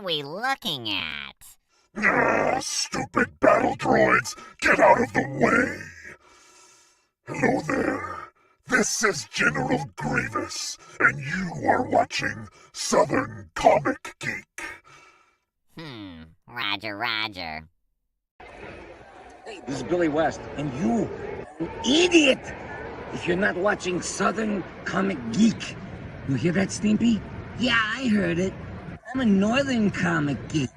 we looking at? Stupid battle droids, get out of the way! Hello there. This is General Grievous, and you are watching Southern Comic Geek. Roger, Roger. Hey, this is Billy West, and you, an idiot, if you're not watching Southern Comic Geek. You hear that, Stimpy? Yeah, I heard it. I'm a Northern Comic Geek.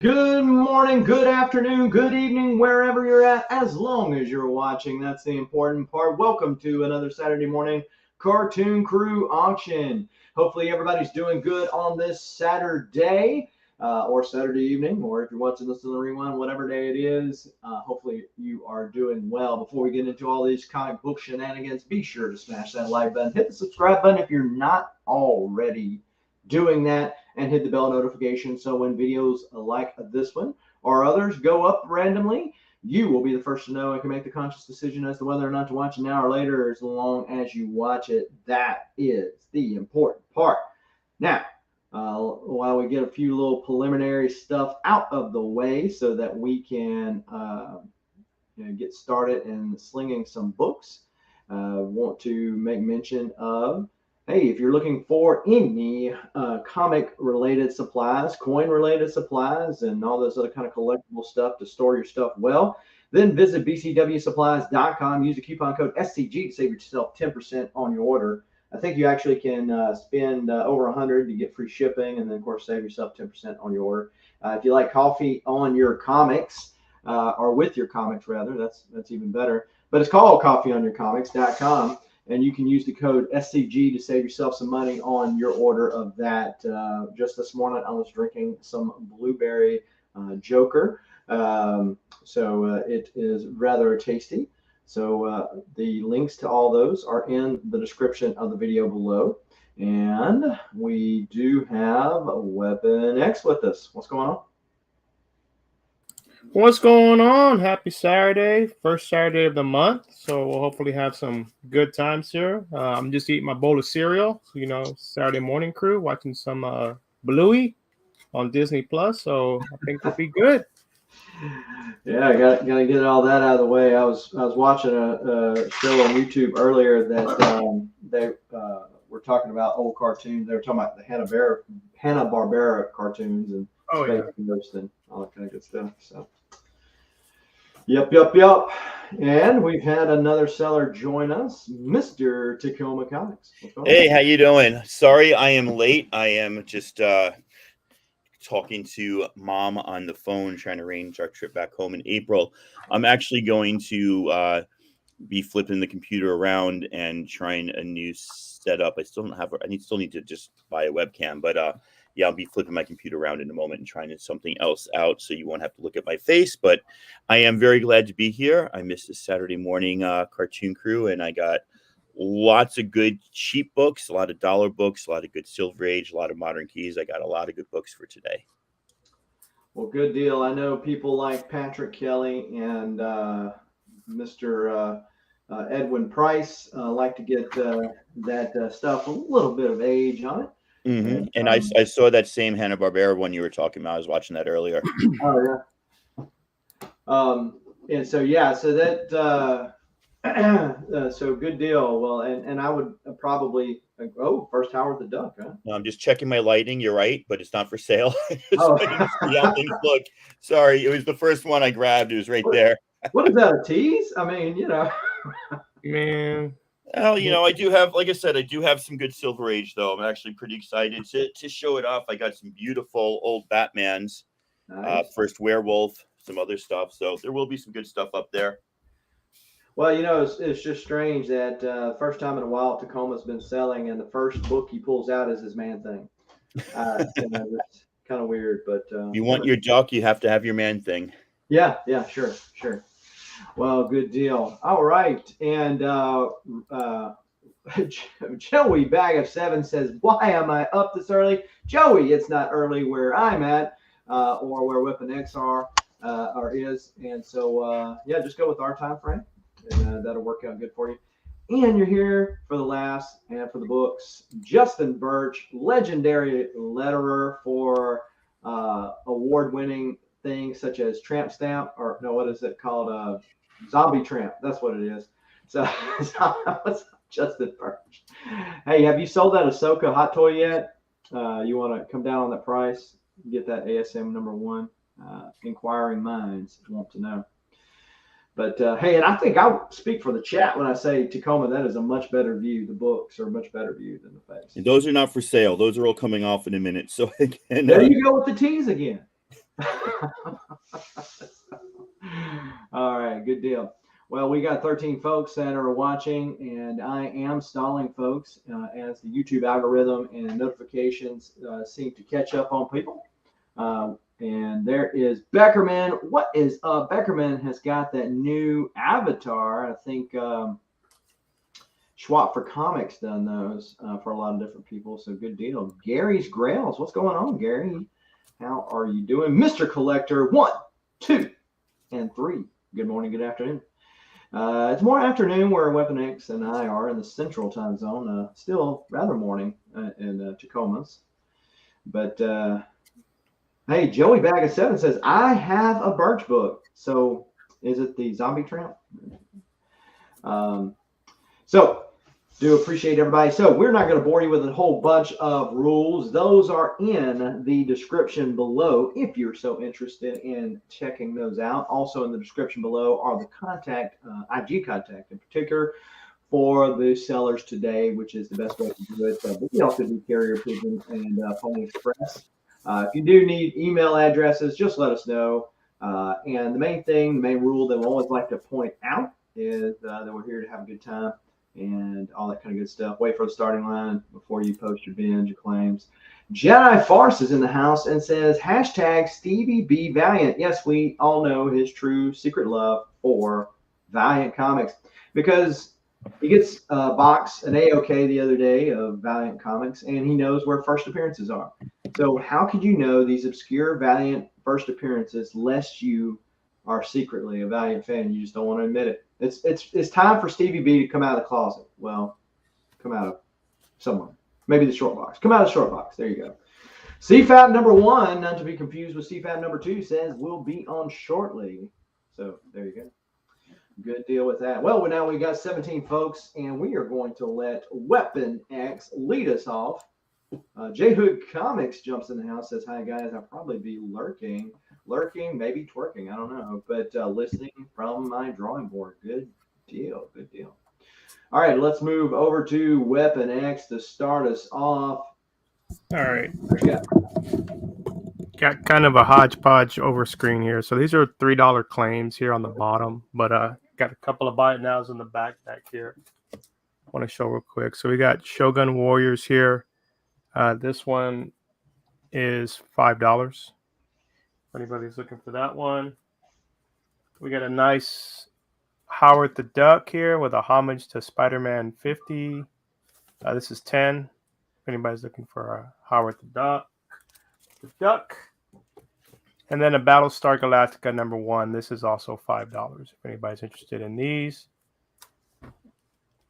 Good morning, good afternoon, good evening, wherever you're at, as long as you're watching. That's the important part. Welcome to another Saturday morning Cartoon Crew auction. Hopefully everybody's doing good on this Saturday or Saturday evening, or if you're watching this on the rewind, whatever day it is, hopefully you are doing well. Before we get into all these comic book shenanigans, be sure to smash that like button, hit the subscribe button if you're not already doing that, and hit the bell notification so when videos like this one or others go up randomly, you will be the first to know and can make the conscious decision as to whether or not to watch it now or later, as long as you watch it. That is the important part. Now, while we get a few little preliminary stuff out of the way so that we can get started in slinging some books, want to make mention of, hey, if you're looking for any comic-related supplies, coin-related supplies, and all those other kind of collectible stuff to store your stuff well, then visit bcwsupplies.com. Use the coupon code SCG to save yourself 10% on your order. I think you actually can spend over $100 to get free shipping, and then, of course, save yourself 10% on your order. If you like coffee on your comics, or with your comics, rather, that's even better. But it's called coffeeonyourcomics.com. And you can use the code SCG to save yourself some money on your order of that. Just this morning, I was drinking some blueberry Joker. So it is rather tasty. So the links to all those are in the description of the video below. And we do have Weapon X with us. What's going on? What's going on? Happy Saturday, first Saturday of the month. So we'll hopefully have some good times here. I'm just eating my bowl of cereal, Saturday morning crew, watching some Bluey on Disney Plus. So I think we'll be good. Yeah, I gotta get all that out of the way. I was watching a show on YouTube earlier that they were talking about old cartoons. They were talking about the Hanna-Barbera cartoons and Ghost and all that kind of good stuff. So, yep. And we've had another seller join us, Mr. Tacoma Comics. Hey, how you doing? Sorry, I am late. I am just talking to Mom on the phone, trying to arrange our trip back home in April. I'm actually going to be flipping the computer around and trying a new setup. I still need to just buy a webcam, but yeah, I'll be flipping my computer around in a moment and trying something else out, so you won't have to look at my face. But I am very glad to be here. I missed the Saturday morning Cartoon Crew, and I got lots of good cheap books, a lot of dollar books, a lot of good Silver Age, a lot of Modern Keys. I got a lot of good books for today. Well, good deal. I know people like Patrick Kelly and Mr. Edwin Price like to get that stuff a little bit of age on it. Mm-hmm. And I saw that same Hanna-Barbera one you were talking about. I was watching that earlier. Oh yeah. And so so that so good deal. Well, and I would probably first Howard the Duck, huh? No, I'm just checking my lighting. You're right, but it's not for sale. Oh. See how things look. Sorry, it was the first one I grabbed. It was right there. What is that, a tease? I mean, Man. Well, I do have, like I said, I do have some good Silver Age, though. I'm actually pretty excited to show it off. I got some beautiful old Batmans, nice. First Werewolf, some other stuff. So there will be some good stuff up there. Well, it's just strange that first time in a while Tacoma's been selling, and the first book he pulls out is his Man-Thing. It's kind of weird, but you want your duck, you have to have your Man-Thing. Yeah, sure. Well, good deal. All right. And Joey Bag of Seven says, why am I up this early? Joey, it's not early where I'm at or where Weapon X are or is. And so, yeah, just go with our time frame and that'll work out good for you. And you're here for the last and for the books. Justin Birch, legendary letterer for award-winning things such as Tramp Stamp, or no, what is it called? Zombie Tramp. That's what it is. So, what's Justin Birch? Hey, have you sold that Ahsoka hot toy yet? You want to come down on that price? Get that ASM #1. Inquiring minds want to know. But hey, and I think I'll speak for the chat when I say Tacoma, that is a much better view. The books are a much better view than the face. And those are not for sale. Those are all coming off in a minute. So again, there you go with the teas again. All right, good deal. Well, we got 13 folks that are watching, and I am stalling folks as the YouTube algorithm and notifications seem to catch up on people. And there is Beckerman. What is up? Beckerman has got that new avatar. I think Schwab for Comics done those for a lot of different people. So good deal. Gary's Grails. What's going on, Gary? How are you doing? Mr. Collector 1, 2, and 3. Good morning, good afternoon. It's more afternoon where Weapon X and I are in the central time zone. Still rather morning in Tacoma's. But hey, Joey Bag of Seven says, I have a Birch book. So is it the Zombie Tramp? So do appreciate everybody. So we're not going to bore you with a whole bunch of rules. Those are in the description below if you're so interested in checking those out. Also in the description below are the contact, IG contact in particular for the sellers today, which is the best way to do it. But we also do carrier pigeon and Pony Express. If you do need email addresses, just let us know. And the main rule that we always like to point out is that we're here to have a good time and all that kind of good stuff. Wait for the starting line before you post your bins, your claims. Jedi Farce is in the house and says, hashtag Stevie B Valiant. Yes, we all know his true secret love for Valiant Comics because he gets a box, an A-OK the other day of Valiant Comics, and he knows where first appearances are. So how could you know these obscure Valiant first appearances lest you are secretly a Valiant fan? You just don't want to admit it. It's time for Stevie B to come out of the closet. Well, come out of somewhere. Maybe the short box. Come out of the short box. There you go. CFAP #1, not to be confused with CFAP #2, says will be on shortly. So there you go. Good deal with that. Well, now we got 17 folks, and we are going to let Weapon X lead us off. J Hood Comics jumps in the house, says, hi, guys. I'll probably be lurking, maybe twerking. I don't know, but listening from my drawing board. Good deal. Good deal. All right, let's move over to Weapon X to start us off. All right. Got kind of a hodgepodge over screen here. So these are $3 claims here on the bottom, but got a couple of buy it nows in the back here. I want to show real quick. So we got Shogun Warriors here. This one is $5. If anybody's looking for that one. We got a nice Howard the Duck here with a homage to Spider-Man 50. This is 10. If anybody's looking for a Howard the Duck. And then a Battlestar Galactica #1. This is also $5 if anybody's interested in these.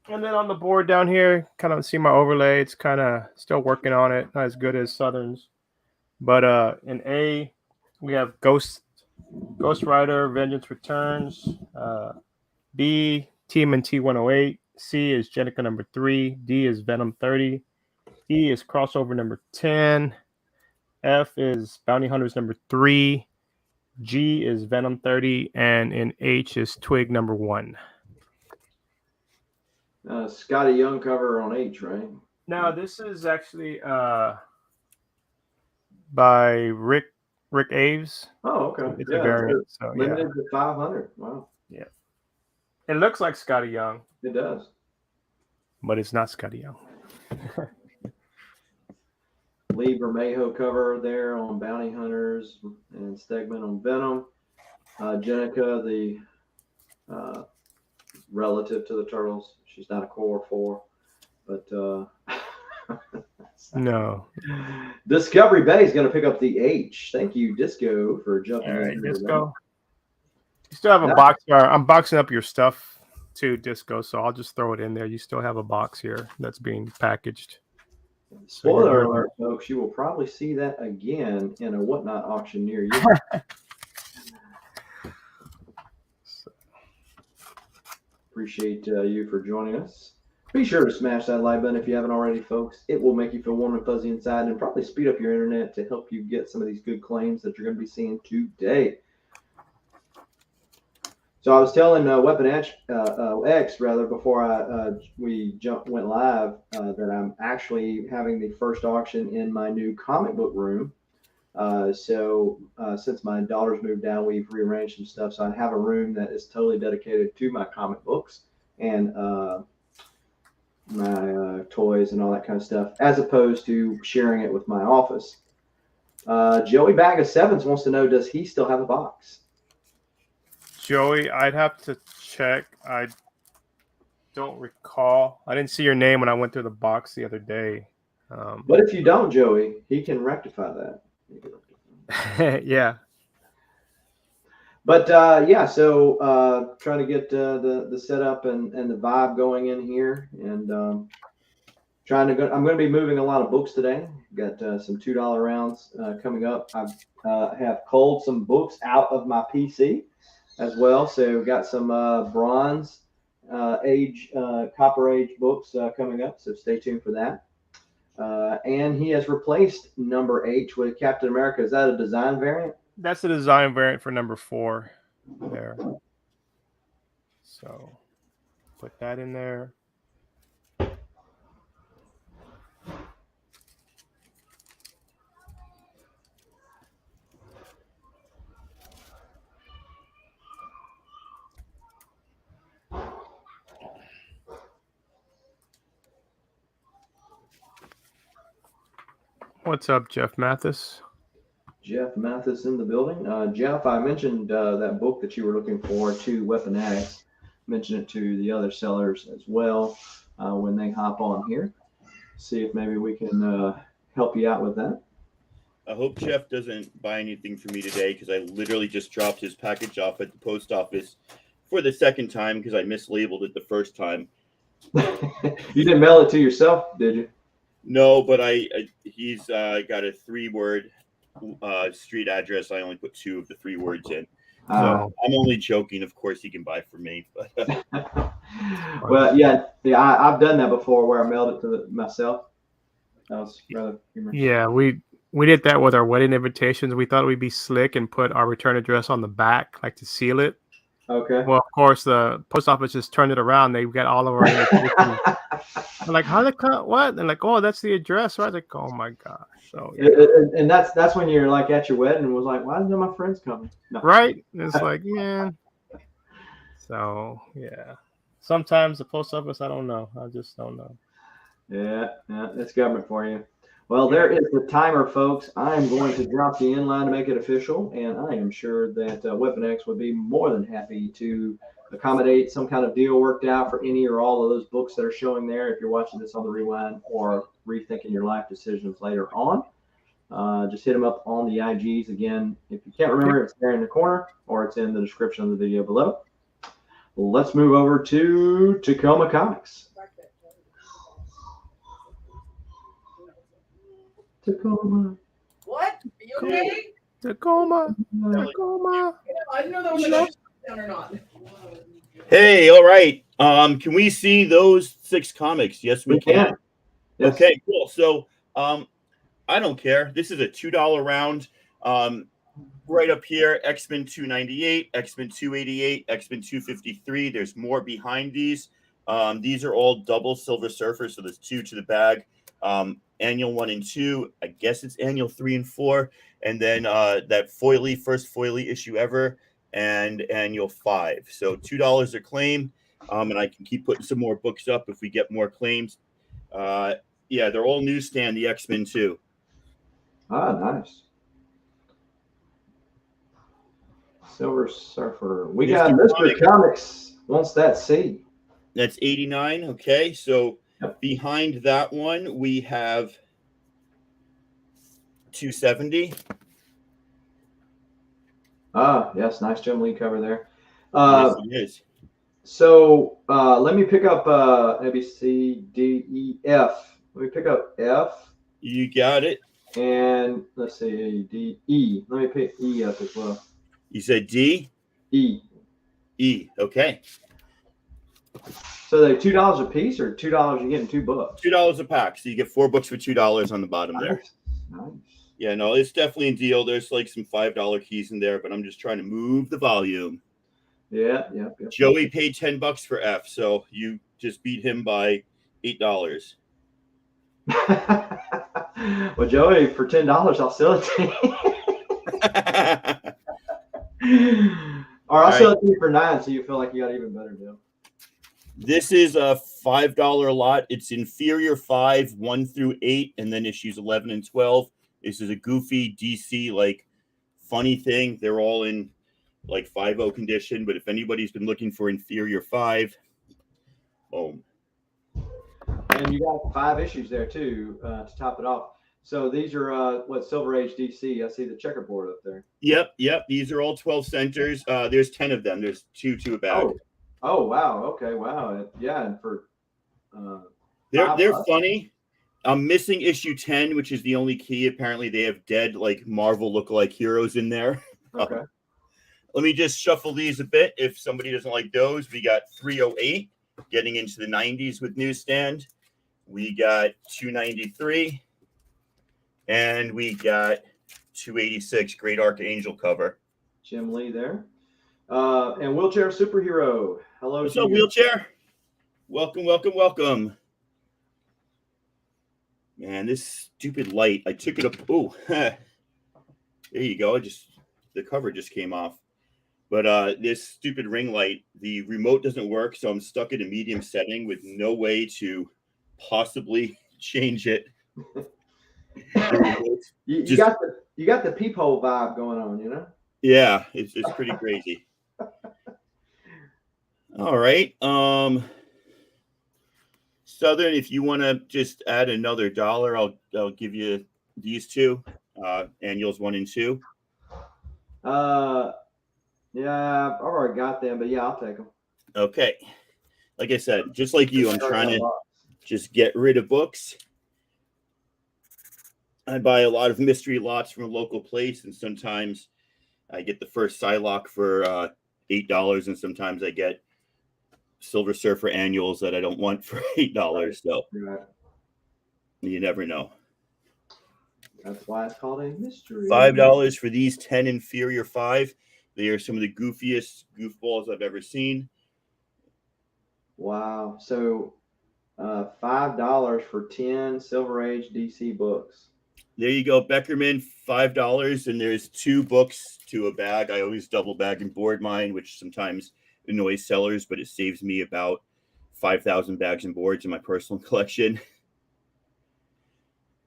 And then on the board down here, kind of see my overlay. It's kind of still working on it. Not as good as Southern's. But in A, we have Ghost Rider, Vengeance Returns. B, TMNT 108. C is Jenica #3. D is Venom 30. E is Crossover #10. F is Bounty Hunters #3. G is Venom 30. And in H is Twig #1. Scotty Young cover on H, right? Now, this is actually by Rick Aves. Oh, okay. It's a variant. So, limited to 500. Wow. Yeah. It looks like Scotty Young. It does. But it's not Scotty Young. Lee Bermejo cover there on Bounty Hunters and Stegman on Venom. Jenica, the relative to the Turtles. She's not a core 4, but No. Discovery Bay is going to pick up the H. Thank you, Disco, for jumping All right, in. Disco. You still have a box here. I'm boxing up your stuff too, Disco, so I'll just throw it in there. You still have a box here that's being packaged. Spoiler alert, folks, you will probably see that again in a Whatnot auction near you. Appreciate you for joining us. Be sure to smash that like button if you haven't already, folks. It will make you feel warm and fuzzy inside and probably speed up your internet to help you get some of these good claims that you're going to be seeing today. So I was telling Weapon X before we went live that I'm actually having the first auction in my new comic book room. So since my daughter's moved down, we've rearranged some stuff. So I have a room that is totally dedicated to my comic books and my toys and all that kind of stuff, as opposed to sharing it with my office. Joey Bag of Sevens wants to know, does he still have a box? Joey, I'd have to check. I don't recall. I didn't see your name when I went through the box the other day. But if you don't, Joey, he can rectify that. Yeah. But yeah, so trying to get the setup and the vibe going in here, and I'm going to be moving a lot of books today. Got some $2 rounds coming up. I have culled some books out of my PC as well. So got some bronze age, copper age books coming up. So stay tuned for that. And he has replaced number H with Captain America. Is that a design variant? That's the design variant for number 4 there. So put that in there. What's up, Jeff Mathis? Jeff Mathis in the building. Jeff, I mentioned that book that you were looking for to Weapon Addicts. Mention it to the other sellers as well when they hop on here. See if maybe we can help you out with that. I hope Jeff doesn't buy anything for me today, because I literally just dropped his package off at the post office for the second time because I mislabeled it the first time. You didn't mail it to yourself, did you? No, but he's got a 3-word street address. I only put 2 of the 3 words in. So I'm only joking. Of course, he can buy from me. But well, yeah, I've done that before where I mailed it to myself. That was rather humorous. Yeah, we did that with our wedding invitations. We thought we'd be slick and put our return address on the back, like to seal it. Okay. Well, of course, the post office just turned it around. They got all of our invitations. I'm like, how they cut what? And like, oh, that's the address, right? Like, oh my gosh. So yeah. And that's when you're like at your wedding and was like, why isn't my friends coming? No. Right? And it's like, yeah. So yeah. Sometimes the post office, I don't know. I just don't know. Yeah, it's government for you. Well, there is the timer, folks. I am going to drop the inline to make it official, and I am sure that Weapon X would be more than happy to accommodate some kind of deal worked out for any or all of those books that are showing there if you're watching this on the rewind or rethinking your life decisions later on. Just hit them up on the IGs. Again, if you can't remember, it's there in the corner or it's in the description of the video below. Let's move over to Tacoma Comics. Tacoma. What? Are you okay? Tacoma. I didn't know that was like down or not. Hey, all right. Can we see those 6 comics? Yes, we can. Yes. Okay, cool. So I don't care. This is a $2 round. Right up here, X-Men 298, X-Men 288, X-Men 253. There's more behind these. These are all double Silver Surfers, so there's 2 to the bag. Annual 1 and 2. I guess it's annual 3 and 4. And then that first foily issue ever, and annual 5. So $2 a claim. And I can keep putting some more books up if we get more claims. Yeah, they're all newsstand, the X-Men too. Ah, nice. Silver Surfer. We Mr. got Mr. Comics. Comics wants that C. That's 89. Okay, so Yep. behind that one we have 270. Yes, nice Jim Lee cover there. Yes, it is. So let me pick up A, B, C, D, E, F. Let me pick up F. You got it. And let's see, A, D, E. Let me pick E up as well. You said D? E. E. Okay. So they're $2 a piece, or $2 you're getting 2 books? $2 a pack. So you get 4 books for $2 on the bottom there. Nice. Yeah, no, it's definitely a deal. There's like some $5 keys in there, but I'm just trying to move the volume. Yeah. Joey paid $10 for F, so you just beat him by $8. Well, Joey, for $10, I'll sell it to you. Or I'll sell it to you for $9, so you feel like you got an even better deal. This is a $5 lot. It's inferior 5, 1 through 8, and then issues 11 and 12. This is a goofy DC, like, funny thing. They're all in, like, 5.0 condition, but if anybody's been looking for inferior 5, boom. And you got 5 issues there, too, to top it off. So these are, Silver Age DC. I see the checkerboard up there. Yep. These are all 12 centers. There's 10 of them. There's 2 to a bag. Oh, wow. Okay, wow. Yeah, and for... they're funny. I'm missing issue 10, which is the only key. Apparently, they have dead, like, Marvel lookalike heroes in there. Okay. Let me just shuffle these a bit. If somebody doesn't like those, we got 308 getting into the 90s with Newsstand. We got 293. And we got 286, Great Archangel cover. Jim Lee there. And Wheelchair Superhero. Hello. What's up, Wheelchair? Welcome. Man, this stupid light. I took it up. Oh, there you go. The cover just came off. But this stupid ring light, the remote doesn't work, so I'm stuck in a medium setting with no way to possibly change it. You got the peephole vibe going on, you know? Yeah, it's pretty crazy. All right. Southern, if you want to just add another $1, I'll give you these 2, annuals 1 and 2. Yeah, I've already got them, but yeah, I'll take them. Okay. Like I said, just like you, I'm trying to just get rid of books. I buy a lot of mystery lots from a local place, and sometimes I get the first Psylocke for $8, and sometimes I get Silver Surfer annuals that I don't want for $8. So you never know. That's why it's called a mystery. $5 for these 10 inferior 5. They are some of the goofiest goofballs I've ever seen. Wow. So $5 for 10 Silver Age DC books. There you go, Beckerman, $5, and there's 2 books to a bag. I always double bag and board mine, which sometimes annoys sellers, but it saves me about 5,000 bags and boards in my personal collection.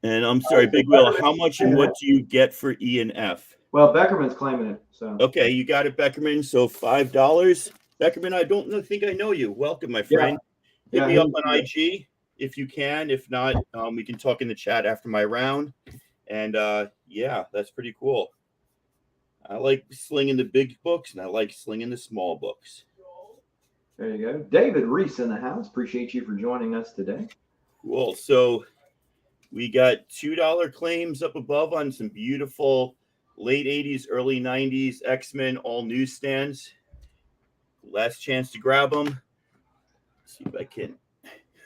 And I'm sorry, Big Will, how much and what do you get for E and F? Well, Beckerman's claiming it. So okay, you got it, Beckerman. So $5. Beckerman, I don't think I know you. Welcome, my friend. Hit me up on IG if you can. If not, we can talk in the chat after my round. And yeah, that's pretty cool. I like slinging the big books, and I like slinging the small books. There you go. David Reese in the house. Appreciate you for joining us today. Cool. So we got $2 claims up above on some beautiful late 80s, early 90s X-Men all newsstands. Last chance to grab them. Let's see if I can.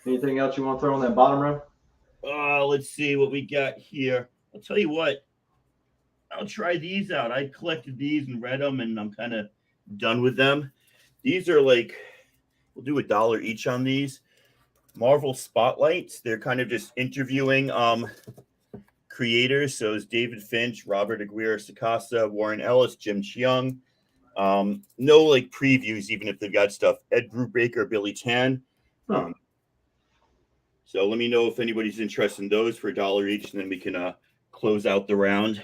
Anything else you want to throw on that bottom row? Let's see what we got here. I'll tell you what. I'll try these out. I collected these and read them, and I'm kind of done with them. These are like, we'll do $1 each on these. Marvel Spotlights. They're kind of just interviewing creators. So it's David Finch, Robert Aguirre-Sacasa, Warren Ellis, Jim Cheung. No like previews, even if they've got stuff. Ed Brubaker, Billy Tan. So let me know if anybody's interested in those for $1 each, and then we can close out the round.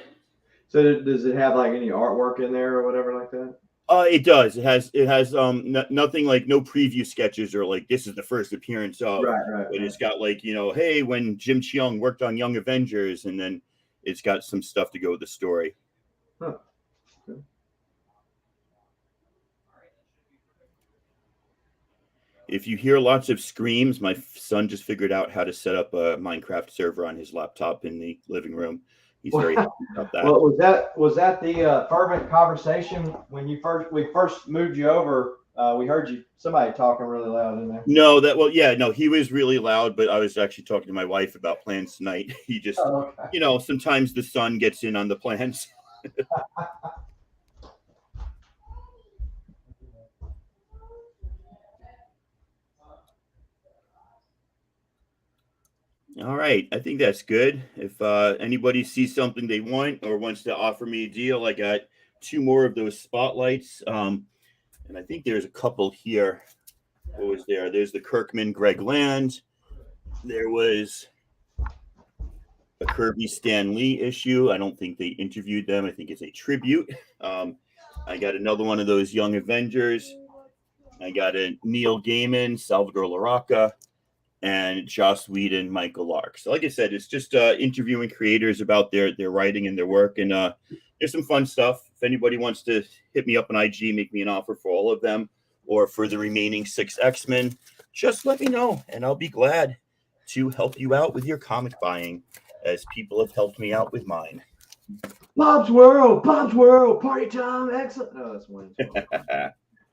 So does it have like any artwork in there or whatever like that? It does. It has nothing like no preview sketches or like this is the first appearance of. Right. But it's got like, hey, when Jim Cheung worked on Young Avengers, and then it's got some stuff to go with the story. Huh. Okay. If you hear lots of screams, my son just figured out how to set up a Minecraft server on his laptop in the living room. He's very happy about that. Well, was that the fervent conversation when we first moved you over? We heard somebody talking really loud in there. No, he was really loud, but I was actually talking to my wife about plans tonight. He just, okay. Sometimes the sun gets in on the plans. All right, I think that's good. If anybody sees something they want or wants to offer me a deal, I got 2 more of those spotlights. And I think there's a couple here. What was there? There's the Kirkman Greg Land. There was a Kirby Stan Lee issue. I don't think they interviewed them. I think it's a tribute. I got another one of those Young Avengers. I got a Neil Gaiman, Salvador Larroca, and Joss Whedon, Michael Lark. So like I said, it's just interviewing creators about their writing and their work. And there's some fun stuff. If anybody wants to hit me up on IG, make me an offer for all of them or for the remaining 6 X-Men, just let me know. And I'll be glad to help you out with your comic buying as people have helped me out with mine. Bob's World, party time, excellent. No, that's one.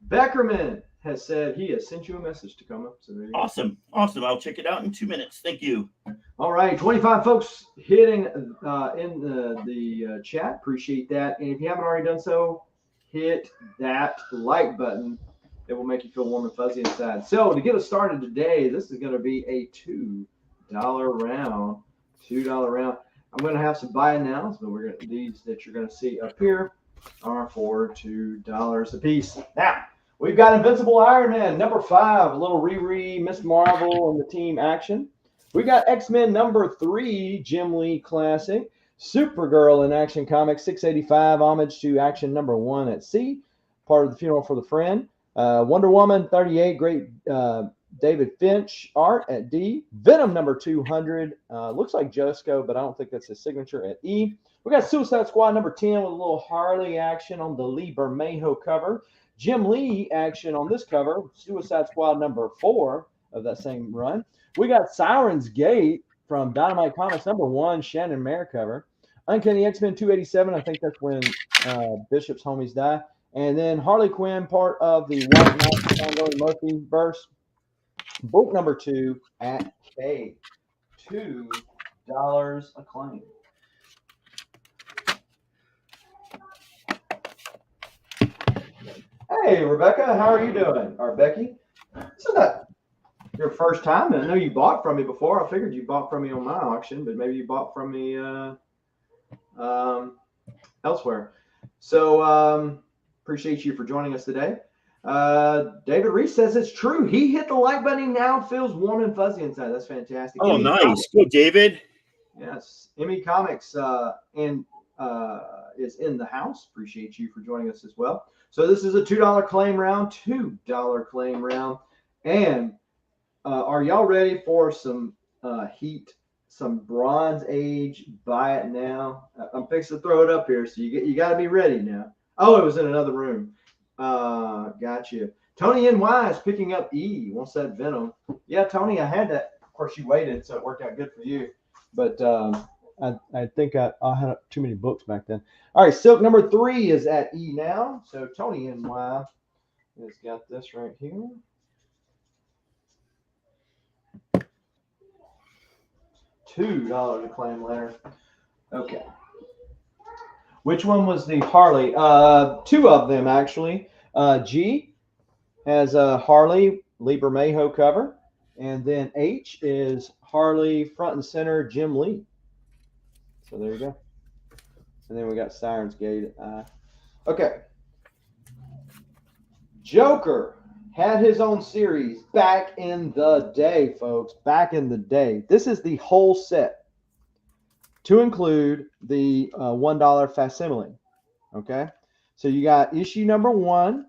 Beckerman has said he has sent you a message, Tacoma. So there you go. Awesome. I'll check it out in 2 minutes. Thank you. All right, 25 folks hitting in the chat. Appreciate that. And if you haven't already done so, hit that like button. It will make you feel warm and fuzzy inside. So to get us started today, this is going to be a $2 round. $2 round. I'm going to have some buy nows, but these that you're going to see up here are for $2 a piece. Now, we've got Invincible Iron Man, number 5, a little Riri, Miss Marvel, and the team action. We got X-Men number 3, Jim Lee classic. Supergirl in Action Comics 685, homage to Action number 1 at sea, part of the Funeral for the Friend. Wonder Woman 38, great David Finch art at D. Venom number 200, looks like Josco, but I don't think that's his signature at E. We got Suicide Squad number 10 with a little Harley action on the Lee Bermejo cover. Jim Lee action on this cover, Suicide Squad number 4 of that same run. We got Siren's Gate from Dynamite Comics number 1, Shannon Mayer cover. Uncanny X-Men 287, I think that's when Bishop's homies die. And then Harley Quinn, part of the White Knight ongoing multiverse. Book number 2 at K. $2 a claim. Hey, Rebecca, how are you doing? Or Becky? This is not your first time. I know you bought from me before. I figured you bought from me on my auction, but maybe you bought from me elsewhere. So appreciate you for joining us today. David Reese says it's true. He hit the like button. He now feels warm and fuzzy inside. That's fantastic. Oh, nice. Good, David. Yes. Emmy Comics is in the house. Appreciate you for joining us as well. So this is a $2 claim round, $2 claim round. And are y'all ready for some heat, some Bronze Age? Buy it now. I'm fixing to throw it up here, so you got to be ready now. Oh, it was in another room. Got you. Tony NY is picking up E. Wants that Venom. Yeah, Tony, I had that. Of course, you waited, so it worked out good for you. But I think I had too many books back then. All right, Silk number 3 is at E now. So Tony NY has got this right here. $2 a claim later. Okay. Which one was the Harley? 2 of them, actually. G has a Harley Lee Bermejo cover. And then H is Harley front and center Jim Lee. So there you go. And then we got Siren's Gate. Okay. Joker had his own series back in the day, folks. Back in the day. This is the whole set, to include the $1 facsimile. Okay. So you got issue number 1,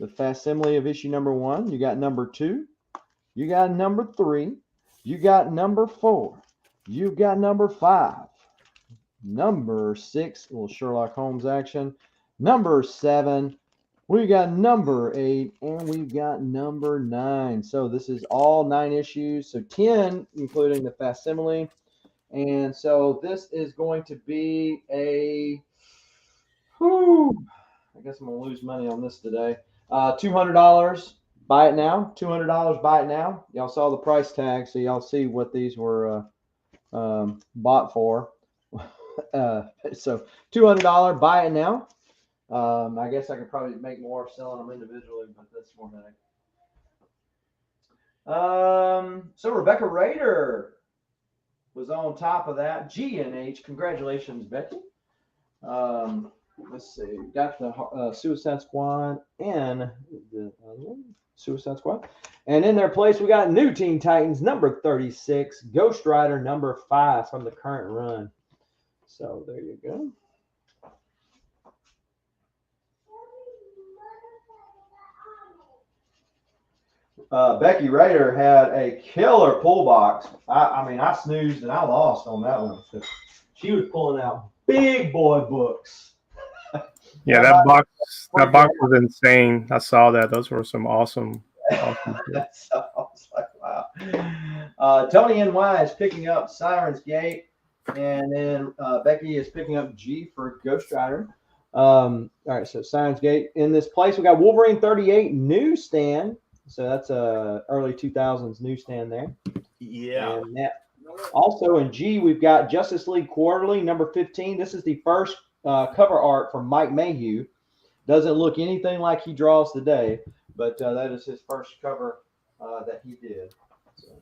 the facsimile of issue number 1. You got number 2. You got number 3. You got number 4. You got number 5. Number 6, a little Sherlock Holmes action. Number 7. We got number 8, and we've got number 9. So this is all 9 issues. So 10, including the facsimile. And so this is going to be a, I guess I'm going to lose money on this today. $200. Buy it now. $200. Buy it now. Y'all saw the price tag, so y'all see what these were bought for. So $200. Buy it now. I guess I could probably make more selling them individually, but that's more than so Rebecca Rader was on top of that. G&H. Congratulations, Becky. Let's see. Got the Suicide Squad and the Suicide Squad. And in their place, we got New Teen Titans number 36, Ghost Rider number 5 from the current run. So there you go. Becky Rader had a killer pull box. I mean, I snoozed and I lost on that one. She was pulling out big boy books. Yeah, that box was insane. I saw that. Those were some awesome. So I was like, wow. Tony NY is picking up Siren's Gate, and then Becky is picking up G for Ghost Rider. All right, so Siren's Gate. In this place, we got Wolverine 38 newsstand. So that's a early 2000s newsstand there. Yeah. And that, also in G, we've got Justice League Quarterly number 15. This is the first cover art from Mike Mayhew. Doesn't look anything like he draws today, but that is his first cover that he did. So.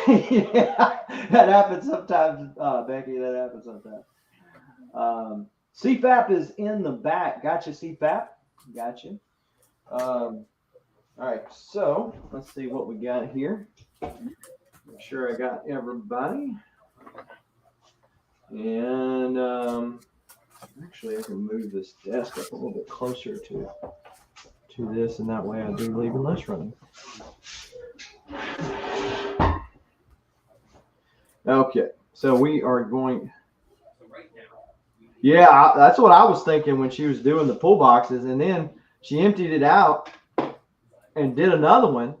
Yeah, that happens sometimes, Becky. That happens sometimes. CFAP is in the back. Gotcha, CFAP. Gotcha. All right, so let's see what we got here. Make sure I got everybody. And actually, I can move this desk up a little bit closer to this, and that way I do leave less running. Okay, so we are going. Yeah, that's what I was thinking when she was doing the pull boxes, and then she emptied it out and did another one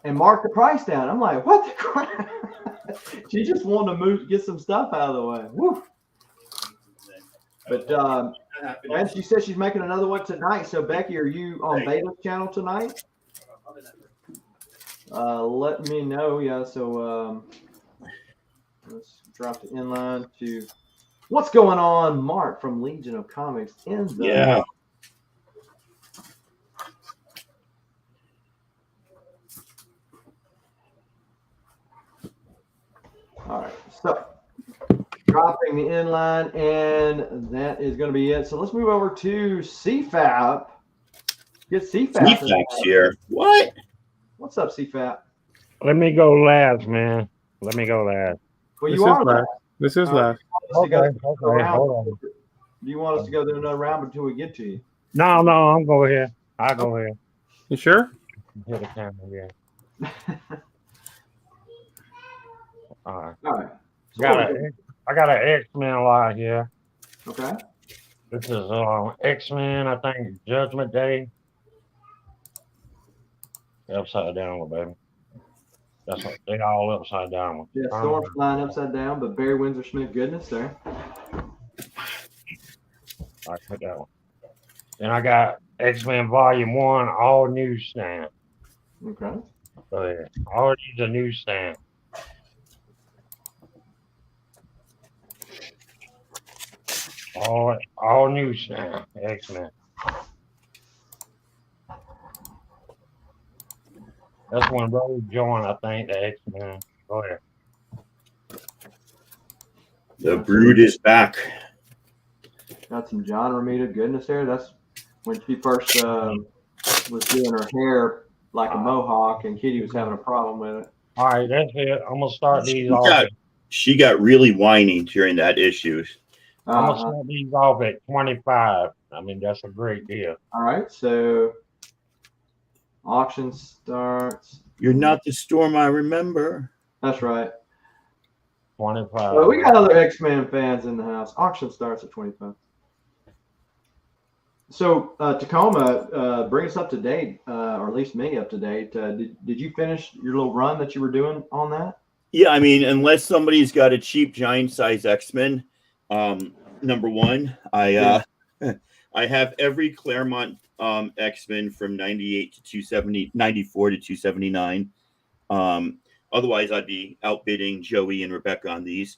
and marked the price down. I'm like, what the crap? She just wanted to get some stuff out of the way. Woo. But and she said she's making another one tonight. So Becky, are you on Beta's channel tonight? Let me know. Yeah, so let's drop the inline to what's going on, Mark from Legion of Comics in the Yeah. All right, so dropping the inline, and that is going to be it. So let's move over to CFAP. Get CFAP. CFAP's here. What? What's up, CFAP? Let me go last, man. Let me go last. Well, you are last. This is last. Okay, hold on. Do you want us to go through another round until we get to you? No, I'm going here. I'll go here. You sure? Hit the camera, yeah. All right. All right. So I got an X-Men lot here. okay. This is X-Men, I think, Judgment Day. Upside down, baby. That's what they all upside down. Yeah, Storm's flying upside down, but Barry Windsor Smith goodness there. I put that one. Then I got X-Men Volume 1, all newsstand. Okay. So yeah, all these are newsstand. All newsstand, X-Men. That's when Rose joined, I think, the X-Men. Go ahead. The Brood is back. Got some John Romita goodness there. That's when she first was doing her hair like a mohawk, and Kitty was having a problem with it. All right, that's it. I'm gonna start She these off. got really whiny during that issue. I'm gonna start these off at 25. I mean, that's a great deal. All right, so auction starts. You're not the Storm I remember. That's right. 25. Well, we got other X-Men fans in the house. Auction starts at 25. So Tacoma, bring us up to date, or at least me up to date. Did you finish your little run that you were doing on that? Yeah, I mean, unless somebody's got a cheap giant size X-Men, number one, I have every Claremont X-Men from 98 to 270, 94 to 279. Otherwise, I'd be outbidding Joey and Rebecca on these.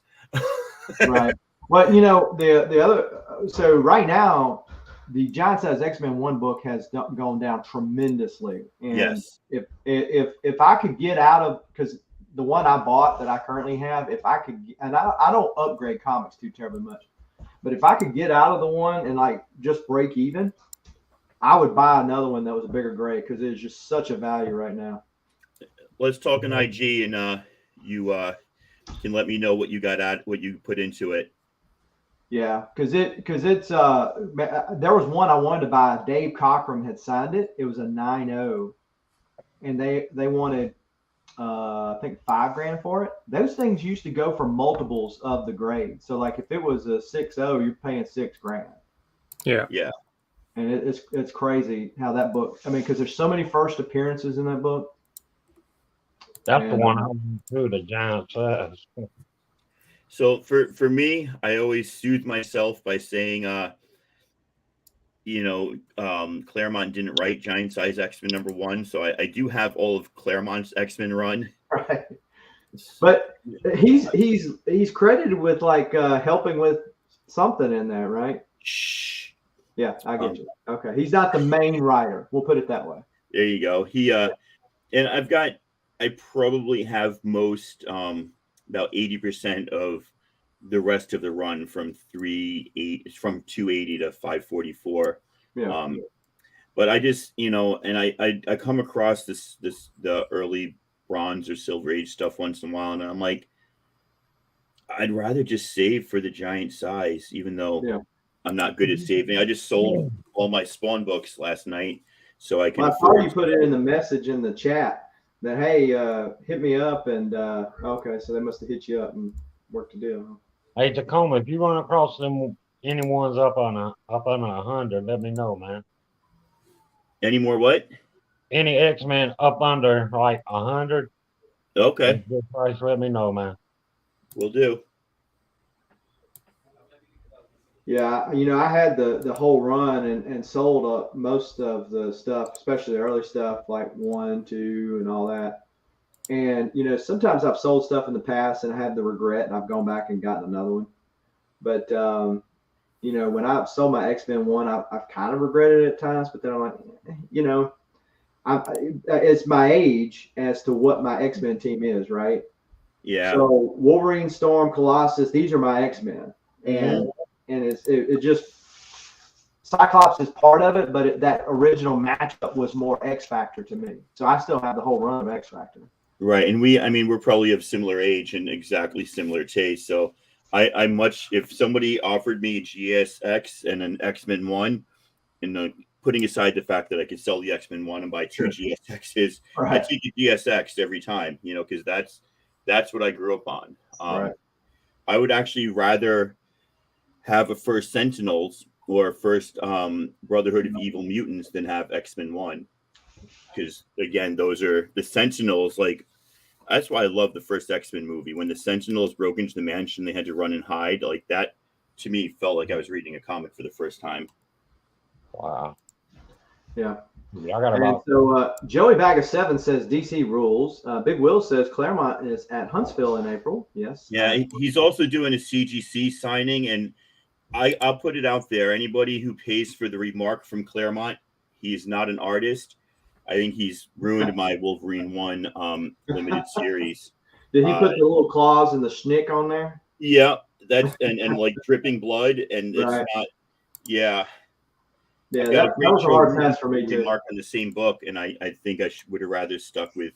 Right. Well, you know, the other, so right now, the giant size X-Men 1 book has gone down tremendously. And yes. If I could get out of, because the one I bought that I currently have, if I could, and I don't upgrade comics too terribly much, but if I could get out of the one and like just break even, I would buy another one that was a bigger grade because it's just such a value right now. Let's talk in IG, and you can let me know what you got at, what you put into it. Yeah, because it's there was one I wanted to buy. Dave Cockrum had signed it. It was a 9.0, and they wanted I think $5,000 for it. Those things used to go for multiples of the grade. So like if it was a 6.0, you're paying $6,000. Yeah. Yeah. And it's crazy how that book. I mean, because there's so many first appearances in that book. That's the one I went through, the giant size. So for me, I always soothe myself by saying, Claremont didn't write giant size X-Men number 1, so I do have all of Claremont's X-Men run. Right. But he's credited with like helping with something in there, right? Shh. Yeah, I get you. Okay, he's not the main writer. We'll put it that way. There you go. He and I probably have most about 80% of the rest of the run from 280 to 544. Yeah. But I just, and I come across the early Bronze or Silver Age stuff once in a while, and I'm like, I'd rather just save for the giant size, even though I'm not good at saving. I just sold all my Spawn books last night, so I can. Well, I saw you put it in the message in the chat that, hey, hit me up, and okay, so they must have hit you up and worked a deal. Hey, Tacoma, if you run across anyone's up on 100, let me know, man. Any more what? Any X-Men up under like 100? Okay. Good price, let me know, man. Will do. Yeah, I had the whole run and sold up most of the stuff, especially the early stuff like 1, 2, and all that. And, sometimes I've sold stuff in the past and I had the regret and I've gone back and gotten another one. But, when I've sold my X-Men 1, I've kind of regretted it at times, but then I'm like, it's my age as to what my X-Men team is, right? Yeah. So Wolverine, Storm, Colossus, these are my X-Men. And it just, Cyclops is part of it, but that original matchup was more X Factor to me. So I still have the whole run of X Factor. Right. And we're probably of similar age and exactly similar taste. So I if somebody offered me a GSX and an X-Men 1, and putting aside the fact that I could sell the X-Men 1 and buy 2 GSXs, right. I take the GSX every time, because that's what I grew up on. Right. I would actually rather have a first Sentinels or first Brotherhood of Evil Mutants than have X-Men 1. Because, again, those are the Sentinels. Like, that's why I love the first X-Men movie. When the Sentinels broke into the mansion, they had to run and hide. Like, that, to me, felt like I was reading a comic for the first time. Wow. Yeah. Yeah, I got about. So, Joey Bag of 7 says DC rules. Big Will says Claremont is at Huntsville in April. Yes. Yeah, he's also doing a CGC signing, and I'll put it out there. Anybody who pays for the remark from Claremont, he's not an artist. I think he's ruined my Wolverine 1 limited series. Did he put the little claws and the schnick on there? Yeah, that's and like dripping blood, and it's not. Yeah. Yeah, that was a hard pass for me too. Mark on the same book, and I think I would have rather stuck with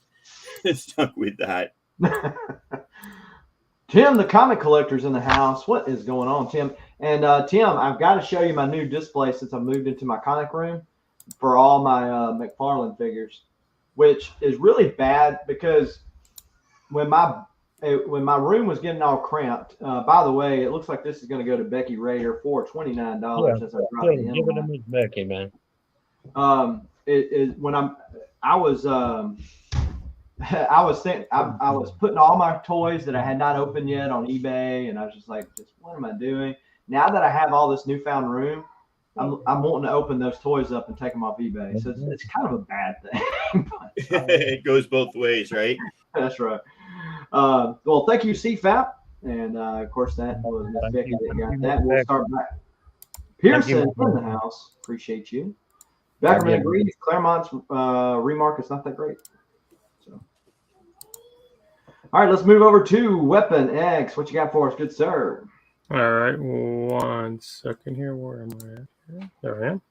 stuck with that. Tim, the comic collector's in the house. What is going on, Tim? And Tim, I've got to show you my new display since I moved into my comic room for all my McFarlane figures, which is really bad because when my room was getting all cramped. By the way, it looks like this is going to go to Becky Rader for $29. Yeah, As I dropped the give it to Miss Becky, man. I was putting all my toys that I had not opened yet on eBay, and I was just like, what am I doing? Now that I have all this newfound room, I'm wanting to open those toys up and take them off eBay. So it's kind of a bad thing. It goes both ways, right? That's right. Well, thank you, CFAP. And of course, that was Miss Becky that got that. We'll start back. Pearson in the house. Appreciate you. Beckerman agrees. Claremont's remark is not that great. So, all right, let's move over to Weapon X. What you got for us, good sir? All right, 1 second here. Where am I at? Here? There I am.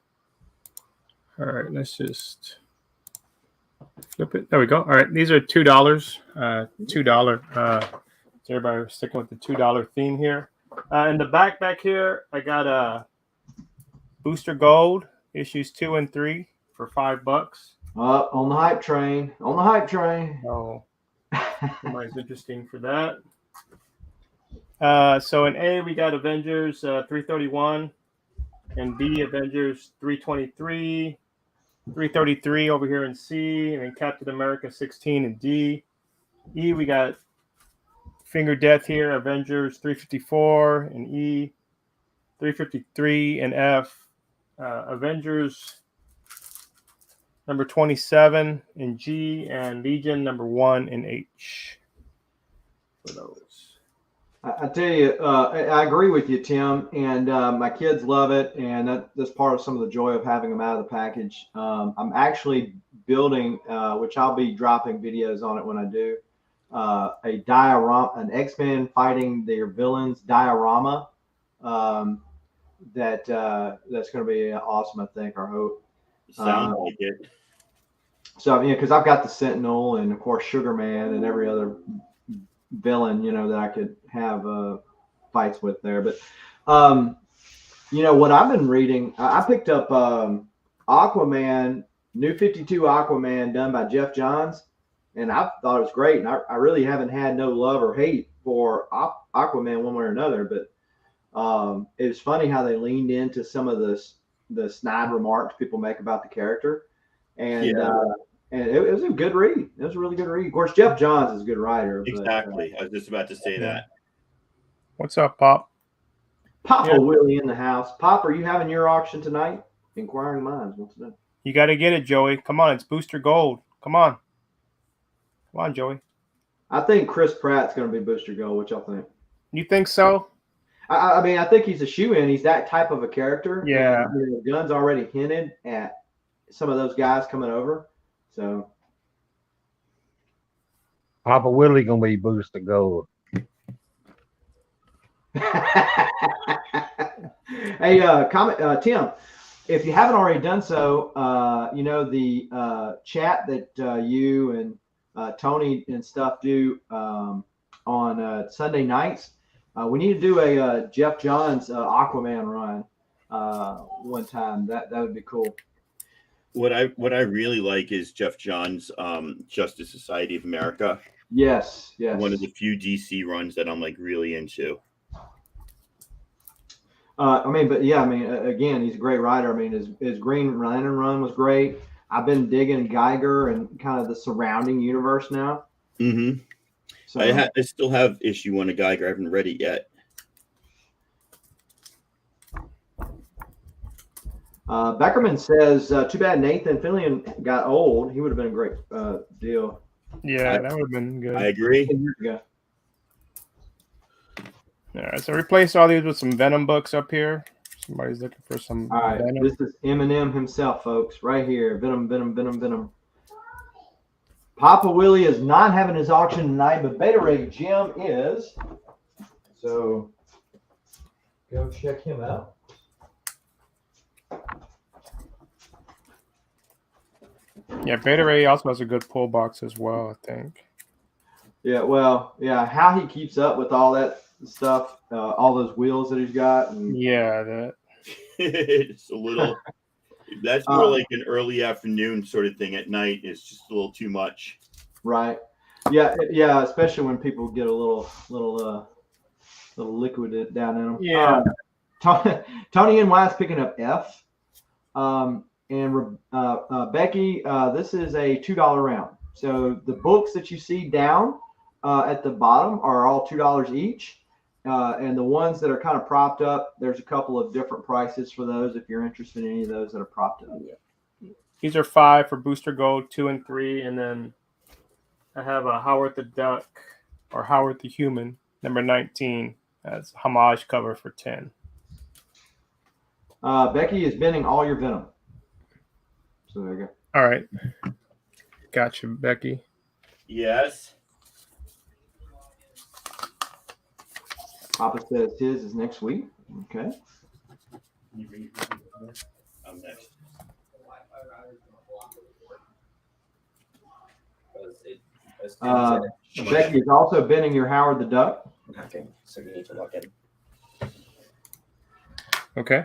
All right, let's just flip it. There we go. All right, these are $2. $2. So everybody sticking with the $2 theme here. In the back here, I got Booster Gold issues 2 and 3 for $5. On the hype train. On the hype train. Oh, somebody's interesting for that. So in A, we got Avengers 331. In B, Avengers 323. 333 over here in C. And then Captain America 16 in D. E, we got Finger Death here. Avengers 354 in E. 353 in F. Avengers number 27 in G, and Legion number 1 in H. For those. I tell you, I agree with you, Tim, and my kids love it, and that's part of some of the joy of having them out of the package. I'm actually building, which I'll be dropping videos on it when I do, a diorama, an X-Men fighting their villains diorama. That's going to be awesome, I think, or hope. Sounds like it. So, because I've got the Sentinel and, of course, Sugar Man and every other villain, that I could have fights with there. But, what I've been reading, I picked up Aquaman, New 52 Aquaman done by Jeff Johns, and I thought it was great. And I really haven't had no love or hate for Aquaman one way or another, but it was funny how they leaned into some of the snide remarks people make about the character, and it was a good read. It was a really good read. Of course, Jeff Johns is a good writer. Exactly. But, I was just about to say that. What's up, Pop? Papa Willie in the house. Pop, are you having your auction tonight? Inquiring minds wants to know. You got to get it, Joey. Come on, it's Booster Gold. Come on, Joey. I think Chris Pratt's going to be Booster Gold. What y'all think? You think so? I mean, I think he's a shoe-in. He's that type of a character. Yeah. And, Gunn's already hinted at some of those guys coming over. So, Papa Willie gonna be Booster Gold. Hey, Tim, if you haven't already done so, the chat that you and Tony and stuff do on Sunday nights. We need to do a Jeff Johns Aquaman run one time. That would be cool. What I really like is Jeff Johns' Justice Society of America. Yes. One of the few DC runs that I'm really into. Again, he's a great writer. I mean, his Green Lantern run was great. I've been digging Geiger and kind of the surrounding universe now. Mm-hmm. So I still have issue 1 of Geiger. I haven't read it yet. Beckerman says, too bad Nathan Fillion got old. He would have been a great deal. Yeah, that would have been good. I agree. Yeah. All right, so replace all these with some Venom books up here. Somebody's looking for some Venom. This is Eminem himself, folks, right here. Venom. Papa Willie is not having his auction tonight, but Beta Ray Jim is. So go check him out. Yeah, Beta Ray also has a good pull box as well, I think. Yeah, well, yeah, how he keeps up with all that stuff, all those wheels that he's got. And, Yeah, that. It's a little. That's more like an early afternoon sort of thing. At night, it's just a little too much. Right. Yeah, yeah, especially when people get a little liquid down in them. Yeah. Tony and Wise picking up F. And Becky, this is a $2 round. So the books that you see down at the bottom are all $2 each. And the ones that are kind of propped up, there's a couple of different prices for those if you're interested in any of those that are propped up. These are 5 for Booster Gold, 2 and 3, and then I have a Howard the Duck or Howard the Human, number 19, as homage cover for 10. Becky is bending all your venom. So there you go. All right. Gotcha, Becky. Yes. Papa says his is next week. Okay. I'm next. Becky is also bending your Howard the Duck. Okay, so you need to lock in. Okay.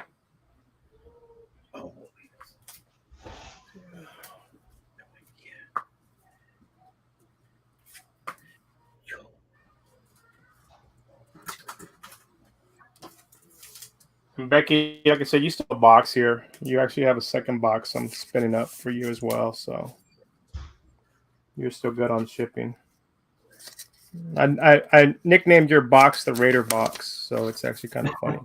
Oh. And Becky, like I said, you still have a box here. You actually have a second box I'm spinning up for you as well, so you're still good on shipping. I nicknamed your box the Raider box, so it's actually kind of funny.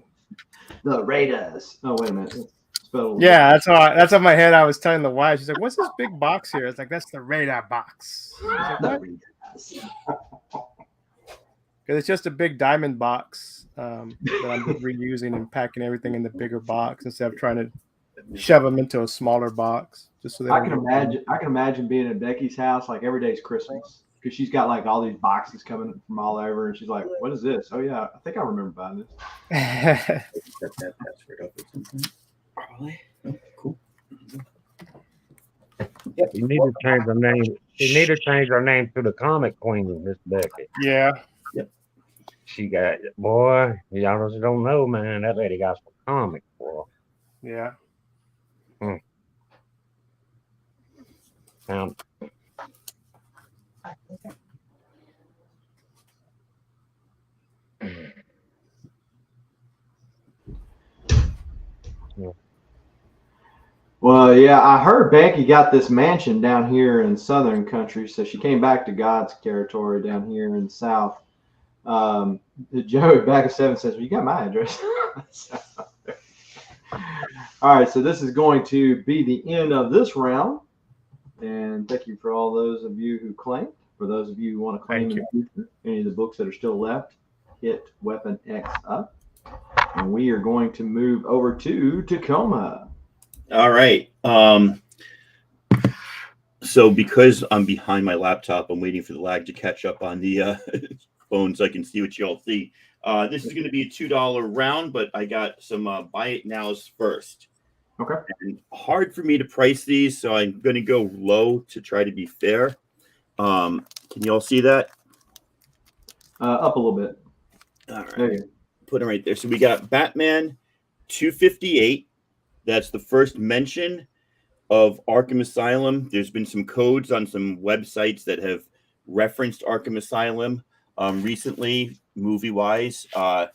The Raiders. Oh, wait a minute. Yeah, that's on my head. I was telling the wife. She's like, "What's this big box here?" It's like, "That's the Radar box." Like, because it's just a big diamond box that I'm just reusing and packing everything in the bigger box instead of trying to shove them into a smaller box. Just so I can imagine being at Becky's house like every day's Christmas because she's got like all these boxes coming from all over, and she's like, "What is this? Oh yeah, I think I remember buying this." Set that password up or something. Probably. Oh, cool. You need to change her name. You need to change her name to the Comic Queen, Miss Becky. Yeah. Yep. She got, boy, y'all just don't know, man. That lady got some comics, boy. Yeah. Found. Well, yeah, I heard Becky got this mansion down here in Southern country, so she came back to God's territory down here in the South. Joey back at 7 says, "Well, you got my address." All right, so this is going to be the end of this round, and thank you for all those of you who claimed. For those of you who want to claim in the future, any of the books that are still left, hit Weapon X up, and we are going to move over to Tacoma. All right. So because I'm behind my laptop, I'm waiting for the lag to catch up on the phone so I can see what you all see. This is going to be a $2 round, but I got some buy it nows first. Okay. And hard for me to price these, so I'm going to go low to try to be fair. Can you all see that? Up a little bit. All right. There you go. Put it right there. So we got Batman 258. That's the first mention of Arkham Asylum. There's been some codes on some websites that have referenced Arkham Asylum recently, movie-wise. And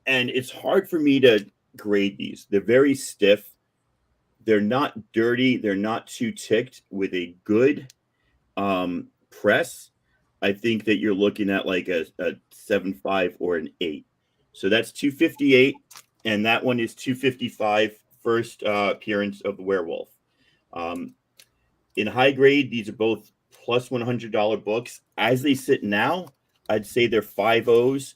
it's hard for me to grade these. They're very stiff. They're not dirty. They're not too ticked. With a good press, I think that you're looking at like a 7.5 or an 8. So that's 258. And that one is 255, first appearance of the werewolf. In high grade, these are both plus $100 books. As they sit now, I'd say they're 5.0s.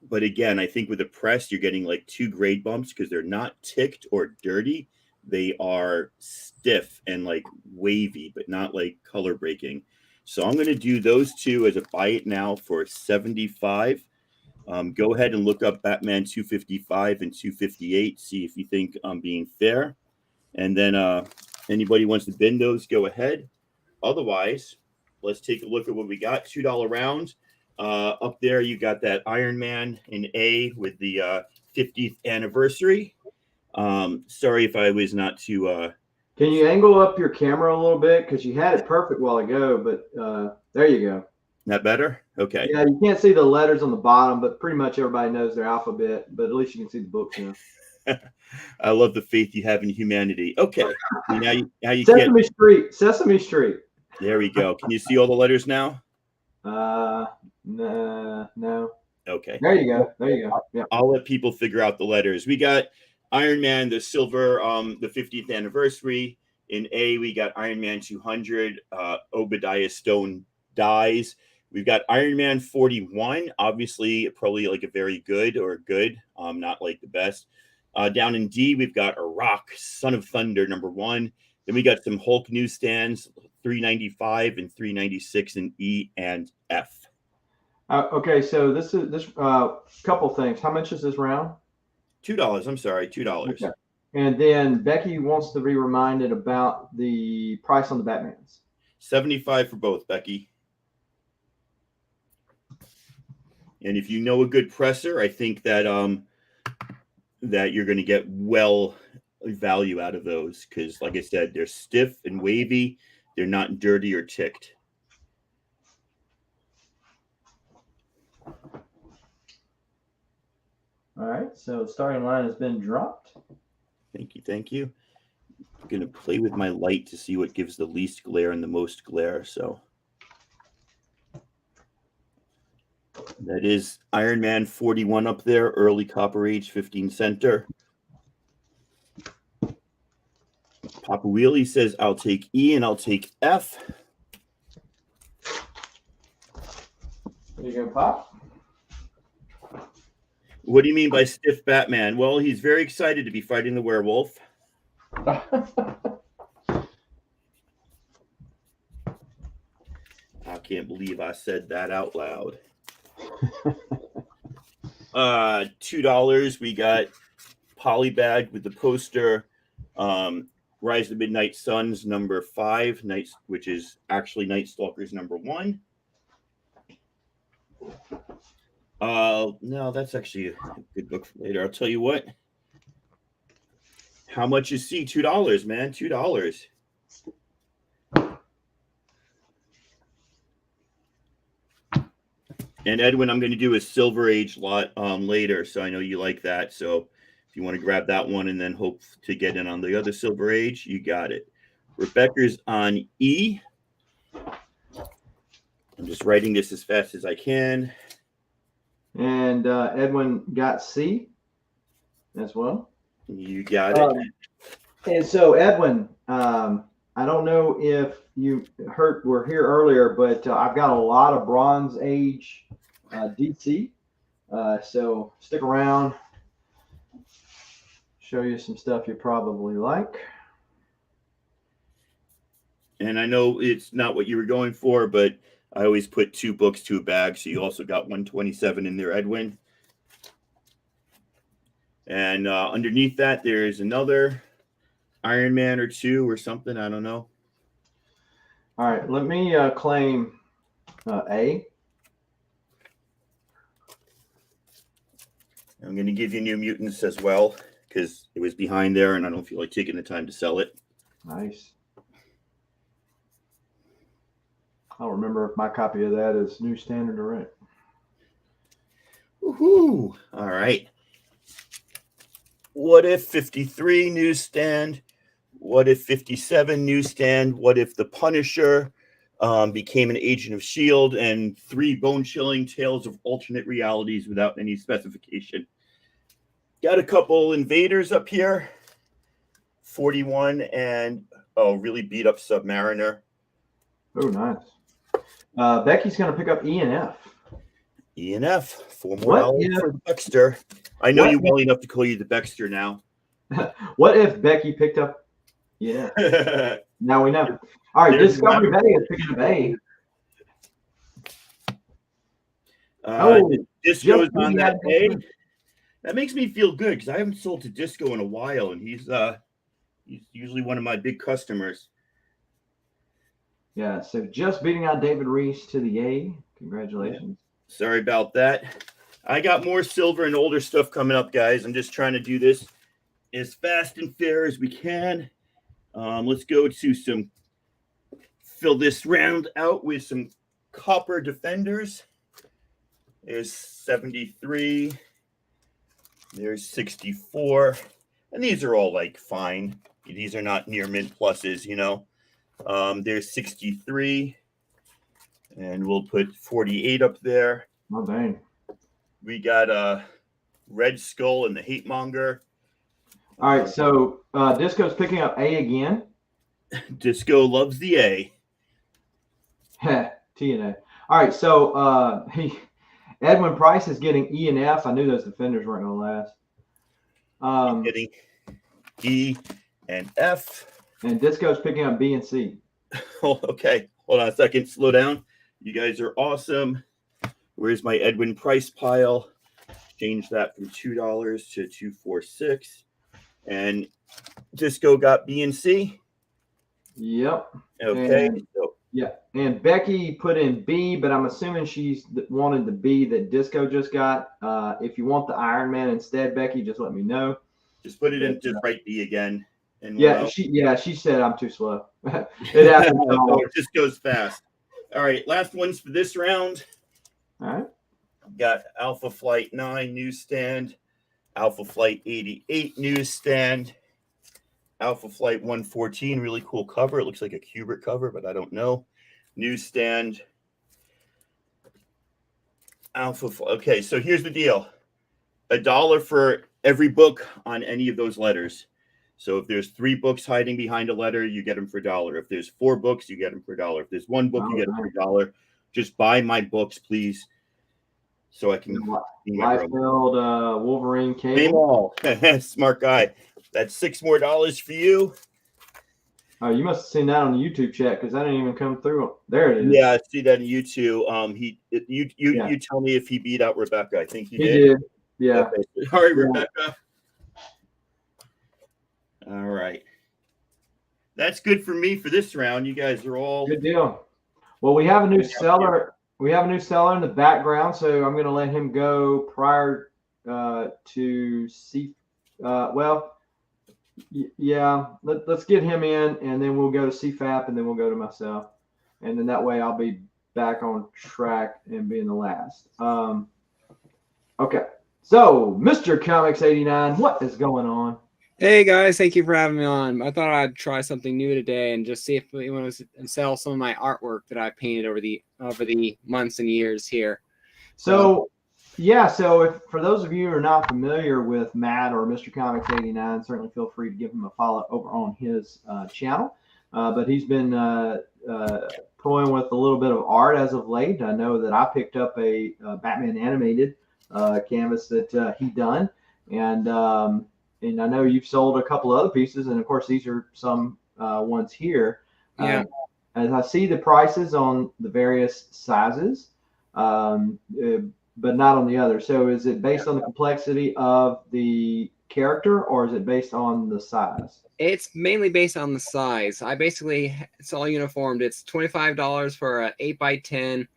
But again, I think with the press, you're getting like 2 grade bumps because they're not ticked or dirty. They are stiff and like wavy, but not like color breaking. So I'm going to do those 2 as a buy it now for 75. Go ahead and look up Batman 255 and 258. See if you think I'm being fair. And then Anybody wants to bid those, go ahead. Otherwise, let's take a look at what we got. $2 rounds. Up there, you got that Iron Man in A with the 50th anniversary. Sorry if I was not too... Can you angle up your camera a little bit? Because you had it perfect a while ago, but there you go. That better? Okay. Yeah, you can't see the letters on the bottom, but pretty much everybody knows their alphabet, but at least you can see the books now. I love the faith you have in humanity. Okay. Now you Sesame Street. Sesame Street. There we go. Can you see all the letters now? No. Okay. There you go. There you go. Yeah. I'll let people figure out the letters. We got Iron Man, the silver, the 50th anniversary. In A, we got Iron Man 200. Obadiah Stone dies. We've got Iron Man 41. Obviously, probably like a very good or good, not like the best. Down in D, we've got Iraq, Son of Thunder, #1. Then we got some Hulk newsstands, 395 and 396 in E and F. Okay, so this couple things. How much is this round? $2. I'm sorry, $2. Okay. And then Becky wants to be reminded about the price on the Batmans. $75 for both, Becky. And if you know a good presser, I think that that you're going to get well value out of those because, like I said, they're stiff and wavy. They're not dirty or ticked. All right, so starting line has been dropped. Thank you, thank you. I'm going to play with my light to see what gives the least glare and the most glare. So that is Iron Man 41 up there, early Copper Age, 15 center. Papa Wheelie says, I'll take E and I'll take F. What are you going to pop? What do you mean by stiff Batman? Well, he's very excited to be fighting the werewolf. I can't believe I said that out loud. $2. We got Polybag with the poster. Rise of the Midnight Suns #5, which is actually Night Stalkers #1. No, that's actually a good book for later. I'll tell you what. How much is C? $2, man. $2. And Edwin, I'm going to do a Silver Age lot later, so I know you like that. So if you want to grab that one and then hope to get in on the other Silver Age, you got it. Rebecca's on E. I'm just writing this as fast as I can. And Edwin got C as well. You got it. And so, Edwin, I don't know if you were here earlier, but I've got a lot of Bronze Age DC. So stick around. Show you some stuff you probably like. And I know it's not what you were going for, but I always put 2 books to a bag. So you also got 127 in there, Edwin. And underneath that, there's another Iron Man or 2 or something. I don't know. All right, let me claim A. I'm going to give you New Mutants as well because it was behind there and I don't feel like taking the time to sell it. Nice. I'll remember if my copy of that is New Standard or right. Woohoo! All right. What if 53 newsstand? What if 57 newsstand? What if the Punisher became an agent of S.H.I.E.L.D. and 3 bone-chilling tales of alternate realities without any specification? Got a couple invaders up here. 41 and, really beat up Submariner. Oh, nice. Becky's going to pick up E and F. E and F. 4 more dollars for Baxter. I know you well enough to call you the Baxter now. What if Becky picked up? Yeah. Now we know. All right, Discovery Bay is picking up A. Disco's on that A. That makes me feel good because I haven't sold to Disco in a while, and he's He's usually one of my big customers. Yeah, so just beating out David Reese to the A. Congratulations. Yeah. Sorry about that. I got more silver and older stuff coming up, guys. I'm just trying to do this as fast and fair as we can. Let's go to fill this round out with some copper defenders. There's 73. There's 64. And these are all like fine. These are not near mint pluses, you know. There's 63. And we'll put 48 up there. Oh, dang. We got Red Skull and the Hate Monger. All right, so Disco's picking up A again. Disco loves the A. T and A. All right, so Edwin Price is getting E and F. I knew those defenders weren't going to last. Getting E and F. And Disco's picking up B and C. Oh, okay. Hold on a second. Slow down. You guys are awesome. Where's my Edwin Price pile? Change that from $2 to $2.46. And Disco got B and C. Yep. Okay. And, yeah. And Becky put in B, but I'm assuming she's wanted the B that Disco just got. If you want the Iron Man instead, Becky, just let me know. Just put it in. Just write B again. And she said I'm too slow. It happens. It just goes fast. All right. Last ones for this round. All right. Got Alpha Flight 9 newsstand, Alpha Flight 88 newsstand, Alpha Flight 114, really cool cover. It looks like a Kubert cover, but I don't know. Newsstand. Okay, so here's the deal. $1 for every book on any of those letters. So if there's 3 books hiding behind a letter, you get them for $1. If there's 4 books, you get them for $1. If there's 1 book, you get them for $1. Just buy my books, please. So I can Liefeld, Wolverine Cable. Name all. Smart guy. That's $6 more for you. Oh, you must have seen that on the YouTube chat because that didn't even come through. There it is. Yeah, I see that in YouTube. You tell me if he beat out Rebecca. I think he did. He did. Yeah. Okay. All right, Rebecca. All right. That's good for me for this round. You guys are all good deal. Well, we have a new seller. We have a new seller in the background, so I'm going to let him go prior to see. Let's get him in, and then we'll go to CFAP, and then we'll go to myself, and then that way I'll be back on track and being the last. Okay, so Mr. Comics 89, what is going on? Hey guys, thank you for having me on. I thought I'd try something new today and just see if we want to sell some of my artwork that I painted over the months and years here. So for those of you who are not familiar with Matt or Mr. Comics 89, certainly feel free to give him a follow over on his channel. But he's been toying with a little bit of art as of late. I know that I picked up a Batman animated canvas that he done, and I know you've sold a couple of other pieces, and of course these are some ones here. Yeah. As I see the prices on the various sizes, but not on the other. So is it based on the complexity of the character, or is it based on the size? It's mainly based on the size. It's all uniformed. It's $25 for an 8x10,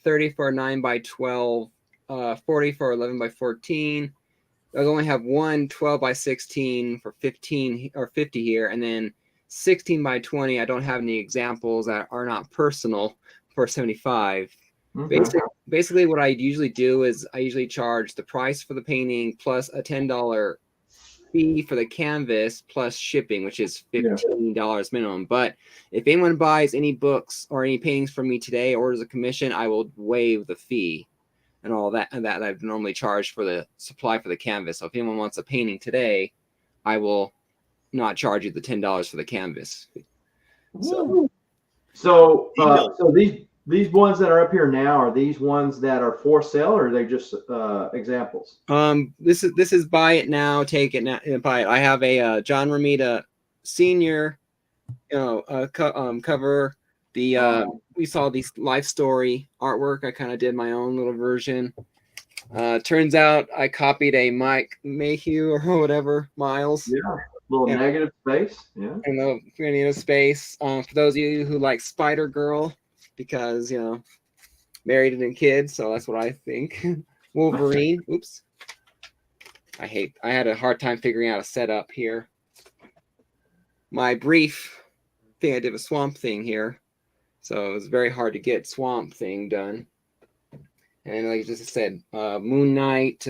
$30 for a 9x12, $40 for 11x14. I only have one 12x16 for 15 or 50 here, and then 16x20. I don't have any examples that are not personal for 75. Mm-hmm. Basically, what I usually do is I usually charge the price for the painting plus a $10 fee for the canvas plus shipping, which is $15 minimum. But if anyone buys any books or any paintings from me today, orders a commission, I will waive the fee and all that, and that I've normally charged for the supply for the canvas. So if anyone wants a painting today, I will not charge you the $10 for the canvas. So these ones that are up here now, are these ones that are for sale, or are they just examples? This is buy it now, take it now, buy it. I have a John Romita Senior, cover. We saw these life story artwork. I kind of did my own little version. Turns out I copied a Mike Mayhew or whatever, Miles. Little Yeah. negative space. Yeah. And the negative space. For those of you who like Spider Girl, because married and kids, so that's what I think. Wolverine. Oops. I had a hard time figuring out a setup here. My brief thing I did a Swamp Thing here, so it was very hard to get Swamp Thing done. And like I just said, Moon Knight,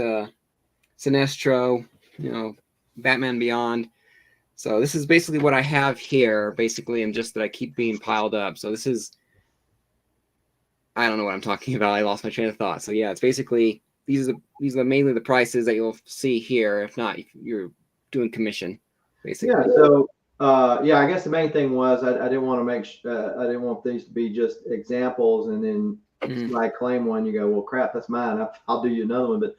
Sinestro, Batman Beyond. So this is basically what I have here, basically, and just that I keep being piled up. So this is, I don't know what I'm talking about. I lost my train of thought. So yeah, it's basically these are mainly the prices that you'll see here. If not, you're doing commission, basically. Yeah. So I guess the main thing was I didn't want to I didn't want these to be just examples, and then I claim one, you go, well, crap, that's mine. I'll do you another one. But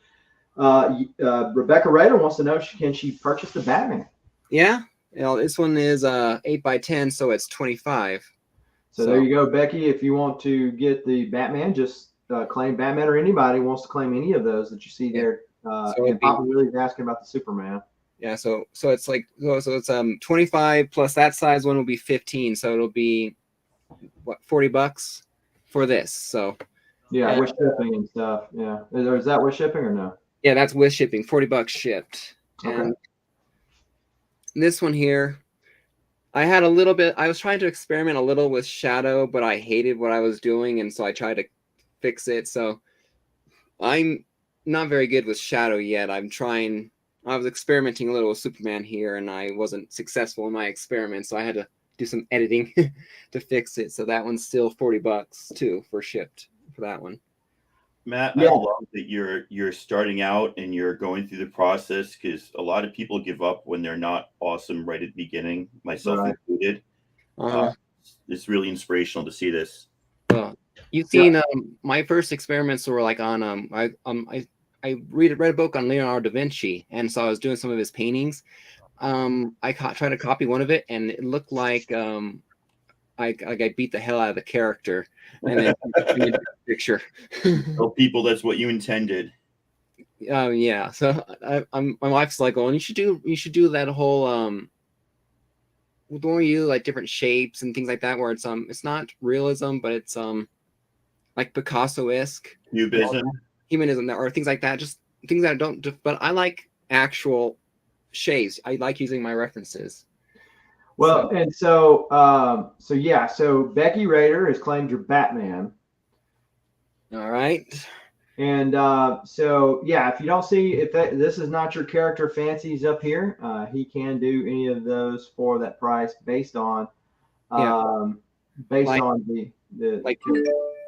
Rebecca Rader wants to know, can she purchase the Batman? Yeah. This one is 8x10, so it's 25. So there you go, Becky. If you want to get the Batman, just claim Batman, or anybody wants to claim any of those that you see there. And Papa Willie's asking about the Superman. Yeah, so it's like it's 25 plus that size one will be 15, so it'll be what, $40 for this. So yeah, with shipping and stuff. Yeah, is that with shipping or no? Yeah, that's with shipping. $40 shipped. Okay. And this one here, I was trying to experiment a little with shadow, but I hated what I was doing, and so I tried to fix it. So I'm not very good with shadow yet. I was experimenting a little with Superman here, and I wasn't successful in my experiment, so I had to do some editing to fix it. So that one's still $40 too for shipped for that one. Matt, I love that you're starting out and you're going through the process, because a lot of people give up when they're not awesome right at the beginning, myself included. It's really inspirational to see this. You've seen my first experiments were like on I read a book on Leonardo da Vinci, and so I was doing some of his paintings. I tried to copy one of it, and it looked like I beat the hell out of the character, and then made a picture. Tell people that's what you intended. Yeah. So my wife's like, "Oh, and you should do that whole where you like different shapes and things like that, where it's not realism, but it's like Picasso-esque, humanism, or things like that. Just things that don't. But I like actual shapes. I like using my references. Well, and so Becky Rader has claimed your Batman. All right. And if you don't see, this is not your character fancies up here, he can do any of those for that price based on on the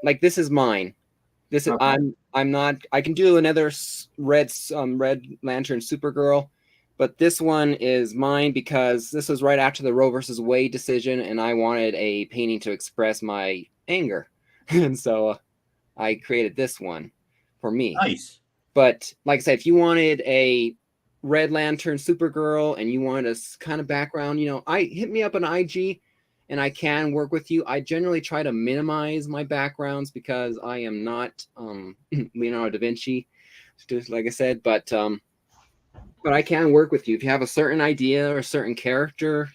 like this is mine. This is I'm not. I can do another red Lantern Supergirl. But this one is mine because this was right after the Roe versus Wade decision, and I wanted a painting to express my anger. And so I created this one for me. Nice. But like I said, if you wanted a Red Lantern Supergirl and you wanted a kind of background, hit me up on IG and I can work with you. I generally try to minimize my backgrounds because I am not Leonardo da Vinci, just like I said, but I can work with you if you have a certain idea or a certain character,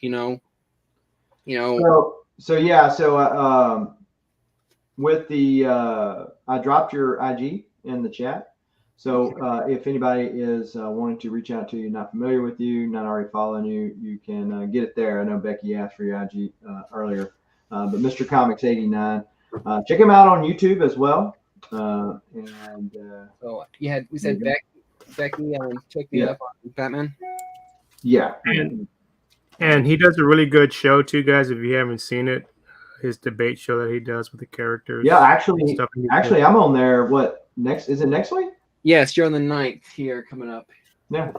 with the I dropped your IG in the chat. So if anybody is wanting to reach out to you, not familiar with you, not already following you, you can get it there. I know Becky asked for your IG earlier, but Mr. Comics 89. Check him out on YouTube as well. We said Becky, check me up on Batman. Yeah. And he does a really good show too, guys. If you haven't seen it, his debate show that he does with the characters. Yeah, actually, I'm on there. What next? Is it next week? Yes, you're on the 9th here coming up. Yeah.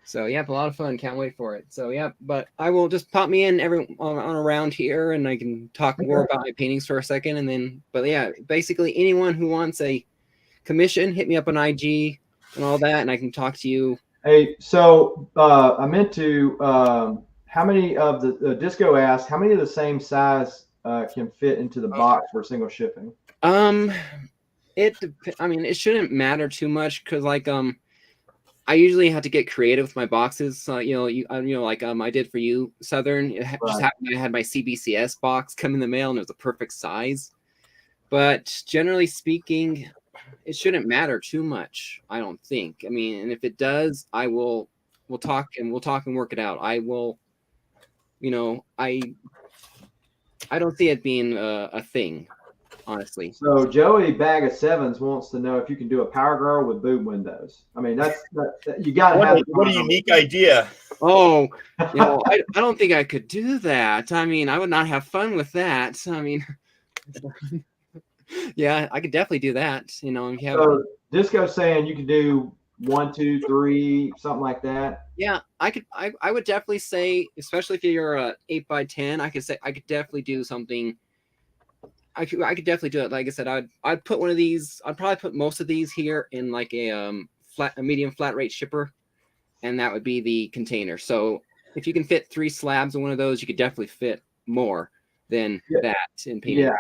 So yeah, a lot of fun. Can't wait for it. So yeah, but I will just pop me in on around here, and I can talk more about my paintings for a second, and then. But yeah, basically anyone who wants a commission, hit me up on IG and all that, and I can talk to you. Hey, so I meant to. How many of the Disco asked? How many of the same size can fit into the box for single shipping? It shouldn't matter too much because I usually have to get creative with my boxes. Like I did for you, Southern. Just happened I had my CBCS box come in the mail, and it was a perfect size. But generally speaking, it shouldn't matter too much, I don't think. I mean, and if it does, we'll talk and work it out. I will, I don't see it being a thing, honestly. So Joey Bag of Sevens wants to know if you can do a Power Girl with boob windows. I mean, that's you got to have. What a unique idea! Oh, I don't think I could do that. I mean, I would not have fun with that. I mean, yeah, I could definitely do that. So Disco's saying you could do 1, 2, 3, something like that. Yeah, I could. I would definitely say, especially if you're a 8x10, I could definitely do something. I could definitely do it. Like I said, I'd put one of these. I'd probably put most of these here in like a medium flat rate shipper, and that would be the container. So if you can fit 3 slabs in one of those, you could definitely fit more than that in painting. Yeah,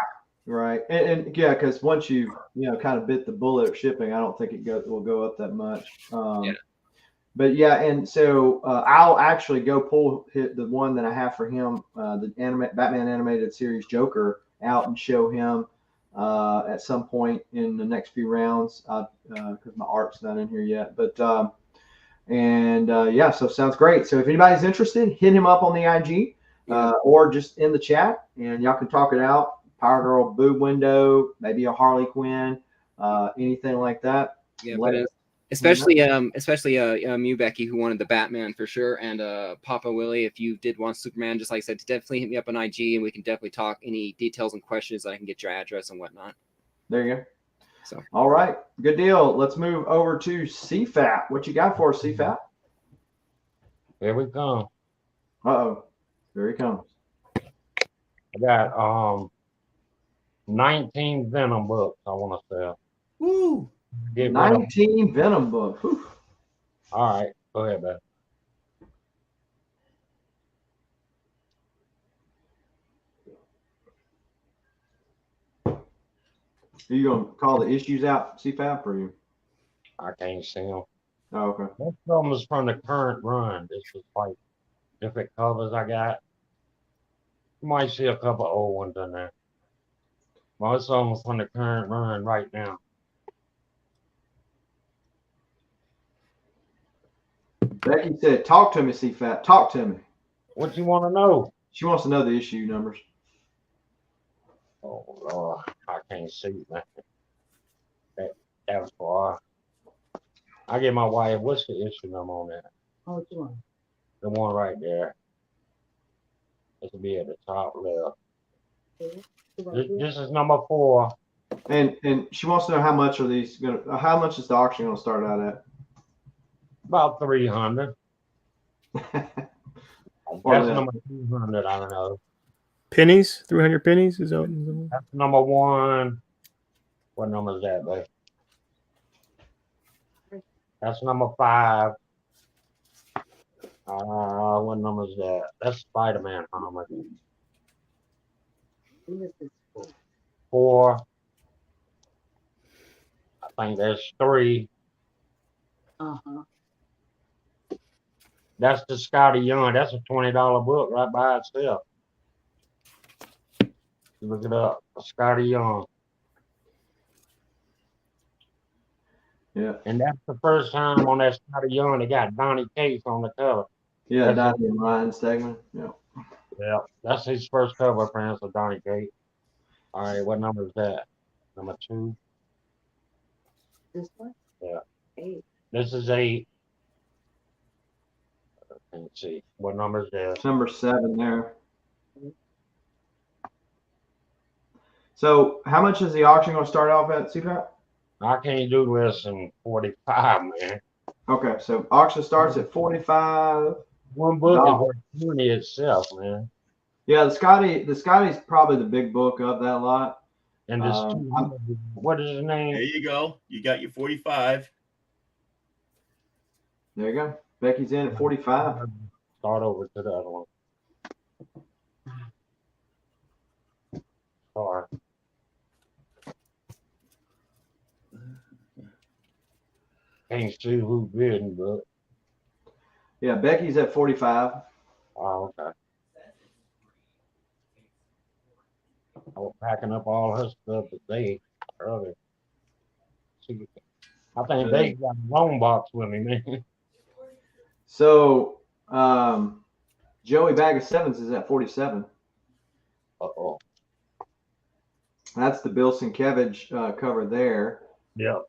right. And yeah, because once you kind of bit the bullet of shipping, I don't think will go up that much. Yeah. But yeah, and so I'll actually go pull the one that I have for him, the Batman animated series Joker, out and show him at some point in the next few rounds because my art's not in here yet. But yeah, so sounds great. So if anybody's interested, hit him up on the IG or just in the chat, and y'all can talk it out. Power Girl boob window, maybe a Harley Quinn, anything like that. Yeah, but especially you, Becky, who wanted the Batman for sure, and Papa Willie, if you did want Superman, just like I said, definitely hit me up on IG, and we can definitely talk any details and questions. I can get your address and whatnot. There you go. So all right, good deal. Let's move over to CFAP. What you got for us, CFAP? Here we come. Uh-oh, here he comes. I got 19 Venom books I want to sell. Woo! 19 Venom books. Whew. All right, go ahead, man. Are you going to call the issues out, CFAP, or you? I can't see them. Oh, okay. Most of them is from the current run. This is like different covers I got. You might see a couple old ones in there. Most of them is from the current run right now. Becky said, talk to me, CFAP. Talk to me. What you want to know? She wants to know the issue numbers. Oh, Lord. I can't see that. That was far. I get my wife, what's the issue number on that? Oh, which one? The one right there. This will be at the top left. This is number 4. And she wants to know how much are these how much is the auction gonna start out at? About 300. That's number 200, I don't know. Pennies? 300 pennies? Is that? That's number 1. What number is that, babe? That's number 5. What number is that? That's Spider-Man comic. 4. I think there's 3. Uh-huh. That's the Scotty Young. That's a $20 book right by itself. Look it up. Scotty Young. Yeah. And that's the first time on that Scotty Young they got Donnie Cates on the cover. Yeah, Donnie and Ryan Stegman. Yeah. Yeah. That's his first cover appearance of Donnie Cates. All right, what number is that? Number 2? This one? Yeah. 8. This is 8. Let's see. What number is that? Number 7 there. So how much is the auction going to start off at, CFAP? I can't do less than 45, man. Okay, so auction starts at 45. One book is worth 20 itself, man. Yeah, the Scotty's probably the big book of that lot. And this, what is his name? There you go. You got your 45. There you go. Becky's in at 45. Start over to the other one. Sorry. can't see who's bidding, but Yeah, Becky's at 45. oh, okay. I was packing up all her stuff today earlier. I think they got a loan box with me, man. So Joey Bag of Sevens is at 47. Uh-oh. That's the Bill Sienkiewicz cover there. Yep.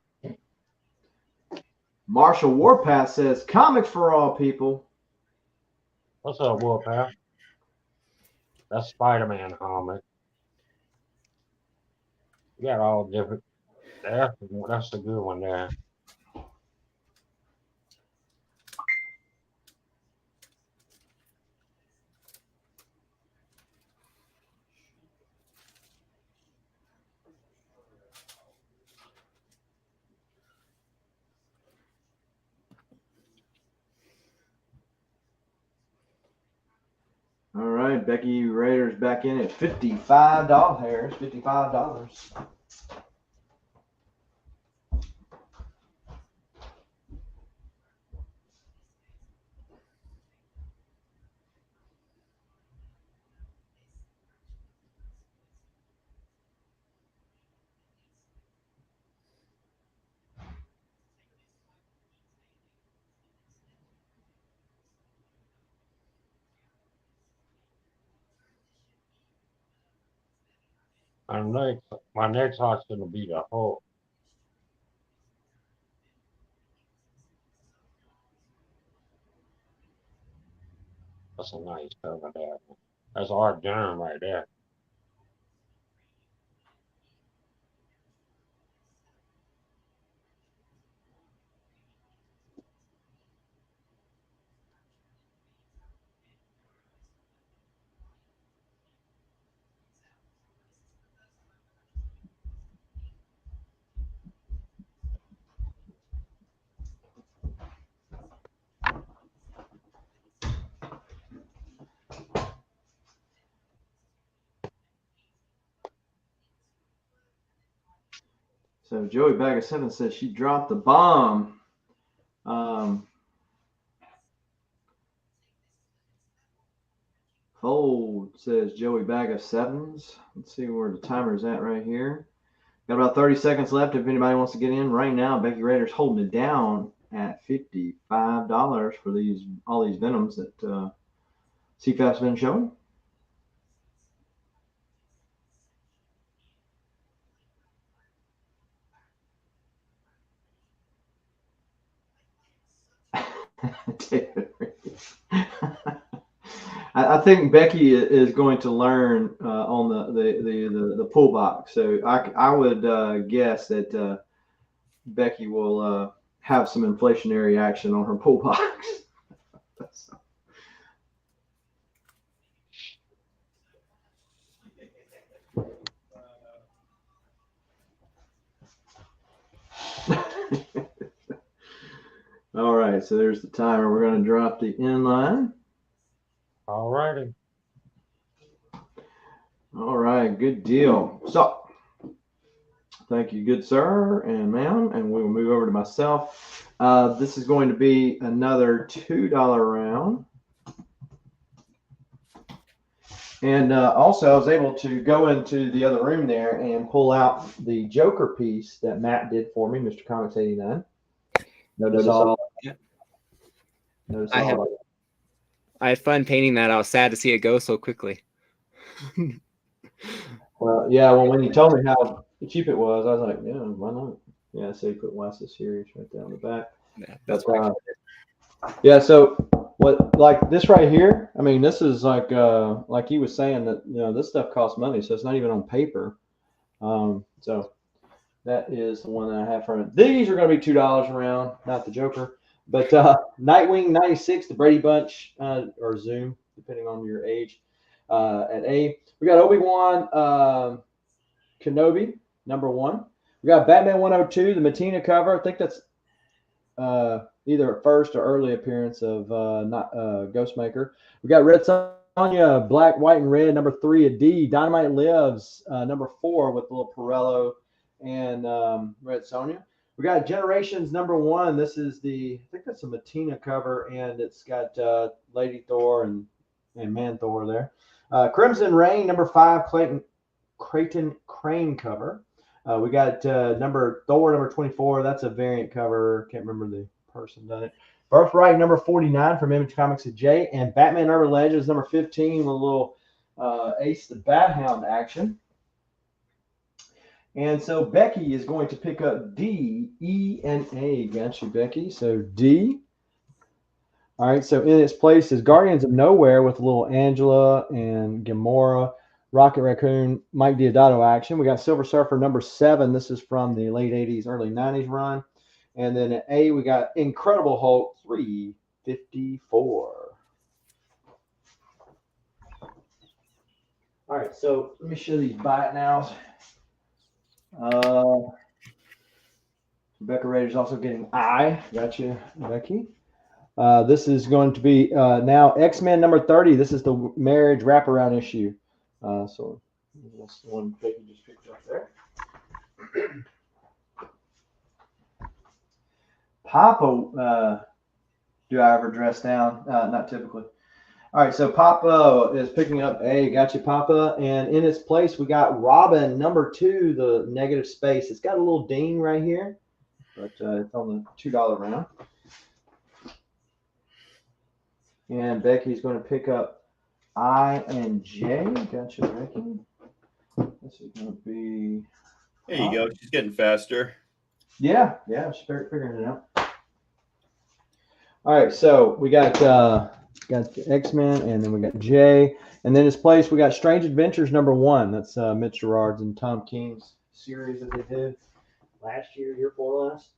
Marshall Warpath says, comics for all people. What's up, Warpath? That's Spider-Man comic. You got all different. That's the good one there. All right, Becky Raiders back in at $55. $55. My next heart's gonna be the Hulk. That's a nice cover there. That's Art Germ right there. So Joey Bag of Sevens says she dropped the bomb. Fold says Joey Bag of Sevens. Let's see where the timer's at right here. Got about 30 seconds left if anybody wants to get in. Right now, Becky Raiders holding it down at $55 for all these Venoms that CFAP's been showing. I think Becky is going to learn on the pull box. So I would guess that Becky will have some inflationary action on her pull box. All right, so there's the timer. We're going to drop the inline. All righty. All right, good deal. So, thank you, good sir and ma'am. And we will move over to myself. This is going to be another $2 round. And also, I was able to go into the other room there and pull out the Joker piece that Matt did for me, Mr. Comics 89. Notice all. Yeah. Notice I had fun painting that. I was sad to see it go so quickly. Well, yeah. Well, when you told me how cheap it was, I was like, yeah, why not? Yeah. So you put Wes's series right there on the back. Yeah, that's right. Yeah. So what, like this right here? I mean, this is like he was saying that this stuff costs money, so it's not even on paper. So that is the one that I have from it. These are going to be $2 around, not the Joker. But Nightwing 96, the Brady Bunch, or Zoom, depending on your age, at A. We got Obi-Wan Kenobi, #1. We got Batman 102, the Matina cover. I think that's either a first or early appearance of Ghostmaker. We got Red Sonja, Black, White, and Red, #3 of D. Dynamite Lives, #4 with little Pirello and Red Sonja. We got Generations #1. This is I think that's a Matina cover, and it's got Lady Thor and Man Thor there. Crimson Reign #5, Creighton Crane cover. We got Thor #24. That's a variant cover. Can't remember the person done it. Birthright #49 from Image Comics at J, and Batman Urban Legends #15 with a little Ace the Bat Hound action. And so Becky is going to pick up D, E, and A. Got you, Becky. So D. All right, so in its place is Guardians of Nowhere with a little Angela and Gamora, Rocket Raccoon, Mike Diodato action. We got Silver Surfer #7. This is from the late 80s, early 90s run. And then at A, we got Incredible Hulk 354. All right, so let me show these buy it nows. Rebecca Rader's also getting I. Gotcha, Becky. This is going to be now X-Men #30. This is the marriage wraparound issue. So that's the one Becky just picked up there. Papa, do I ever dress down? Not typically. All right, so Papa is picking up A. Gotcha, Papa. And in its place, we got Robin #2, the negative space. It's got a little ding right here, but it's on the $2 round. And Becky's going to pick up I and J. Gotcha, Becky. This is going to be. There you go. She's getting faster. Yeah, she's figuring it out. All right, so we got the X-Men, and then we got J, and then in its place we got Strange Adventures #1. That's Mitch Gerard's and Tom King's series that they did last year before last.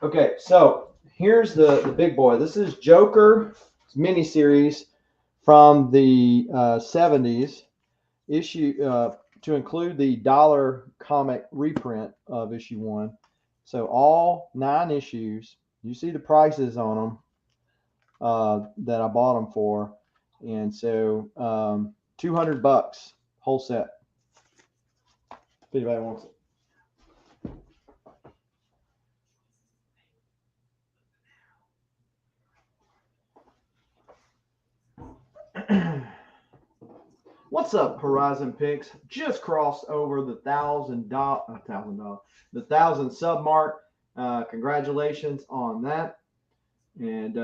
Okay, so here's the big boy. This is Joker miniseries from the 70s issue to include the dollar comic reprint of issue 1. So all 9 issues. You see the prices on them that I bought them for, and so $200 whole set. If anybody wants it. What's up, Horizon Picks? Just crossed over the $1,000 sub mark. Congratulations on that. And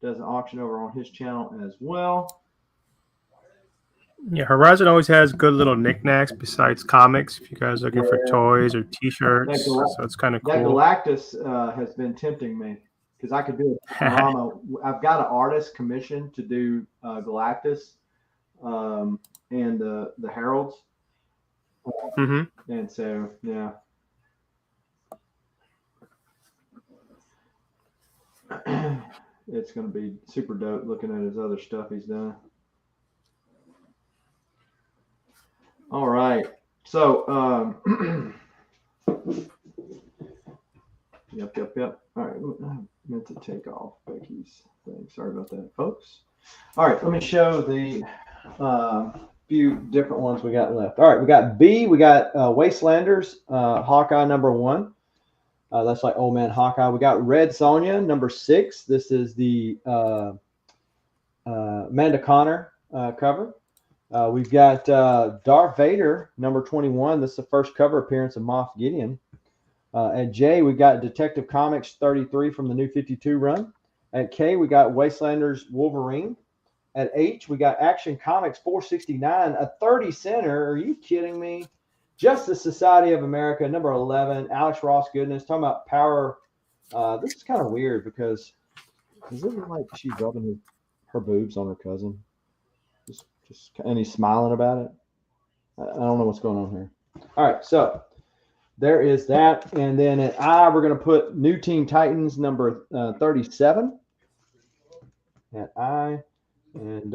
does an auction over on his channel as well. Yeah, Horizon always has good little knickknacks besides comics. If you guys are looking for toys or T-shirts, so it's kind of cool. That Galactus has been tempting me because I could do a drama. I've got an artist commissioned to do Galactus and the Heralds. And so, yeah. It's going to be super dope looking at his other stuff he's done. All right. So, yep. All right. I meant to take off Becky's thing. Sorry about that, folks. All right. Let me show the few different ones we got left. All right. We got B. We got Wastelanders, Hawkeye #1. That's like Old Man Hawkeye. We got Red Sonja #6. This is the Amanda Connor cover. We've got Darth Vader #21. This is the first cover appearance of Moff Gideon. At J, we got Detective Comics 33 from the New 52 run. At K, we got Wastelanders Wolverine. At H, we got Action Comics 469, a 30 center. Are you kidding me? Justice Society of America #11. Alex Ross Goodness talking about power. This is kind of weird because does it look like she's rubbing her boobs on her cousin? And he's smiling about it. I don't know what's going on here. All right, so there is that. And then at I, we're going to put New Teen Titans #37 at I. And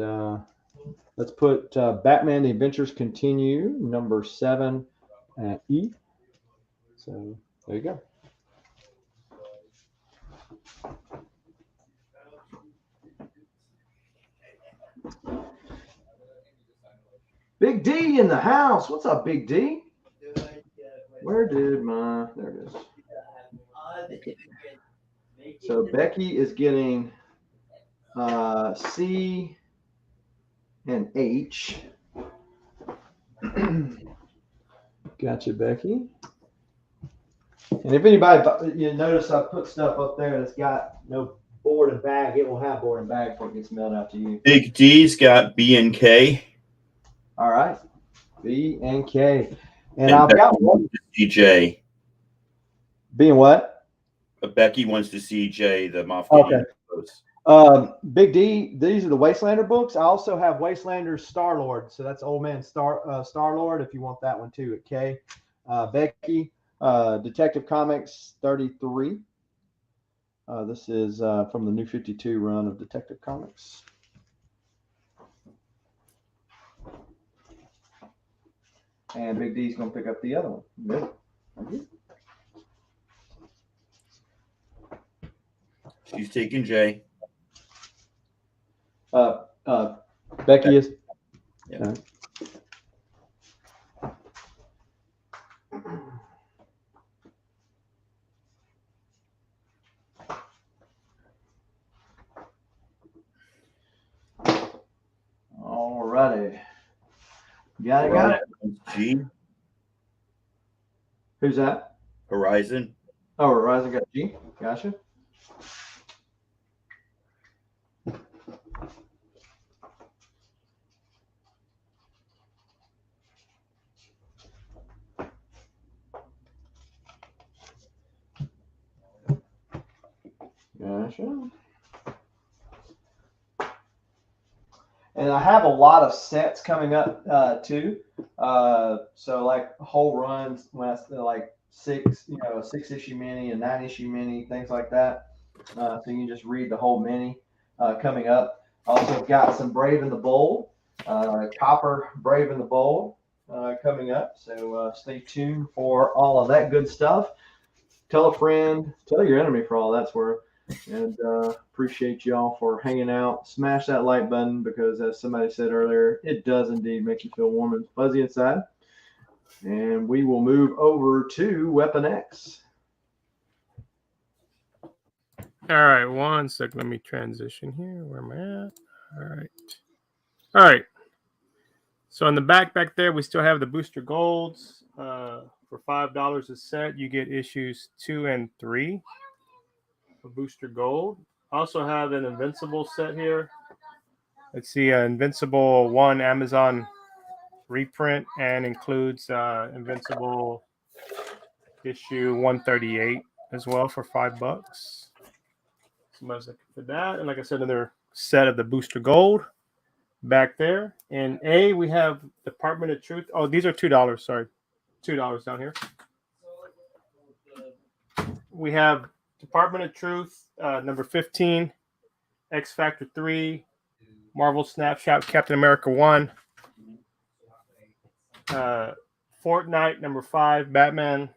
let's put Batman: The Adventures Continue #7 at E. So there you go. Big D in the house. What's up, Big D? Where did my, there it is. So Becky is getting C and H. Gotcha, Becky. And if anybody, you notice I put stuff up there that's got no board and bag, it will have board and bag before it gets mailed out to you. Big D's got B and K. All right. B and K. And I've got one. CJ. B and what? Becky wants to see J, the Moff. Okay. Big D, these are the Wastelander books. I also have Wastelander's Star-Lord. So that's Old Man Star-Lord if you want that one too at K. Becky, Detective Comics 33. This is from the New 52 run of Detective Comics. And Big D's going to pick up the other one. Good. Thank you. She's taking J. Becky is. Yeah. All righty. Got it. G. Who's that? Horizon. Oh, Horizon got G. Gotcha. Gotcha. And I have a lot of sets coming up too. So like whole runs, like 6 issue mini, a 9 issue mini, things like that. So you can just read the whole mini coming up. Also got some Brave and the Bold, Copper Brave and the Bold coming up. So stay tuned for all of that good stuff. Tell a friend, tell your enemy for all that's worth. And appreciate y'all for hanging out. Smash that like button because, as somebody said earlier, it does indeed make you feel warm and fuzzy inside. And we will move over to Weapon X. All right, one second. Let me transition here. Where am I at? All right. So in the back there, we still have the Booster Golds. For $5 a set, you get issues 2 and 3 of Booster Gold. Also have an Invincible set here. Let's see, Invincible 1 Amazon reprint and includes Invincible issue 138 as well for $5. Somebody's looking for that. And like I said, another set of the Booster Gold back there. In A, we have Department of Truth. Oh, these are $2. Sorry, $2 down here. We have Department of Truth, number 15, X Factor 3, Marvel Snapshot, Captain America 1, Fortnite, number 5, Batman.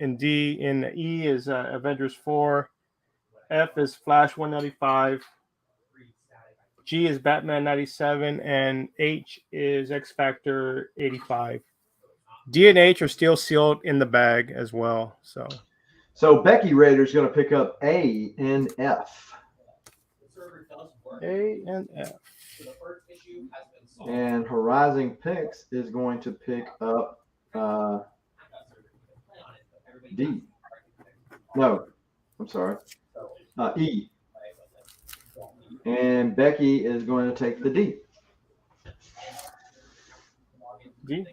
In D, in E is Avengers 4, F is Flash 195, G is Batman 97, and H is X Factor 85. D and H are still sealed in the bag as well. So Becky Rader is going to pick up A and F. A and F. And Horizon Picks is going to pick up D. No, I'm sorry. E. And Becky is going to take the D. D?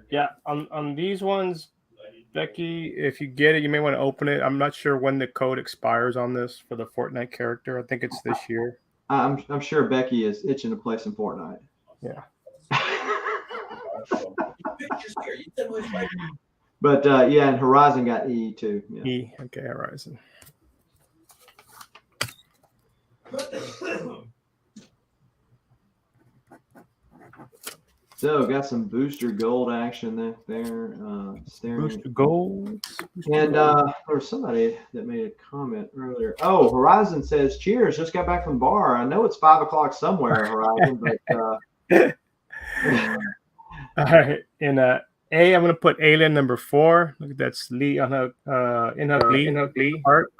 Yeah, on these ones, Becky, if you get it, you may want to open it. I'm not sure when the code expires on this for the Fortnite character. I think it's this year. I'm sure Becky is itching to play some Fortnite. Yeah. But yeah, and Horizon got E too. Yeah. E, okay, Horizon. So got some Booster Gold action there. Booster Gold. And there was somebody that made a comment earlier. Oh, Horizon says, "Cheers! Just got back from the bar. I know it's 5 o'clock somewhere, Horizon, but All right. In A, I'm gonna put Alien number 4. Look at that Lee on her in her Glee heart.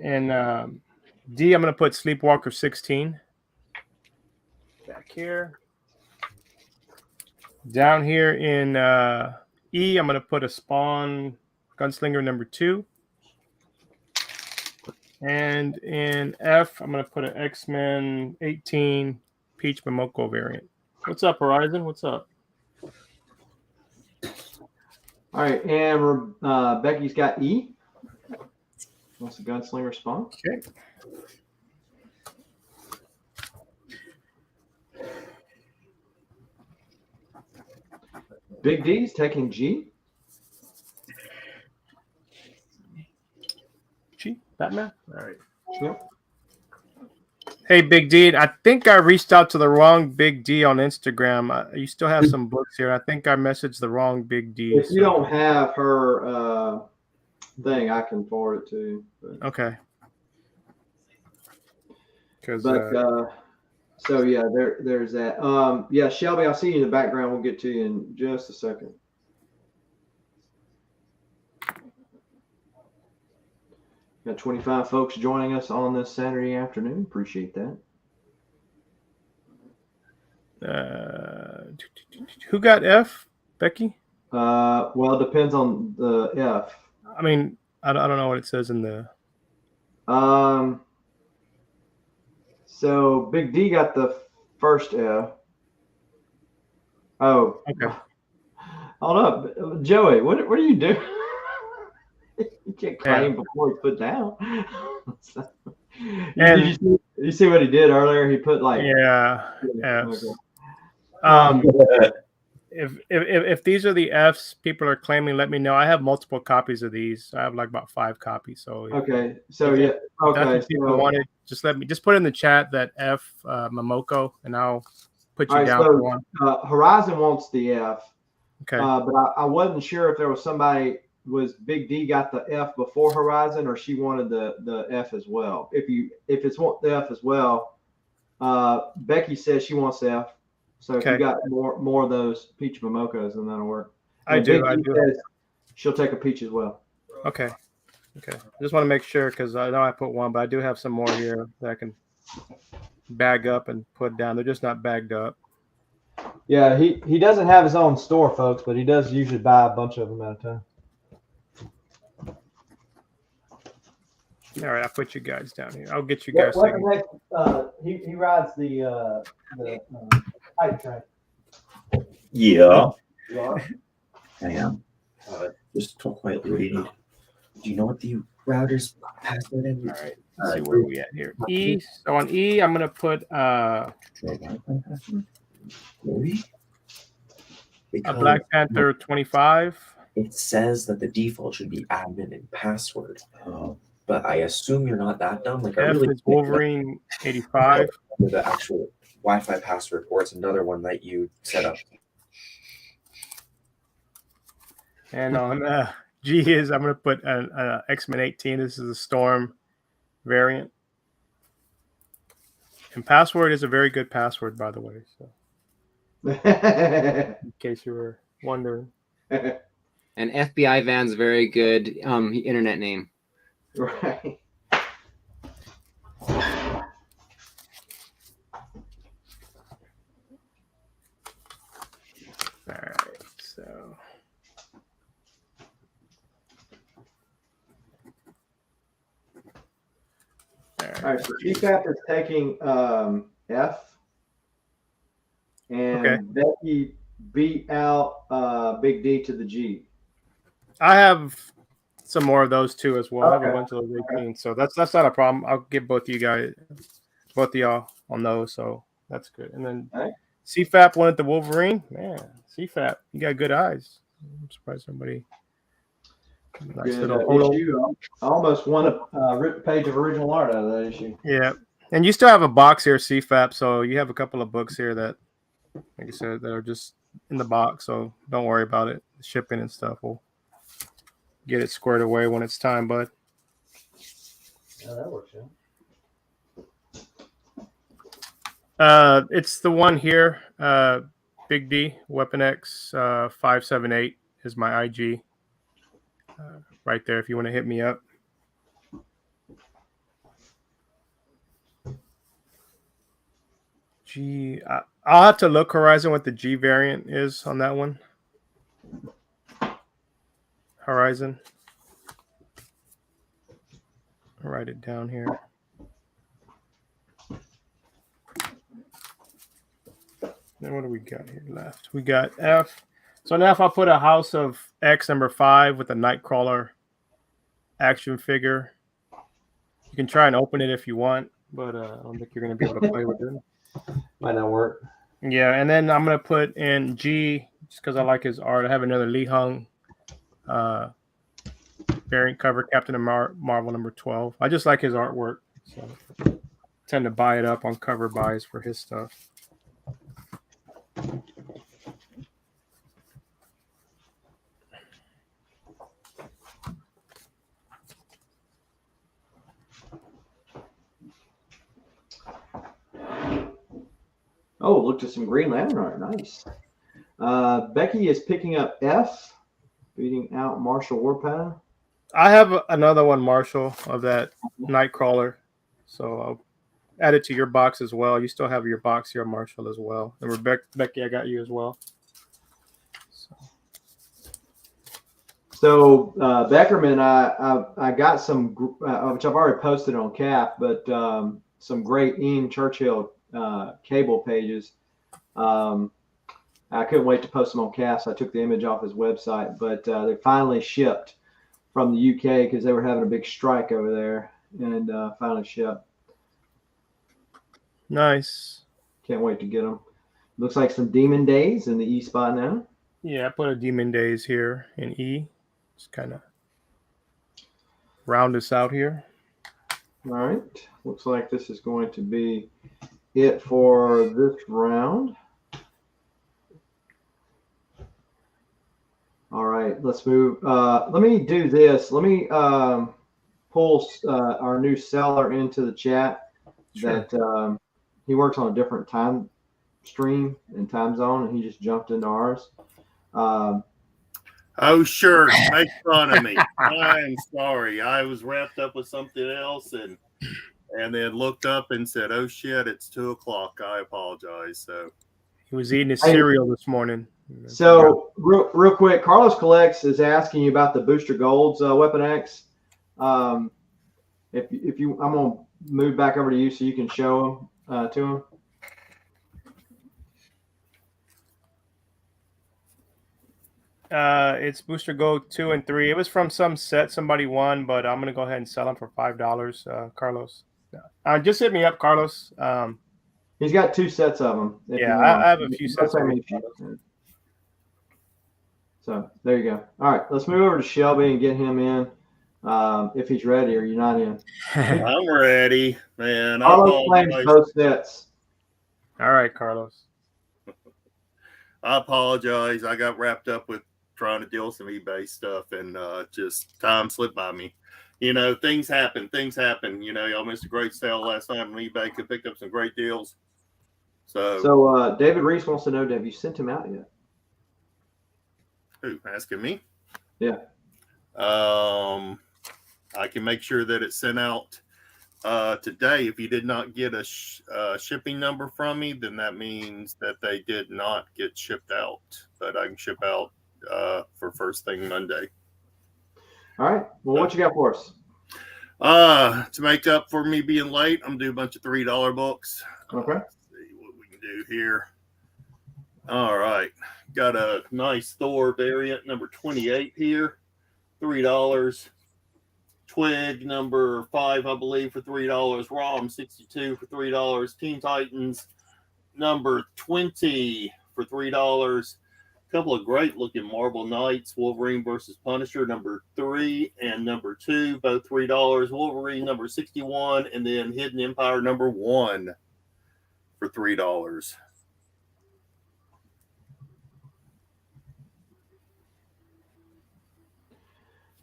And D, I'm gonna put Sleepwalker 16. Back here. Down here in E, I'm gonna put a Spawn Gunslinger number 2. And in F, I'm gonna put an X-Men 18 Peach Momoko variant. What's up, Horizon? What's up? All right, and Becky's got E. What's the Gunslinger Spawn? Okay. Big D's taking G. G, Batman. All right. Yep. Hey, Big D. I think I reached out to the wrong Big D on Instagram. You still have some books here. I think I messaged the wrong Big D. If you don't have her thing, I can forward it to you. But. Okay. So yeah, there's that. Yeah, Shelby, I'll see you in the background. We'll get to you in just a second. Got 25 folks joining us on this Saturday afternoon. Appreciate that. Who got F, Becky? Well, it depends on the F. I mean, I don't know what it says in the. So Big D got the first F. Oh. Okay. Hold up, Joey. What are you doing? You can't claim before he's put down. And you see what he did earlier? He put like Fs. Okay. If these are the Fs people are claiming, let me know. I have multiple copies of these. I have like about 5 copies. So okay. So yeah. Okay. People wanted, just put in the chat that F Momoko, and I'll put you down for one. Horizon wants the F. Okay. But I wasn't sure if there was somebody. Was Big D got the F before Horizon, or she wanted the F as well? If it's want the F as well, Becky says she wants the F. So if you got more of those peach Momokos, then that'll work. I do. Says she'll take a peach as well. Okay. I just want to make sure, because I know I put one, but I do have some more here that I can bag up and put down. They're just not bagged up. Yeah, he doesn't have his own store, folks, but he does usually buy a bunch of them at a time. All right, I'll put you guys down here. I'll get you guys. He rides the hype train. Yeah. I am. Just talk quietly, reading. Do you know what the router's password is? All right. Let's see where we at here. E. So on E, I'm gonna put a Black Panther 25. It says that the default should be admin and password. But I assume you're not that dumb. Like, F is Wolverine 85. The actual Wi-Fi password, or it's another one that you set up. And on G is, I'm going to put an X-Men 18. This is a Storm variant. And password is a very good password, by the way. So, in case you were wondering. And FBI Van's very good internet name. Right. All right, so all right, so CFAP is taking F, and Becky beat out Big D to the G. I have some more of those too as well. I have a bunch of those 18, so that's not a problem. I'll give both of y'all on those, so that's good. And then CFAP wanted the Wolverine. Man, CFAP, you got good eyes. I'm surprised somebody. Nice little issue. I almost won a page of original art out of that issue. Yeah, and you still have a box here, CFAP. So you have a couple of books here that, like I said, that are just in the box. So don't worry about it. The shipping and stuff will get it squared away when it's time, bud. Yeah, that works out. It's the one here. Big D Weapon X 578 is my IG. Right there, if you want to hit me up. G. I'll have to look, Horizon, what the G variant is on that one. Horizon. I'll write it down here. Then what do we got here left? We got F. So now if I put a House of X number 5 with a Nightcrawler action figure, you can try and open it if you want, but I don't think you're going to be able to play with it. Might not work. Yeah, and then I'm going to put in G just because I like his art. I have another Lee Hung variant cover, Captain Marvel number 12. I just like his artwork, so I tend to buy it up on cover buys for his stuff. Oh, looked at some Green Lantern art. Nice. Becky is picking up F, beating out Marshall Warpath. I have another one, Marshall, of that Nightcrawler, so I'll add it to your box as well. You still have your box here, Marshall, as well. And Becky, I got you as well. So Beckerman, I got some, which I've already posted on Cap, but some great Ian Churchill cable pages. I couldn't wait to post them on Cap, so I took the image off his website. But they finally shipped from the UK because they were having a big strike over there, and finally shipped. Nice. Can't wait to get them. Looks like some Demon Days in the E spot now. Yeah, I put a Demon Days here in E. Just kind of round this out here. All right. Looks like this is going to be it for this round. All right, let's move. Let me do this. Let me pull our new seller into the chat. Sure. That he works on a different time stream and time zone, and he just jumped into ours. Oh, sure. Make fun of me. I'm sorry. I was wrapped up with something else and then looked up and said, oh, shit, it's 2:00. I apologize. So he was eating his cereal this morning. So real quick, Carlos Collects is asking you about the Booster Golds Weapon X. If you, I'm gonna move back over to you so you can show them to him. It's Booster Gold 2 and 3. It was from some set somebody won, but I'm gonna go ahead and sell them for $5, Carlos. Just hit me up, Carlos. He's got 2 sets of them. Yeah, I have a few sets. So there you go. All right, let's move over to Shelby and get him in. If he's ready, or you're not in. I'm ready, man. Carlos claims both sets. All right, Carlos. I apologize. I got wrapped up with trying to deal with some eBay stuff, and just time slipped by me. You know, things happen. You know, y'all missed a great sale last night on eBay. Could pick up some great deals. So David Reese wants to know, have you sent him out yet? Who, asking me? Yeah. I can make sure that it's sent out today. If you did not get a shipping number from me, then that means that they did not get shipped out. But I can ship out for first thing Monday. All right. Well, what you got for us? To make up for me being late, I'm doing a bunch of $3 books. Okay. Let's see what we can do here. All right. Got a nice Thor variant, number 28 here, $3. Twig, number 5, I believe, for $3. Rom, 62 for $3. Teen Titans, number 20 for $3. Couple of great looking Marvel Knights, Wolverine versus Punisher, number 3 and number 2, both $3. Wolverine, number 61, and then Hidden Empire, number 1 for $3.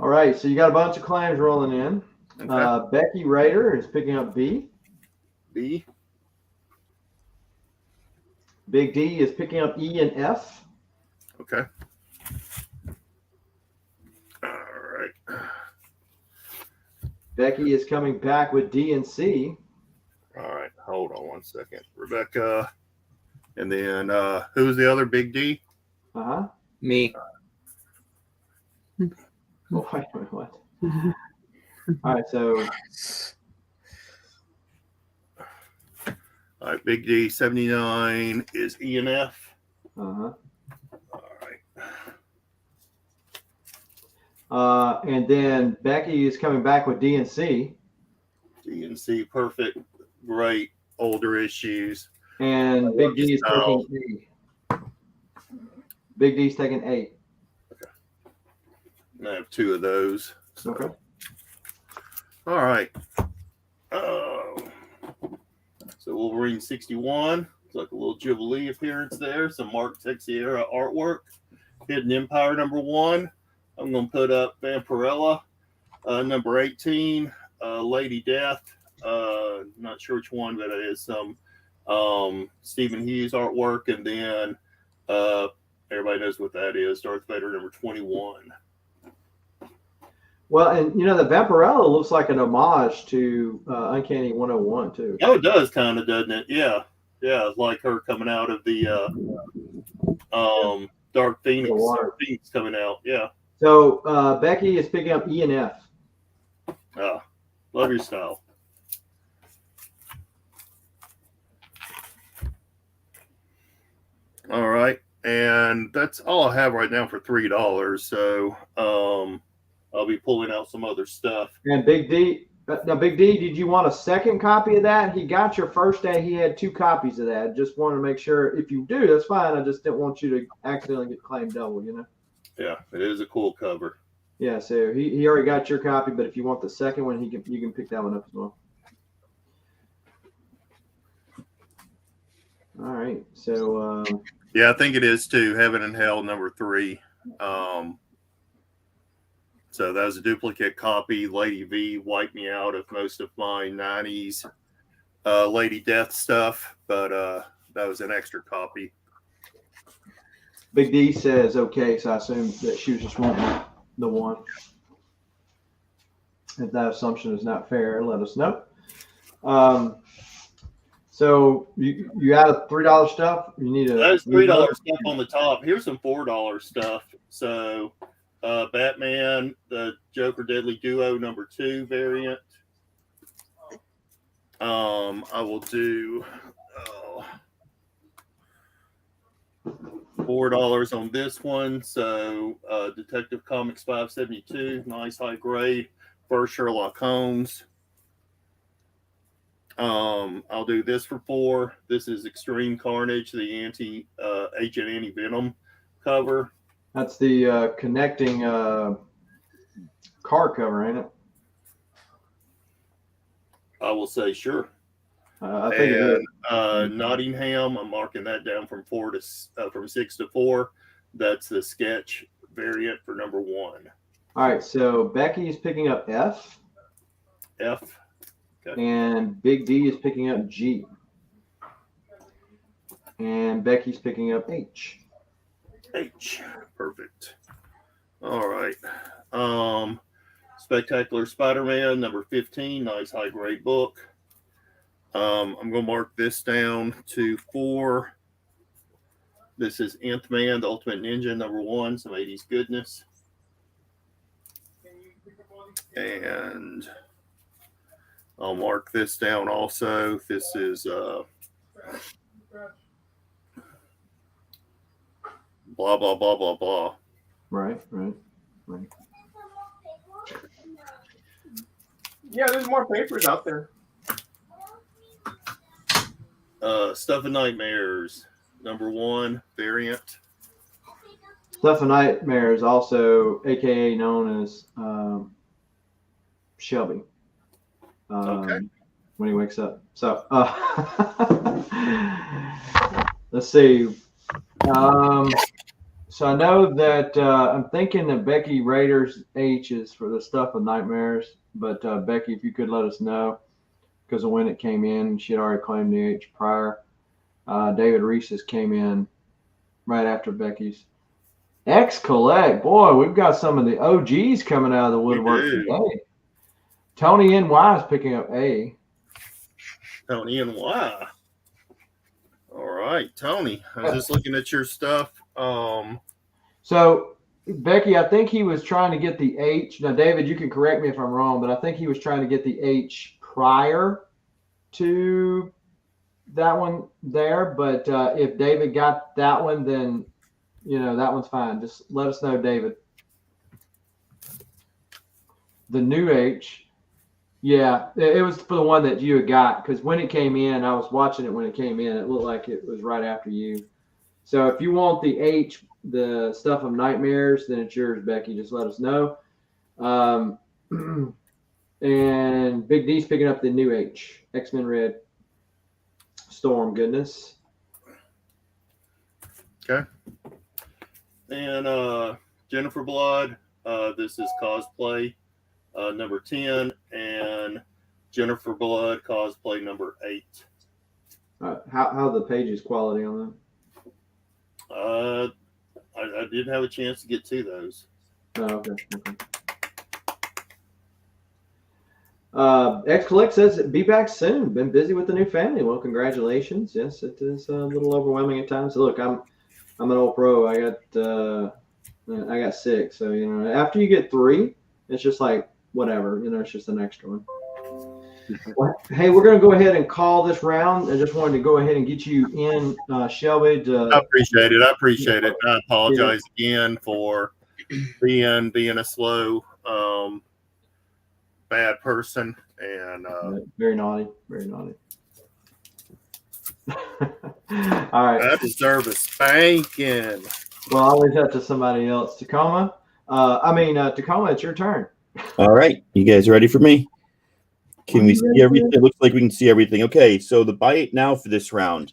All right, so you got a bunch of claims rolling in. Okay. Becky Rader is picking up B. B. Big D is picking up E and F. Okay. All right. Becky is coming back with D and C. All right. Hold on one second. Rebecca. And then who's the other Big D? Uh-huh. Me. Oh, wait, what? All right, so all right, Big D 79 is E and F. uh-huh. All right. And then Becky is coming back with D and C. D and C, perfect, great, older issues. And Big D is taking A. Big D's taking 8. Okay. I have 2 of those. So. Okay. All right. So Wolverine 61. It's like a little Jubilee appearance there. Some Mark Texiera artwork. Hidden Empire #1. I'm going to put up Vampirella number 18. Lady Death. Not sure which one, but it is some Stephen Hughes artwork. And then everybody knows what that is. Darth Vader number 21. Well, and you know, the Vampirella looks like an homage to Uncanny 101 too. Oh, it does kind of, doesn't it? Yeah. Yeah, it's like her coming out of the Dark Phoenix. Dark Phoenix coming out. Yeah. So Becky is picking up E and F. Love your style. All right. And that's all I have right now for $3. So I'll be pulling out some other stuff. And Big D, now Big D, did you want a second copy of that? He got your first day. He had 2 copies of that. Just wanted to make sure if you do, that's fine. I just didn't want you to accidentally get claimed double, you know? Yeah, it is a cool cover. Yeah, so he already got your copy, but if you want the second one, you can pick that one up as well. All right, so yeah, I think it is too. Heaven and Hell number 3. So that was a duplicate copy. Lady V wiped me out of most of my 90s Lady Death stuff, but that was an extra copy. Big D says okay, so I assume that she was just wanting the one. If that assumption is not fair, let us know. So you added $3 stuff. You need a. That's $3 stuff on the top. Here's some $4 stuff. So Batman, the Joker Deadly Duo number 2 variant. I will do $4 on this one. So Detective Comics 572, nice high grade. First Sherlock Holmes. I'll do this for $4. This is Extreme Carnage, the Agent Anti-Venom cover. That's the connecting car cover, ain't it? I will say sure. I think it is. Nottingham, I'm marking that down from 6 to 4. That's the sketch variant for number 1. All right, so Becky is picking up F. F. Okay. And Big D is picking up G. And Becky's picking up H. H. Perfect. All right. Spectacular Spider-Man number 15, nice high grade book. I'm going to mark this down to 4. This is Nth Man, the Ultimate Ninja number 1, some 80s goodness. And I'll mark this down also. This is blah, blah, blah, blah, blah. Right. Yeah, there's more papers out there. Stuff of Nightmares, number 1 variant. Stuff of Nightmares, also AKA known as Shelby. Okay. When he wakes up. So let's see. So I know that I'm thinking that Becky Raiders H is for the Stuff of Nightmares, but Becky, if you could let us know, because of when it came in, she had already claimed the H prior. David Reese's came in right after Becky's. X Collect, boy, we've got some of the OGs coming out of the woodwork today. Tony NY is picking up A. Tony NY. All right, Tony. I was just looking at your stuff. So, Becky, I think he was trying to get the H. Now, David, you can correct me if I'm wrong, but I think he was trying to get the H prior to that one there. But if David got that one, then, that one's fine. Just let us know, David. The new H. Yeah, it was for the one that you had got, because when it came in, I was watching it when it came in. It looked like it was right after you. So if you want the H, the Stuff of Nightmares, then it's yours, Becky. Just let us know. And Big D's picking up the new H, X-Men Red Storm goodness. Okay. And Jennifer Blood, this is cosplay number 10, and Jennifer Blood cosplay number 8. How the pages quality on them? I didn't have a chance to get to those. Oh, okay. X Collect says be back soon. Been busy with the new family. Well, congratulations. Yes, it is a little overwhelming at times. Look, I'm an old pro. I got 6. So after you get 3, it's just like whatever. It's just an extra one. Well, hey, we're going to go ahead and call this round. I just wanted to go ahead and get you in, Shelby. I appreciate it. I apologize again for being a slow, bad person, and very naughty. All right. I deserve a spanking. Well, I'll leave that to somebody else. Tacoma, it's your turn. All right, you guys ready for me? Can we see everything? It looks like we can see everything. Okay, so the buy it now for this round.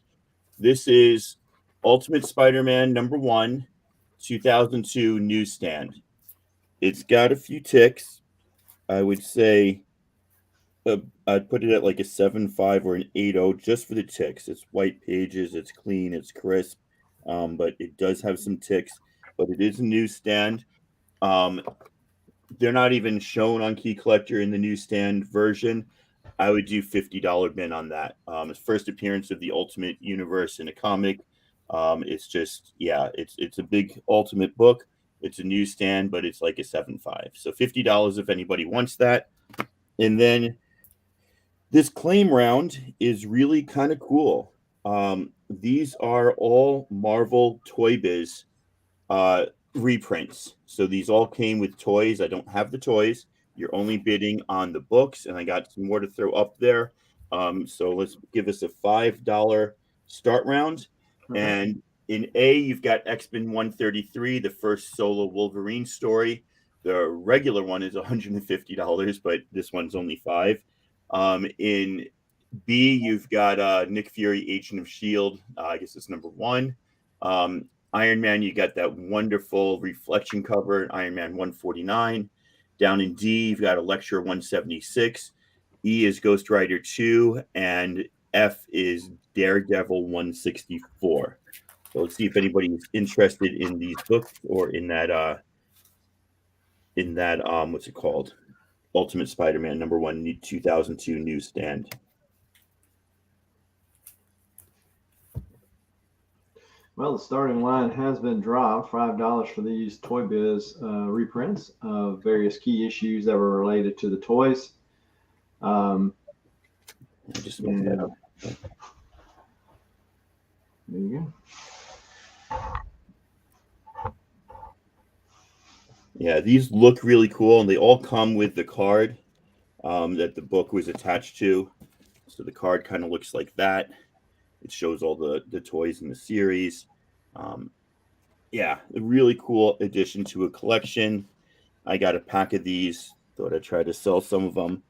This is Ultimate Spider-Man #1, 2002 newsstand. It's got a few ticks. I would say I'd put it at like a 7.5 or an 8.0 just for the ticks. It's white pages, it's clean, it's crisp, but it does have some ticks. But it is a newsstand. They're not even shown on Key Collector in the newsstand version. I would do $50 bin on that. It's first appearance of the Ultimate Universe in a comic. It's just, it's a big Ultimate book. It's a newsstand, but it's like a 7.5. So $50 if anybody wants that. And then this claim round is really kind of cool. These are all Marvel Toy Biz reprints. So these all came with toys. I don't have the toys. You're only bidding on the books, and I got some more to throw up there. So let's give us a $5 start round. Mm-hmm. And in A, you've got X-Men 133, the first solo Wolverine story. The regular one is $150, but this one's only $5. In B, you've got Nick Fury, Agent of S.H.I.E.L.D. I guess it's #1. Iron Man, you got that wonderful reflection cover in Iron Man 149. Down in D, you've got Elektra 176. E is Ghost Rider 2, and F is Daredevil 164. So let's see if anybody is interested in these books or in that what's it called? Ultimate Spider-Man #1 2002 newsstand. Well, the starting line has been dropped. $5 for these Toy Biz reprints of various key issues that were related to the toys. Just look that up. There you go. Yeah, these look really cool, and they all come with the card that the book was attached to. So the card kind of looks like that. It shows all the toys in the series. A really cool addition to a collection. I got a pack of these. Thought I'd try to sell some of them.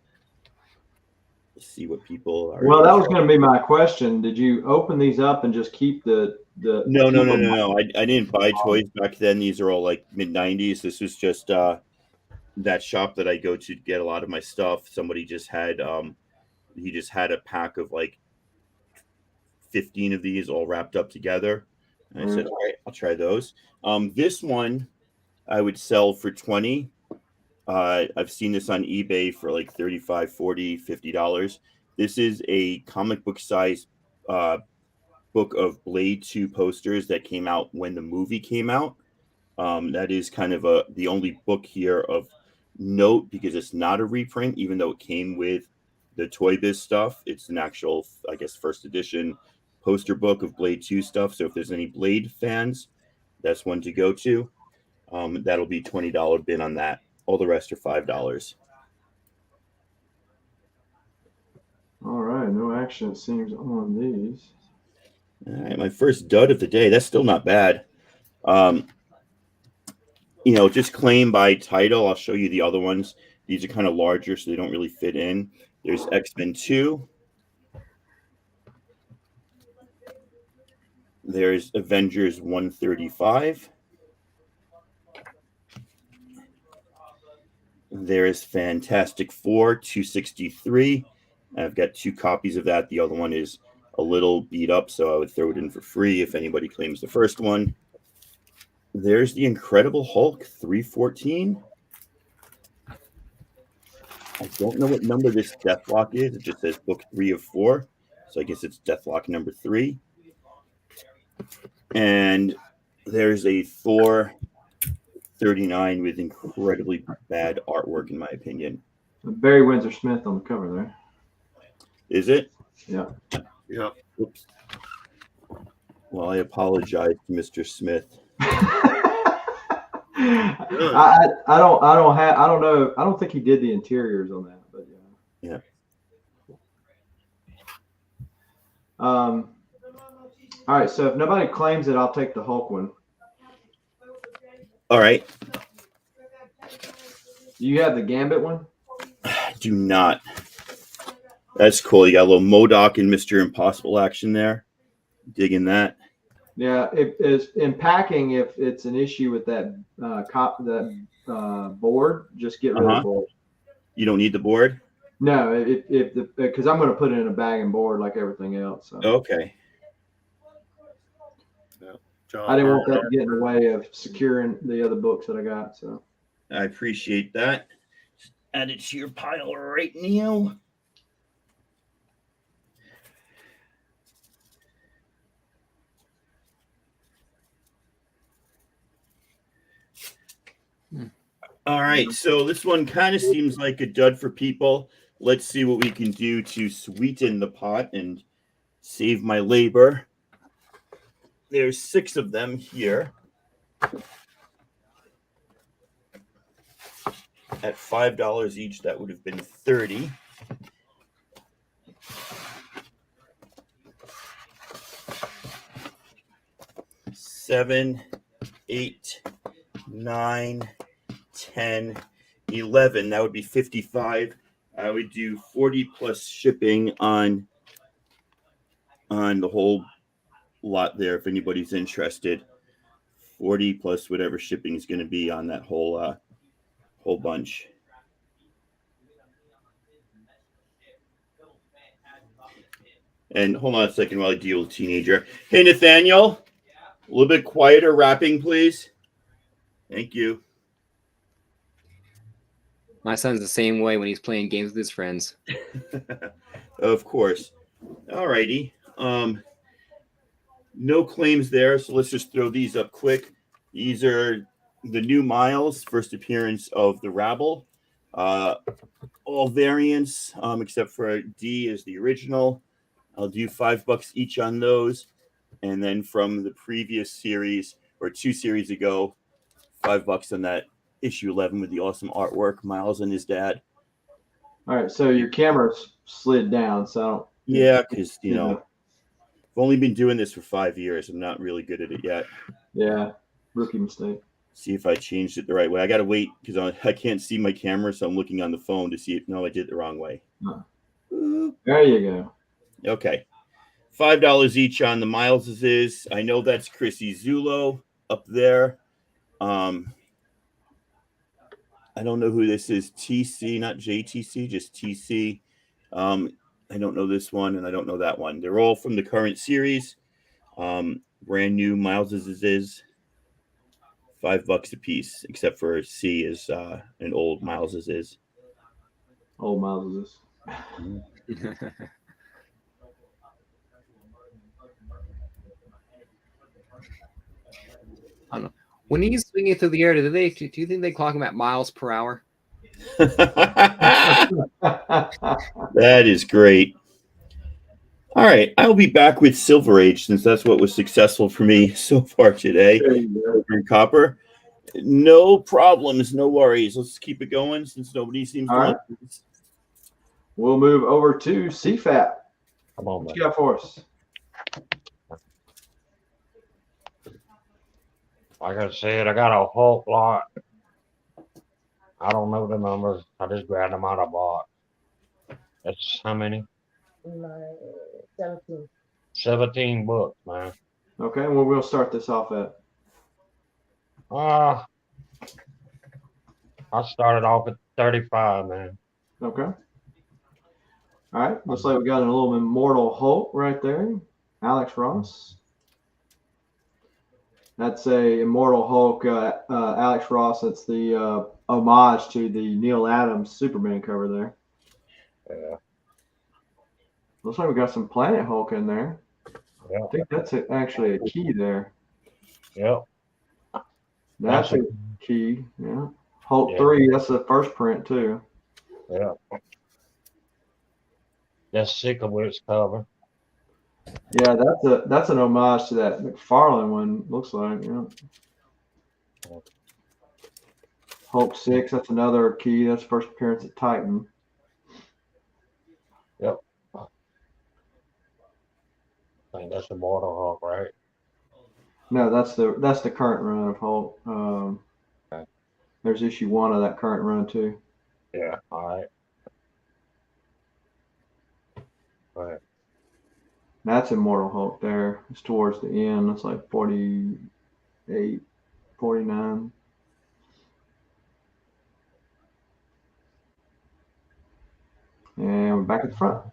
See what people are. Well, that was going to be my question. Did you open these up and just keep the? No. I didn't buy toys back then. These are all like mid-90s. This was just that shop that I go to get a lot of my stuff. Somebody just had he just had a pack of like 15 of these all wrapped up together. And I said, all right, I'll try those. This one I would sell for 20. I've seen this on eBay for like 35, 40, $50. This is a comic book size book of Blade 2 posters that came out when the movie came out. That is kind of the only book here of note because it's not a reprint, even though it came with the Toy Biz stuff. It's an actual, I guess, first edition poster book of Blade 2 stuff. So if there's any Blade fans, that's one to go to. That'll be $20 bin on that. All the rest are $5. All right, no action, it seems, on these. All right, my first dud of the day. That's still not bad. Just claim by title. I'll show you the other ones. These are kind of larger, so they don't really fit in. There's X-Men 2. There's Avengers 135. There is Fantastic Four 263. I've got 2 copies of that. The other one is a little beat up, so I would throw it in for free if anybody claims the first one. There's the Incredible Hulk 314. I don't know what number this Deathlock is. It just says book 3 of 4. So I guess it's Deathlock number 3. And there's a Thor 39 with incredibly bad artwork, in my opinion. Barry Windsor Smith on the cover there. Is it? Yeah. Yeah. Oops. Well, I apologize to Mr. Smith. I don't know. I don't think he did the interiors on that, but yeah. All right. So if nobody claims it, I'll take the Hulk one. All right. You have the Gambit one? I do not. That's cool. You got a little MODOK and Mr. Impossible action there. Digging that. Yeah, if it's in packing, if it's an issue with that board, just get rid of the board. You don't need the board? No, because I'm going to put it in a bag and board like everything else. So. Okay. I didn't want that to get in the way of securing the other books that I got. So I appreciate that. Just add it to your pile right now. All right, so this one kind of seems like a dud for people. Let's see what we can do to sweeten the pot and save my labor. There's 6 of them here. At $5 each, that would have been 30. $7, $8, $9, $10, $11. That would be $55. I would do 40 plus shipping on the whole lot there if anybody's interested. 40 plus whatever shipping is going to be on that whole bunch. And hold on a second while I deal with teenager. Hey, Nathaniel, a little bit quieter wrapping, please. Thank you. My son's the same way when he's playing games with his friends. Of course. All righty. No claims there, so let's just throw these up quick. These are the new Miles, first appearance of the Rabble. All variants, except for D is the original. I'll do $5 each on those. And then from the previous series, or 2 series ago, $5 on that issue 11 with the awesome artwork, Miles and his dad. All right, so your camera's slid down, so yeah, because I've only been doing this for 5 years. I'm not really good at it yet. Yeah, rookie mistake. See if I changed it the right way. I got to wait because I can't see my camera, so I'm looking on the phone to see if I did it the wrong way. Huh. There you go. Okay, $5 each on the Mileses is. I know that's Chrissy Zulo up there. I don't know who this is. TC, not JTC, just TC. I don't know this one, and I don't know that one. They're all from the current series. Brand new Miles's is $5 a piece, except for C is an old Miles's is. Old Miles's. I don't know. When he's swinging through the air, do you think they clock him at miles per hour? That is great. All right, I'll be back with Silver Age since that's what was successful for me so far today. Copper. No problems, no worries. Let's keep it going since nobody seems to want this. We'll move over to CFAP. Come on, what you got for us? Like I said, I got a Hulk lot. I don't know the numbers. I just grabbed them out of a box. That's how many? 17. 17 books, man. Okay, well, we'll start this off at. I started off at 35, man. Okay. All right. Looks like we got a little Immortal Hulk right there. Alex Ross. That's a Immortal Hulk, Alex Ross. That's the homage to the Neil Adams Superman cover there. Yeah. Looks like we got some Planet Hulk in there. Yeah. I think that's actually a key there. Yep. That's a key. Yeah. Hulk 3, that's the first print too. Yeah. That's Sickowitz cover. Yeah, that's an homage to that McFarlane one, looks like. Yeah. Hulk 6, that's another key. That's first appearance at Titan. Yep. I think that's Immortal Hulk, right? No, that's the current run of Hulk. Okay. There's issue 1 of that current run too. Yeah. All right. Go ahead. That's Immortal Hulk there. It's towards the end. It's like 48, 49. And we're back at the front.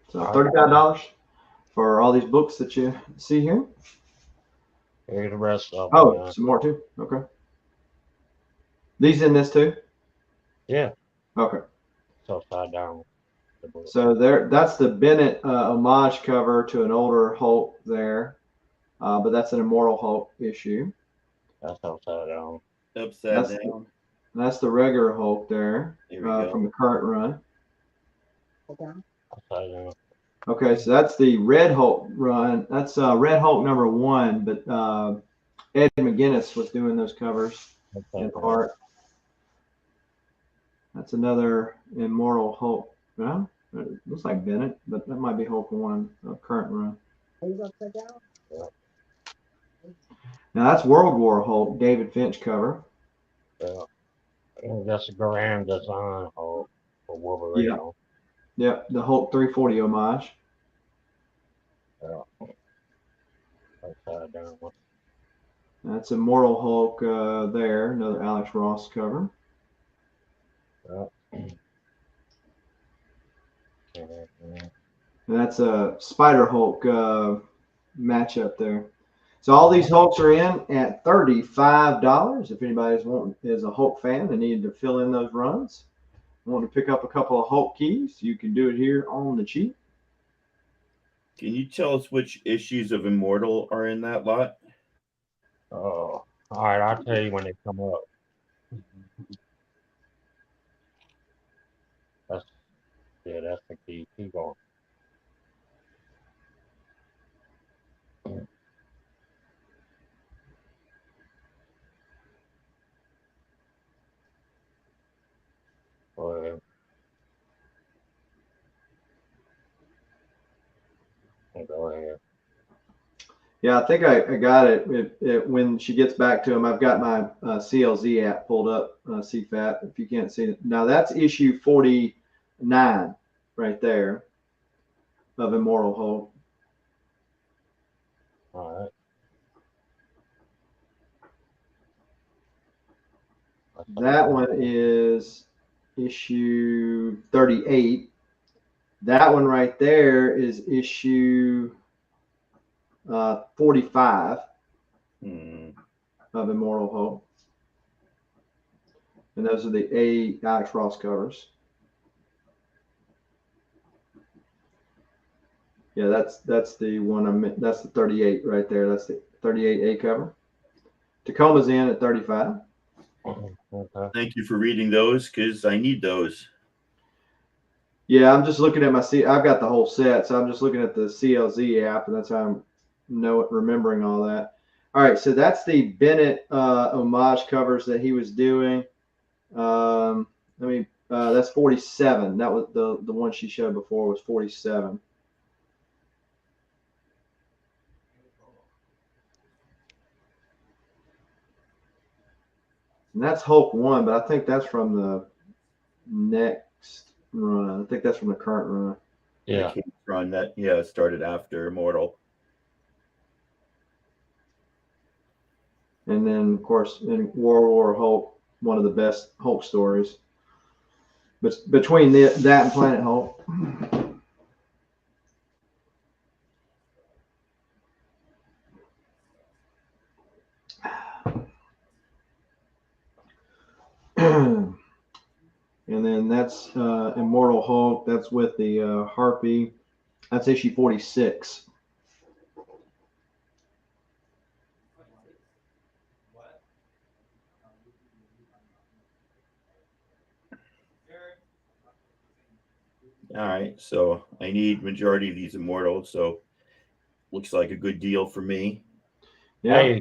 So $35 for all these books that you see here. Here's the rest of them. Oh, some more too. Okay. These in this too? Yeah. Okay. It's upside down. So that's the Bennett homage cover to an older Hulk there, but that's an Immortal Hulk issue. That's upside down. Upside down. That's the regular Hulk there Go. from the current run. Upside down. Okay, so that's the Red Hulk run. That's Red Hulk #1, but Ed McGuinness was doing those covers in art. That's another Immortal Hulk. Well, it looks like Bennett, but that might be Hulk 1, current run. Upside down? Yeah. Now that's World War Hulk, David Finch cover. Yeah. That's a grand design Hulk for Wolverine. Yeah. Yep, the Hulk 340 homage. Yeah. Upside down. That's Immortal Hulk there, another Alex Ross cover. Yeah. And that's a Spider Hulk matchup there. So all these Hulks are in at $35. If anybody's is a Hulk fan and needed to fill in those runs, want to pick up a couple of Hulk keys, you can do it here on the cheap. Can you tell us which issues of Immortal are in that lot? Oh, all right. I'll tell you when they come up. That's the key. Keep going. Go ahead. Go ahead. Yeah, I think I got it. When she gets back to him, I've got my CLZ app pulled up, CFAP, if you can't see it. Now, that's issue 49 right there of Immortal Hulk. All right. That one is issue 38 That one right there is issue 45 of Immortal Hope. And those are the A Alex Ross covers. Yeah, that's the one that's the 38 right there. That's the 38A cover. Tacoma's in at 35. Okay. Thank you for reading those because I need those. Yeah, I'm just looking at I've got the whole set, so I'm just looking at the CLZ app, and that's how I'm remembering all that. All right, so that's the Bennett homage covers that he was doing. That's 47. That was the one she showed before was 47. And that's Hulk 1, but I think that's from the next run. I think that's from the current run. Yeah. The run that started after Immortal. And then, of course, in World War Hulk, one of the best Hulk stories. But between that and Planet Hulk. And then that's Immortal Hulk. That's with the Harpy. That's issue 46. All right, so I need majority of these Immortals, so looks like a good deal for me. Yeah.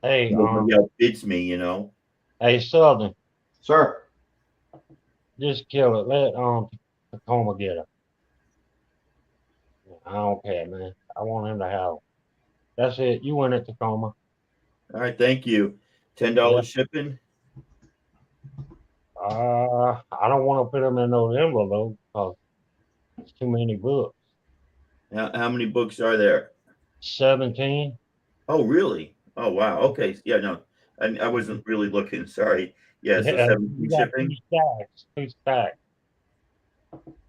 Hey, nobody outbids me, you know. Hey, Southern. Sir. Just kill it. Let Tacoma get it. I don't care, man. I want him to have it. That's it. You win it, Tacoma. All right, thank you. $10 shipping. I don't want to put them in those envelopes because it's too many books. How many books are there? 17. Oh, really? Oh, wow. Okay. Yeah, no, I wasn't really looking. Sorry. Yeah, so 17 shipping. Two stacks.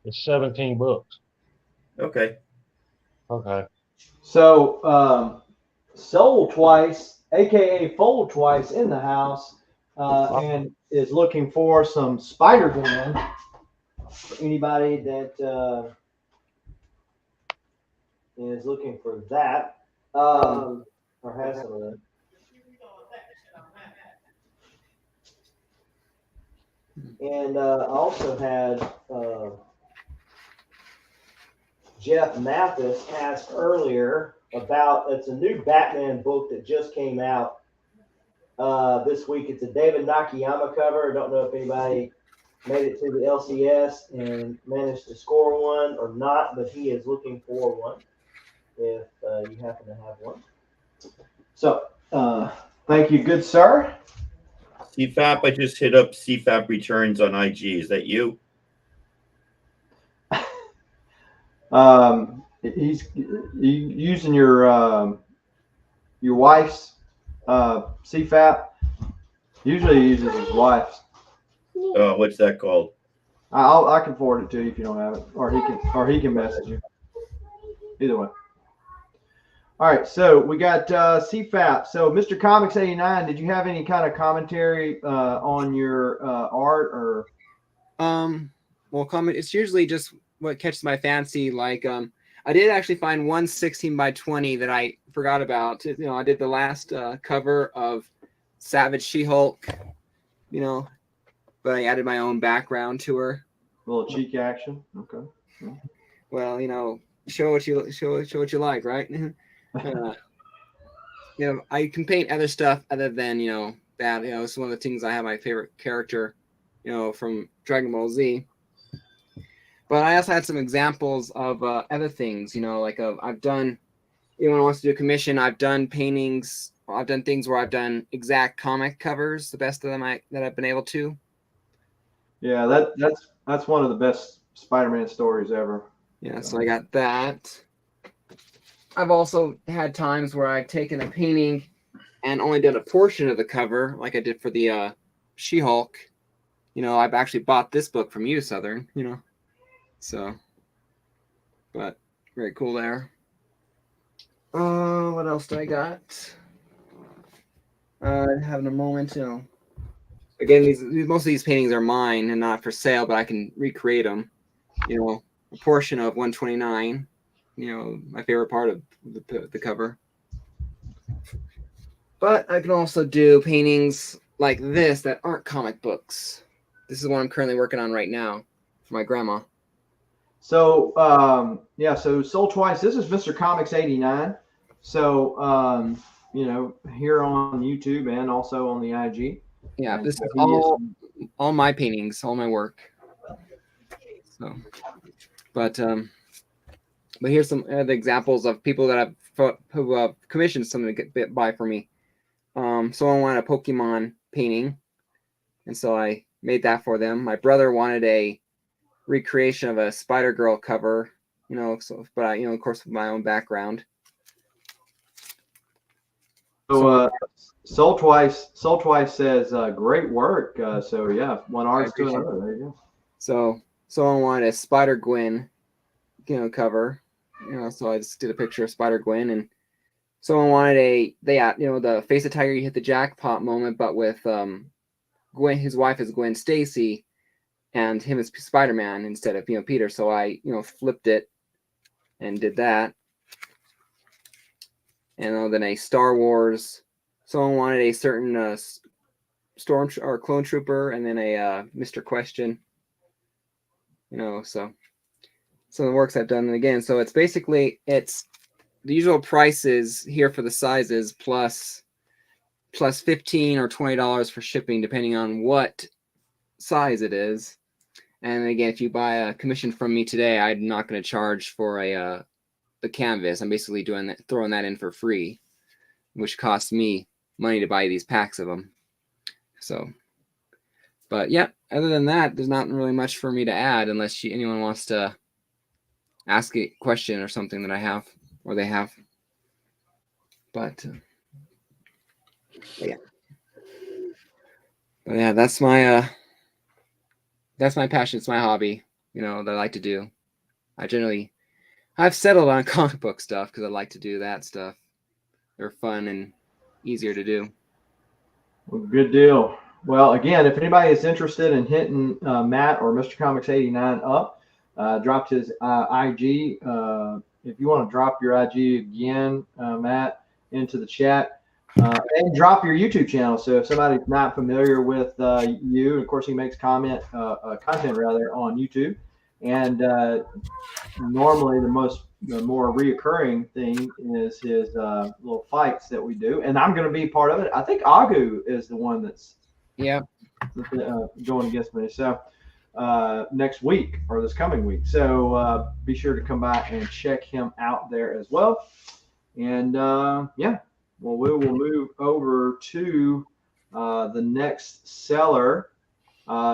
It's 17 books. Okay. Okay. So, Sold Twice, aka Fold Twice, in the house, and is looking for some Spider-Man. For anybody that is looking for that, or has some of that. And I also had Jeff Mathis asked earlier about, it's a new Batman book that just came out this week. It's a David Nakayama cover. I don't know if anybody made it to the LCS and managed to score one or not, but he is looking for one if you happen to have one. So thank you, good sir. CFAP, I just hit up CFAP returns on IG. Is that you? He's using your wife's CFAP. Usually he uses his wife's. What's that called? I can forward it to you if you don't have it, or he can message you. Either way. All right, so we got CFAP. So Mr. Comics 89, did you have any kind of commentary on your art or? Well, comment. It's usually just what catches my fancy. Like, I did actually find one 16 by 20 that I forgot about. You know, I did the last cover of Savage She-Hulk. You know, but I added my own background to her. A little cheek action. Okay. Yeah. Well, you know, show what you like, right? You know, I can paint other stuff other than, you know, that. You know, it's one of the things I have my favorite character, you know, from Dragon Ball Z. But I also had some examples of other things, you know, like I've done, anyone wants to do a commission, I've done paintings, I've done things where I've done exact comic covers, the best of them that I've been able to. Yeah, that's one of the best Spider-Man stories ever. Yeah, so I got that. I've also had times where I've taken a painting and only done a portion of the cover, like I did for the She-Hulk. You know, I've actually bought this book from you, Southern, you know. So But very cool there. What else do I got? Having a moment, again, most of these paintings are mine and not for sale, but I can recreate them. A portion of 129. My favorite part of the cover. But I can also do paintings like this that aren't comic books. This is what I'm currently working on right now for my grandma. So so Sold Twice. This is Mr. Comics 89. So here on YouTube and also on the IG. Yeah, and this is so all my paintings, all my work. So, but here's some other examples of people that who commissioned something to get buy for me. Someone wanted a Pokemon painting, and so I made that for them. My brother wanted a recreation of a Spider-Girl cover, but I, of course, with my own background. So Sold Twice says great work. So yeah, one artist to another. There you go. So someone wanted a Spider-Gwen, cover, so I just did a picture of Spider-Gwen, and someone wanted the Face of Tiger, you hit the jackpot moment, but with Gwen, his wife is Gwen Stacy, and him as Spider-Man instead of Peter. So I flipped it and did that. And then a Star Wars. Someone wanted a certain storm or clone trooper, and then a Mr. Question. So some of the works I've done. And again, so it's basically the usual prices here for the sizes plus $15 or $20 for shipping, depending on what size it is. And again, if you buy a commission from me today, I'm not going to charge for the canvas. I'm basically throwing that in for free, which costs me money to buy these packs of them. So, but yeah, other than that, there's not really much for me to add unless anyone wants to ask a question or something that I have or they have. But yeah, that's my passion. It's my hobby, that I like to do. I've settled on comic book stuff because I like to do that stuff. They're fun and easier to do. Well, good deal. Well, again, if anybody is interested in hitting Matt or Mr. Comics 89 up, dropped his IG. If you want to drop your IG again, Matt, into the chat, and drop your YouTube channel. So if somebody's not familiar with you, of course, he makes content rather on YouTube. And normally the more reoccurring thing is his little fights that we do, and I'm going to be part of it. I think Agu is the one that's going against me. So next week or this coming week. So be sure to come by and check him out there as well. And we will move over to the next seller.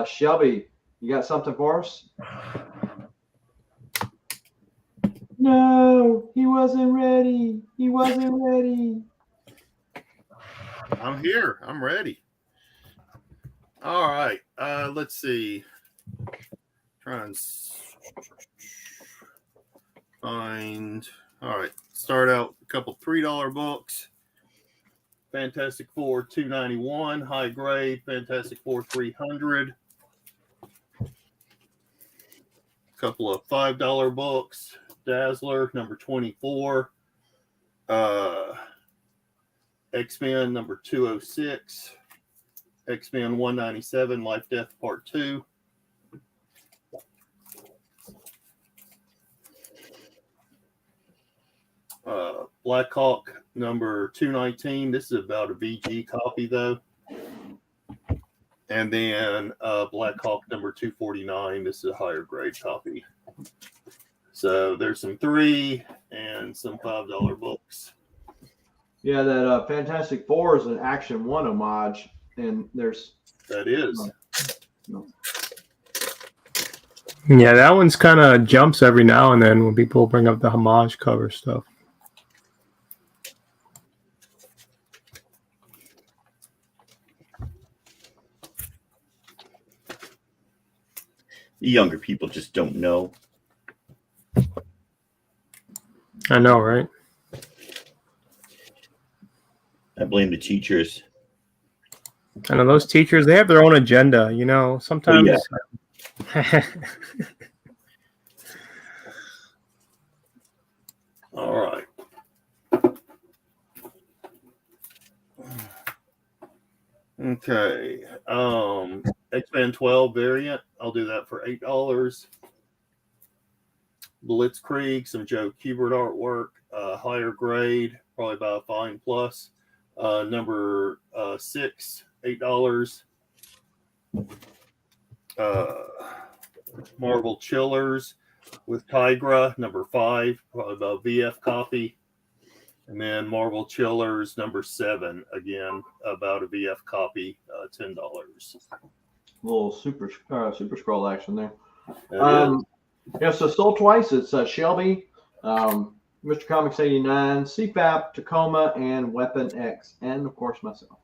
Shelby, you got something for us? No, he wasn't ready. He wasn't ready. I'm here. I'm ready. All right. Let's see. Try and find. All right. Start out a couple $3 books. Fantastic Four $291, high grade. Fantastic Four $300. A couple of $5 books. Dazzler number 24. X-Men number 206. X-Men 197, Life Death Part 2. Black Hawk number 219. This is about a VG copy though. And then Black Hawk number 249. This is a higher grade copy. So there's some $3 and some $5 books. Yeah, that Fantastic Four is an Action 1 homage, and there's that is. Yeah, that one's kind of jumps every now and then when people bring up the homage cover stuff. The younger people just don't know. I know, right? I blame the teachers. I know those teachers, they have their own agenda, you know. Sometimes All right. Okay. X-Men 12 variant. I'll do that for $8. Blitzkrieg, some Joe Kubert artwork, higher grade, probably about a fine plus. Number 6, $8. Marvel Chillers with Tigra, number 5, probably about a VF copy. And then Marvel Chillers, number 7, again, about a VF copy, $10. A little super scroll action there. It So sold twice. It's Shelby, Mr. Comics 89, CFAP, Tacoma, and Weapon X, and of course myself.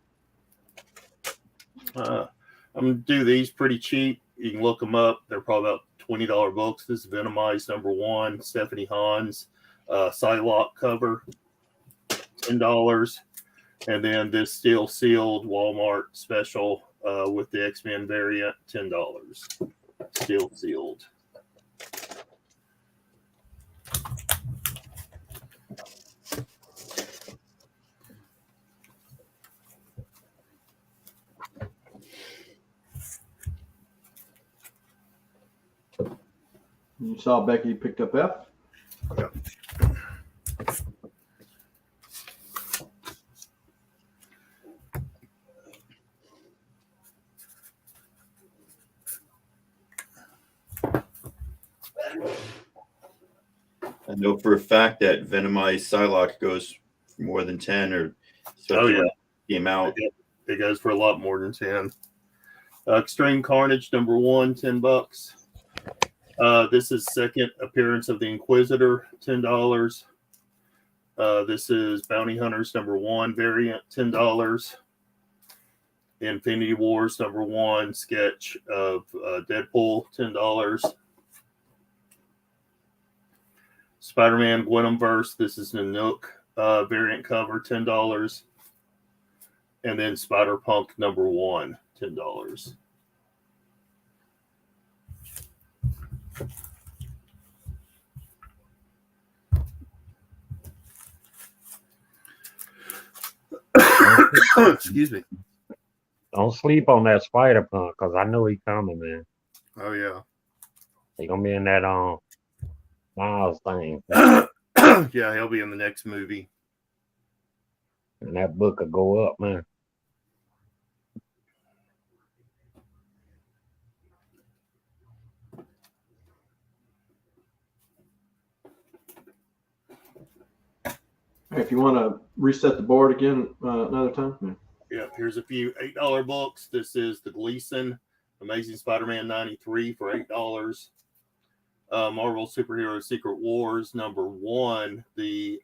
I'm gonna do these pretty cheap. You can look them up. They're probably about $20 books. This is Venomized number 1, Stephanie Hans, Psylocke cover, $10. And then this steel sealed Walmart special with the X-Men variant, $10. Steel sealed. You saw Becky picked up F. Yep. I know for a fact that Venomized Psylocke goes for more than 10, or especially when it came out. It goes for a lot more than 10. Extreme Carnage number 1, $10. This is second appearance of the Inquisitor, $10. This is Bounty Hunters number 1 variant, $10. Infinity Wars number 1 sketch of Deadpool, $10. Spider-Man Gwenumverse, this is Nanook variant cover, $10. And then Spider-Punk number 1, $10. Excuse me. Don't sleep on that Spider-Punk, because I know he's coming, man. Oh, yeah. He's going to be in that Miles thing. Yeah, he'll be in the next movie. And that book will go up, man. If you want to reset the board again another time. Yeah, here's a few $8 books. This is the Gleason Amazing Spider-Man 93 for $8. Marvel Superhero Secret Wars number 1, the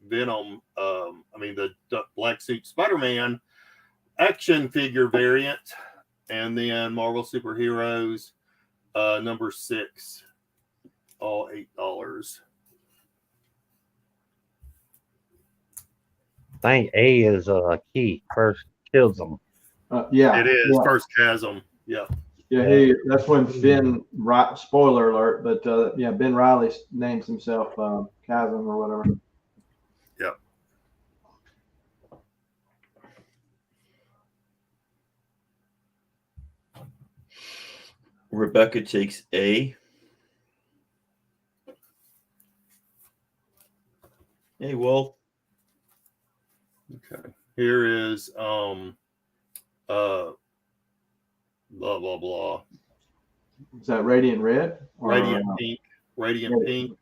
Venom, the Black Suit Spider-Man action figure variant, and then Marvel Superheroes number 6, all $8. I think A is key. First kills them. Yeah. It is. Yeah. First Chasm. Yeah. Yeah, hey, that's when Ben, spoiler alert, but Ben Riley names himself Chasm or whatever. Yep. Rebecca takes A. Hey, Wolf. Okay. Here is blah blah blah. Is that Radiant Red? Radiant Pink. Radiant Pink.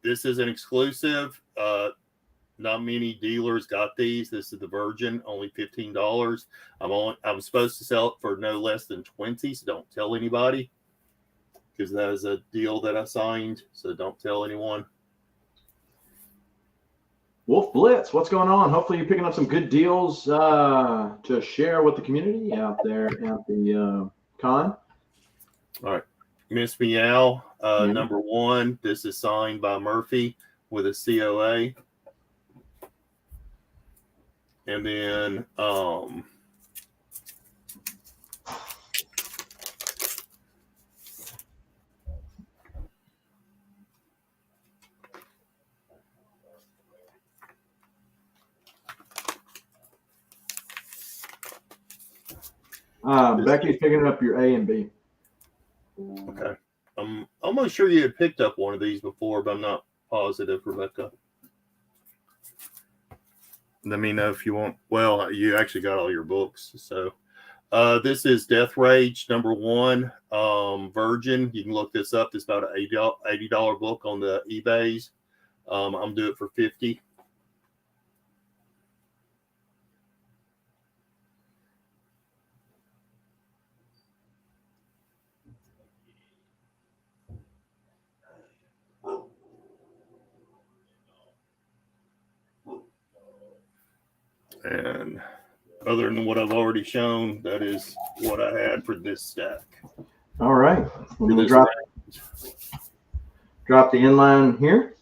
This is an exclusive. Not many dealers got these. This is the Virgin, only $15. I'm supposed to sell it for no less than $20, so don't tell anybody, because that is a deal that I signed. So don't tell anyone. Wolf Blitz, what's going on? Hopefully you're picking up some good deals to share with the community out there at the con. All right. Miss Meow, Yeah. number 1. This is signed by Murphy with a COA. And then Becky's picking up your A and B. okay. I'm almost sure you had picked up one of these before, but I'm not positive, Rebecca. Let me know if you want. Well, you actually got all your books. So this is Death Rage number 1, Virgin. You can look this up. It's about an $80 book on the eBays. I'm doing it for $50. And other than what I've already shown, that is what I had for this stack. All right. We'll drop the inline here,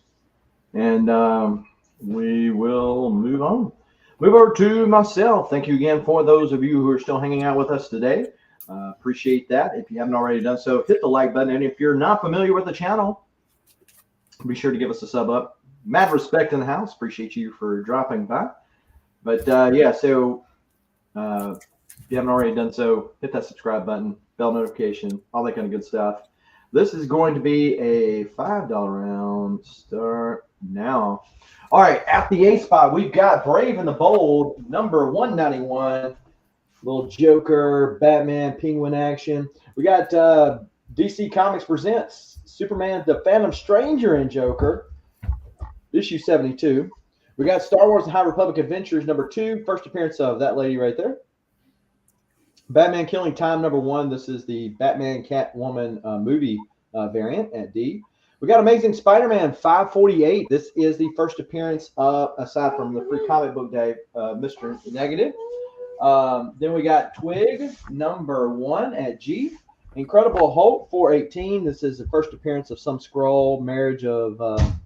and we will move on. Move over to myself. Thank you again for those of you who are still hanging out with us today. Appreciate that. If you haven't already done so, hit the like button. And if you're not familiar with the channel, be sure to give us a sub up. Mad respect in the house. Appreciate you for dropping by. But yeah, so if you haven't already done so, hit that subscribe button, bell notification, all that kind of good stuff. This is going to be a $5 round. Start now. All right, at the A spot, we've got Brave and the Bold, number 191. Little Joker, Batman, Penguin action. We got DC Comics presents Superman, the Phantom Stranger, and Joker, issue 72. We got Star Wars and High Republic Adventures number 2, first appearance of that lady right there. Batman Killing Time number 1. This is the Batman Catwoman movie variant at D. We got Amazing Spider-Man 548. This is the first appearance of, aside from the free comic book day, Mr. Negative. Then we got Twig number 1 at G. Incredible Hulk 418. This is the first appearance of some scroll, marriage of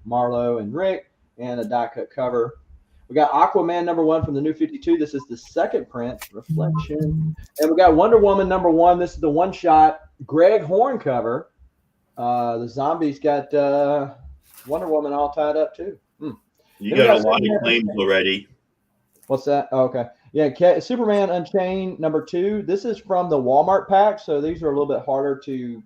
Marlo and Rick, and a die cut cover. We got Aquaman number 1 from the New 52. This is the second print, Reflection. And we got Wonder Woman number 1. This is the one shot Greg Horn cover. The zombies got Wonder Woman all tied up too. You got a lot of claims already. What's that? Oh, okay. Yeah, Superman Unchained number 2. This is from the Walmart pack, so these are a little bit harder to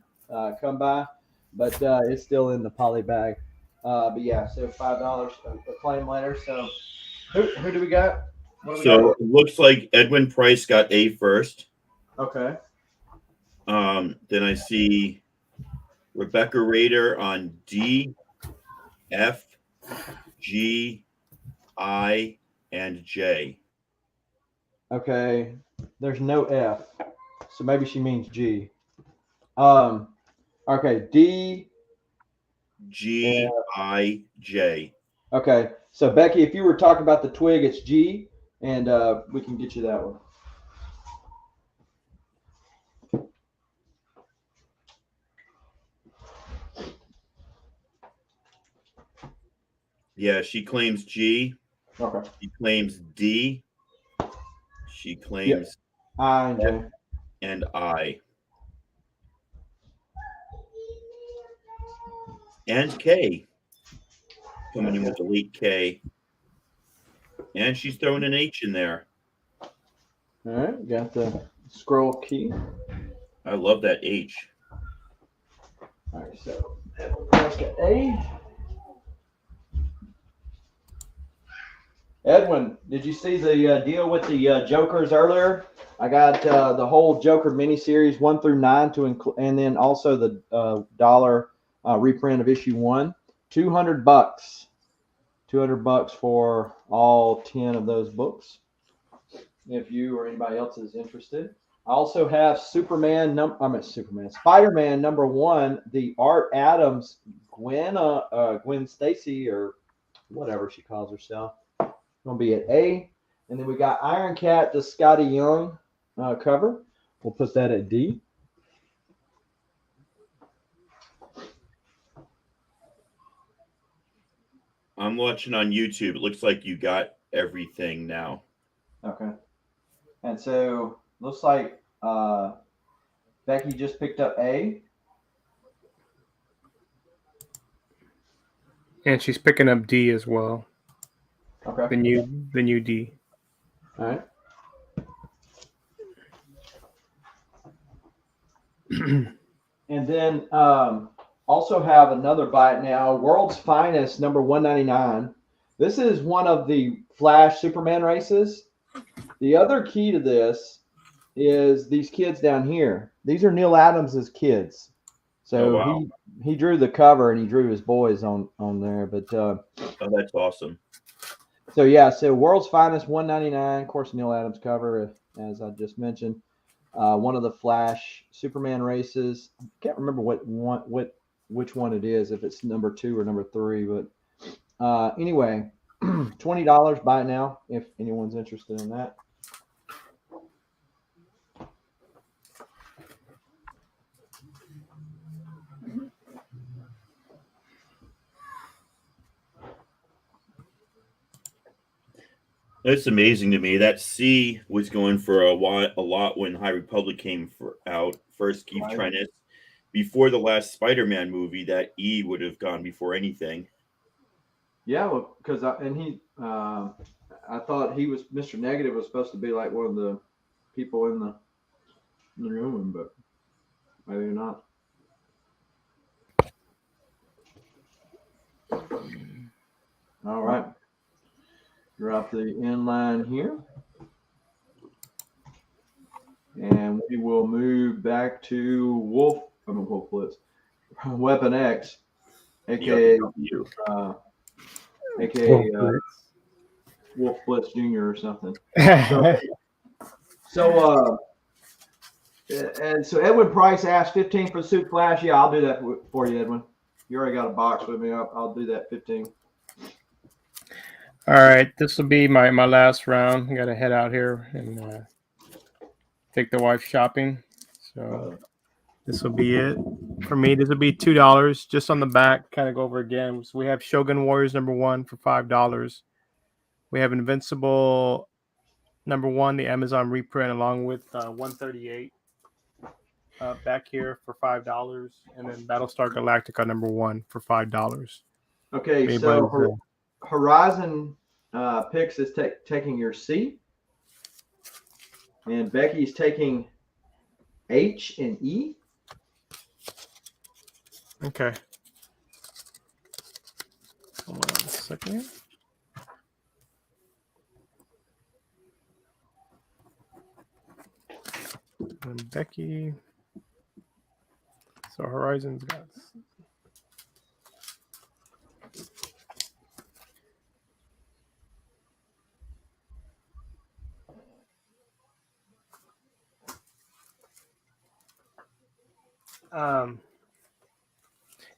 come by, but it's still in the poly bag. But yeah, so $5 a claim later. So who do we got? So it looks like Edwin Price got A first. Okay. Then I see Rebecca Rader on D, F, G, I, and J. Okay. There's no F, so maybe she means G. Okay. D, G, F. I, J. Okay. So Becky, if you were talking about the twig, it's G, and we can get you that one. Yeah, she claims G. Okay. She claims D. She claims I and J. And I. And K. Coming in with the late K. And she's throwing an H in there. All right. Got the scroll key. I love that H. All right. So let's get A. Edwin, did you see the deal with the Jokers earlier? I got the whole Joker miniseries 1 through 9 to include, and then also the dollar reprint of issue 1. $200. $200 for all 10 of those books. If you or anybody else is interested. I also have Spider-Man number 1, the Art Adams Gwen Stacy or whatever she calls herself. Going to be at A. And then we got Iron Cat, the Scotty Young cover. We'll put that at D. I'm watching on YouTube. It looks like you got everything now. Okay. And so looks like Becky just picked up A. And she's picking up D as well. Okay. The new D. All right. And then also have another bite now. World's Finest, number 199. This is one of the Flash Superman races. The other key to this is these kids down here. These are Neil Adams' kids. So wow. he drew the cover and he drew his boys on there. But oh, that's awesome. So yeah, so World's Finest 199. Of course, Neil Adams cover, as I just mentioned. One of the Flash Superman races. I can't remember which one it is, if it's number 2 or number 3. But anyway, $20. Buy it now if anyone's interested in that. That's amazing to me. That C was going for a lot when High Republic came out. First, Keith Right. Trennis. Before the last Spider-Man movie, that E would have gone before anything. Yeah, well, because I thought he was Mr. Negative was supposed to be like one of the people in the room, but maybe not. All right. Drop the inline here. And we will move back to Wolf Blitz. Weapon X, aka Wolf Blitz Jr. or something. So Edwin Price asked 15 for Suit Flash. Yeah, I'll do that for you, Edwin. You already got a box with me. I'll do that 15. All right, this will be my last round. I got to head out here and take the wife shopping. So this will be it for me. This will be $2 just on the back. Kind of go over again. So we have Shogun Warriors number 1 for $5. We have Invincible number 1, the Amazon reprint, along with 138 back here for $5, and then Battlestar Galactica number 1 for $5. Okay, so Horizon Picks is taking your C, and Becky's taking H and E. Okay. Hold on a second. And Becky. So Horizon's got.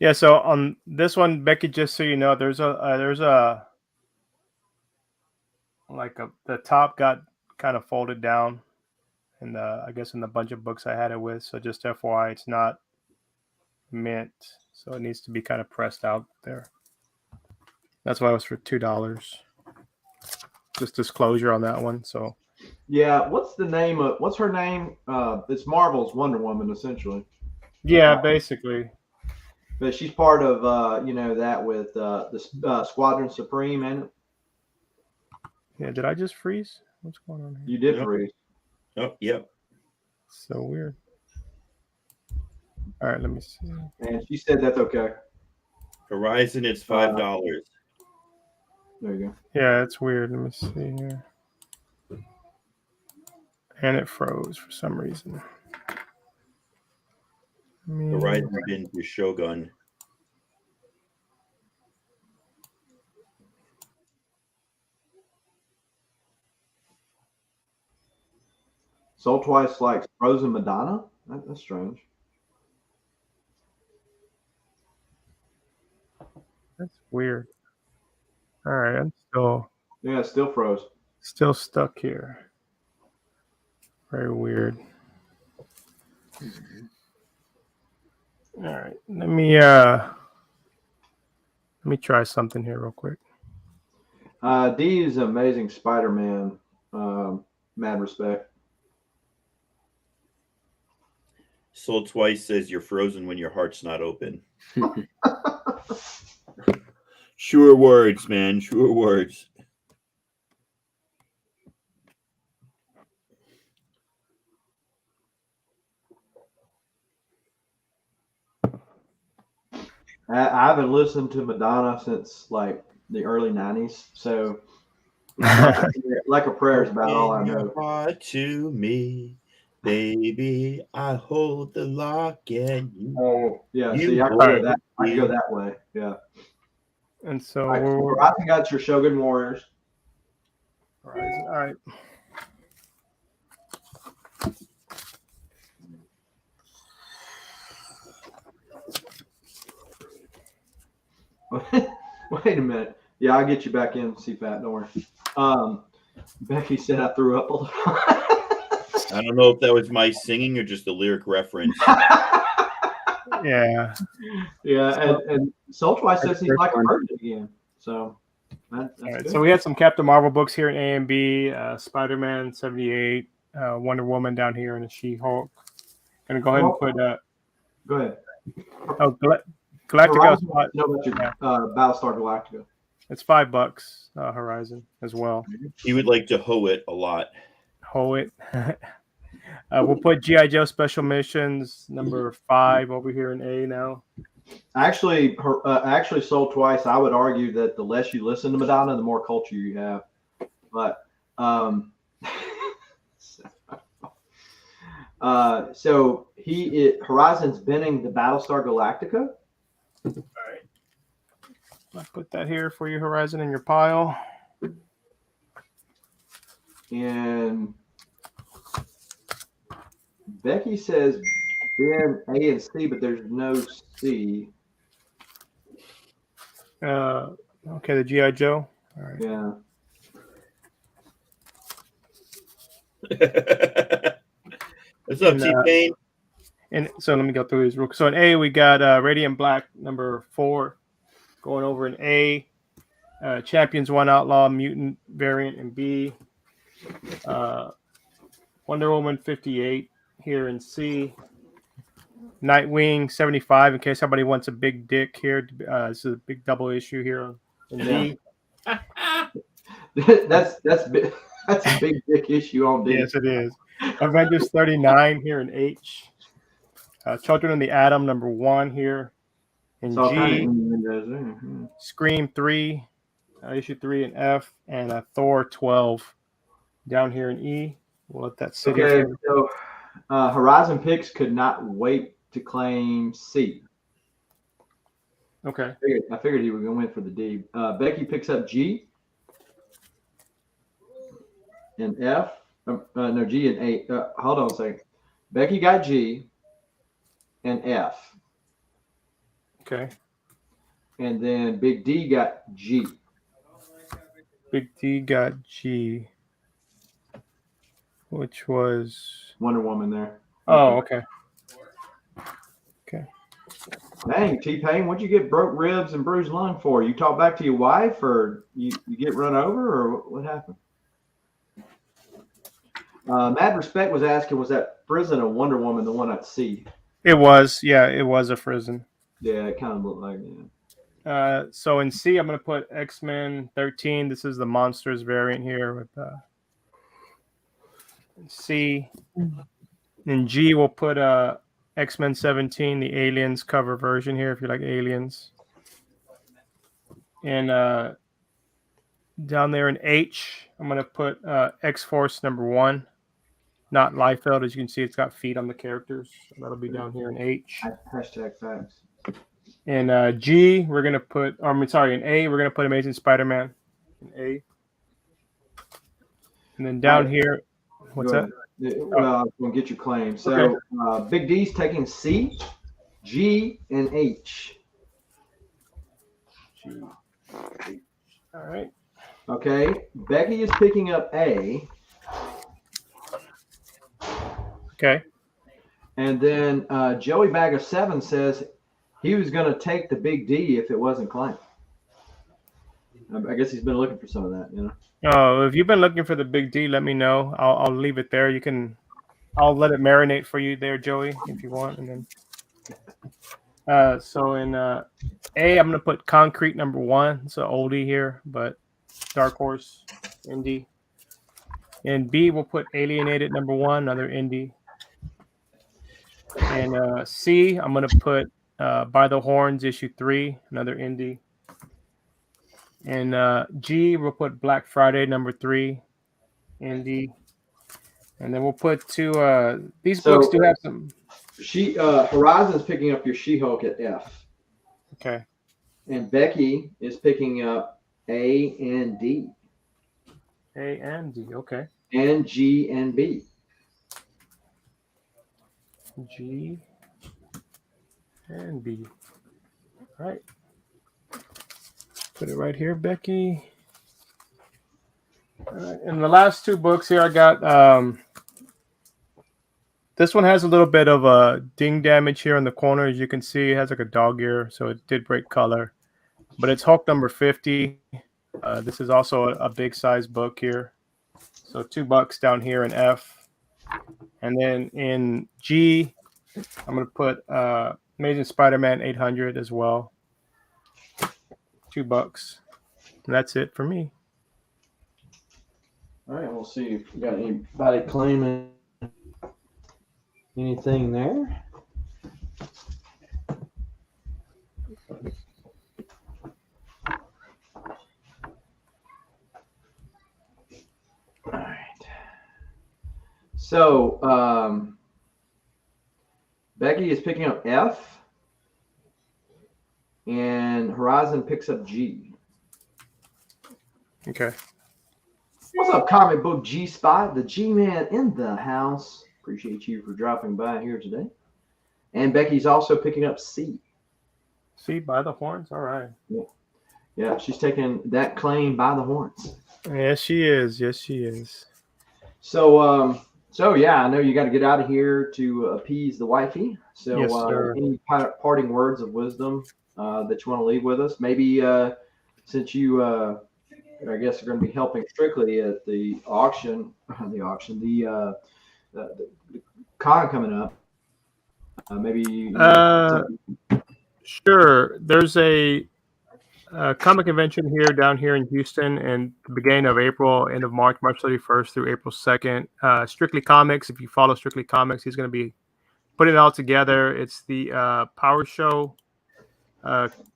Yeah, so on this one, Becky, just so you know, there's a the top got kind of folded down in I guess in the bunch of books I had it with. So just FYI, it's not mint, so it needs to be kind of pressed out there. That's why it was for $2. Just disclosure on that one. So yeah, what's her name? It's Marvel's Wonder Woman, essentially. Yeah, basically. But she's part of that with the Squadron Supreme, and yeah. Did I just freeze? What's going on here? You did freeze. Oh, yep. So weird. All right, let me see. And she said that's okay. Horizon, it's $5. There you go. Yeah, it's weird. Let me see here. And it froze for some reason. Horizon been to Shogun. Sold Twice like Frozen Madonna? That's strange. That's weird. All right, I'm still. Yeah, it's still froze. Still stuck here. Very weird. All right, let me try something here real quick. D is Amazing Spider-Man. Mad respect. Soul Twice says you're frozen when your heart's not open. Sure words, man. Sure words. I haven't listened to Madonna since like the early '90s, so like a prayer is about all I know. Your heart to me, baby. I hold the lock and you. Oh yeah, You see, I can hold go that. I can go me. that way. Yeah. And so All right, I think that's your Shogun Warriors. All right. Wait a minute. Yeah, I'll get you back in, CFAP. Don't worry. Becky said I threw up all the time. I don't know if that was my singing or just a lyric reference. Yeah. Yeah, and Soultwise says he's like a virgin again. So that's all right. good. So we had some Captain Marvel books here in A and B, Spider-Man 78, Wonder Woman down here, and a She-Hulk. Gonna go ahead and put Go ahead. oh Galactica. No, about your Battlestar Galactica. It's $5, Horizon as well. He would like to hoe it a lot. Hoe it. We'll put G.I. Joe Special Missions number 5 over here in A now. Actually, Sold Twice. I would argue that the less you listen to Madonna, the more culture you have. But so Horizon's binning the Battlestar Galactica. All right. I'll put that here for you, Horizon, in your pile. And Becky says bin A and C, but there's no C. Okay, the G.I. Joe. All right. Yeah. What's up, T-Pain? And so let me go through these real quick. So in A, we got Radiant Black number 4 going over in A. Champions 1 Outlaw Mutant variant in B. Wonder Woman 58 here in C. Nightwing 75 in case somebody wants a big dick here. This is a big double issue here in D. that's a big dick issue on D. Yes, it is. Avengers 39 here in H. Children of the Atom number 1 here in G. Scream 3, issue 3 in F, and Thor 12 down here in E. We'll let that sit Okay, here. so Horizon Picks could not wait to claim C. Okay. I figured he was going to win for the D. Becky picks up G and F. No, G and A. Hold on a second. Becky got G and F. Okay. And then Big D got G. Big D got G, which was Wonder Woman there. Oh, okay. Okay. Dang, T-Pain, what'd you get broke ribs and bruised lung for? You talk back to your wife, or you get run over, or what happened? Mad Respect was asking, was that Prison of Wonder Woman the one at sea? It was, yeah, it was a Frizzen. Yeah, it kind of looked like it. So in C, I'm going to put X-Men 13. This is the Monsters variant here with C. In G, we'll put X-Men 17, the Aliens cover version here, if you like Aliens. And down there in H, I'm going to put X-Force number 1. Not Liefeld. As you can see, it's got feet on the characters. So that'll be down here in H. Hashtag facts. In G, we're going to put, in A, we're going to put Amazing Spider-Man in A. And then down here, what's that? Well, I was going to get your claim. So okay. Big D's taking C, G, and H. G, H. All right. Okay. Becky is picking up A. Okay. And then Joey Bag of 7 says he was going to take the Big D if it wasn't claimed. I guess he's been looking for some of that, you know. Oh, if you've been looking for the big D, let me know. I'll leave it there. I'll let it marinate for you there, Joey, if you want. And then so in A, I'm gonna put Concrete #1. It's an oldie here, but Dark Horse indie. And B, we'll put Alienated #1, another indie. And C, I'm gonna put By the Horns #3, another indie. And G, we'll put Black Friday #3, indie. And then we'll put these books do have some. Horizon's picking up your She-Hulk at F. Okay. And Becky is picking up A and D. A and D, okay. And G and B. G and B. All right. Put it right here, Becky. All right. And the last two books here, I got this one has a little bit of a ding damage here in the corner. As you can see, it has like a dog ear, so it did break color. But it's Hulk #50. This is also a big size book here. So $2 down here in F. And then in G, I'm going to put Amazing Spider-Man 800 as well. $2. And that's it for me. All right, we'll see if we got anybody claiming anything there. All right. So Becky is picking up F, and Horizon picks up G. Okay. What's up, comic book G Spot, the G Man in the house? Appreciate you for dropping by here today. And Becky's also picking up C. C, By the Horns. All right. Yeah, she's taking that claim by the horns. Yes, she is. Yes, she is. So yeah, I know you got to get out of here to appease the wifey. So yes, sir. Any parting words of wisdom that you want to leave with us? Maybe since you, I guess, are going to be helping Strictly at the auction, the con coming up. Maybe. Sure. There's a comic convention down here in Houston, and the beginning of April, end of March 31st through April 2nd. Strictly Comics. If you follow Strictly Comics, he's going to be putting it all together. It's the Power Show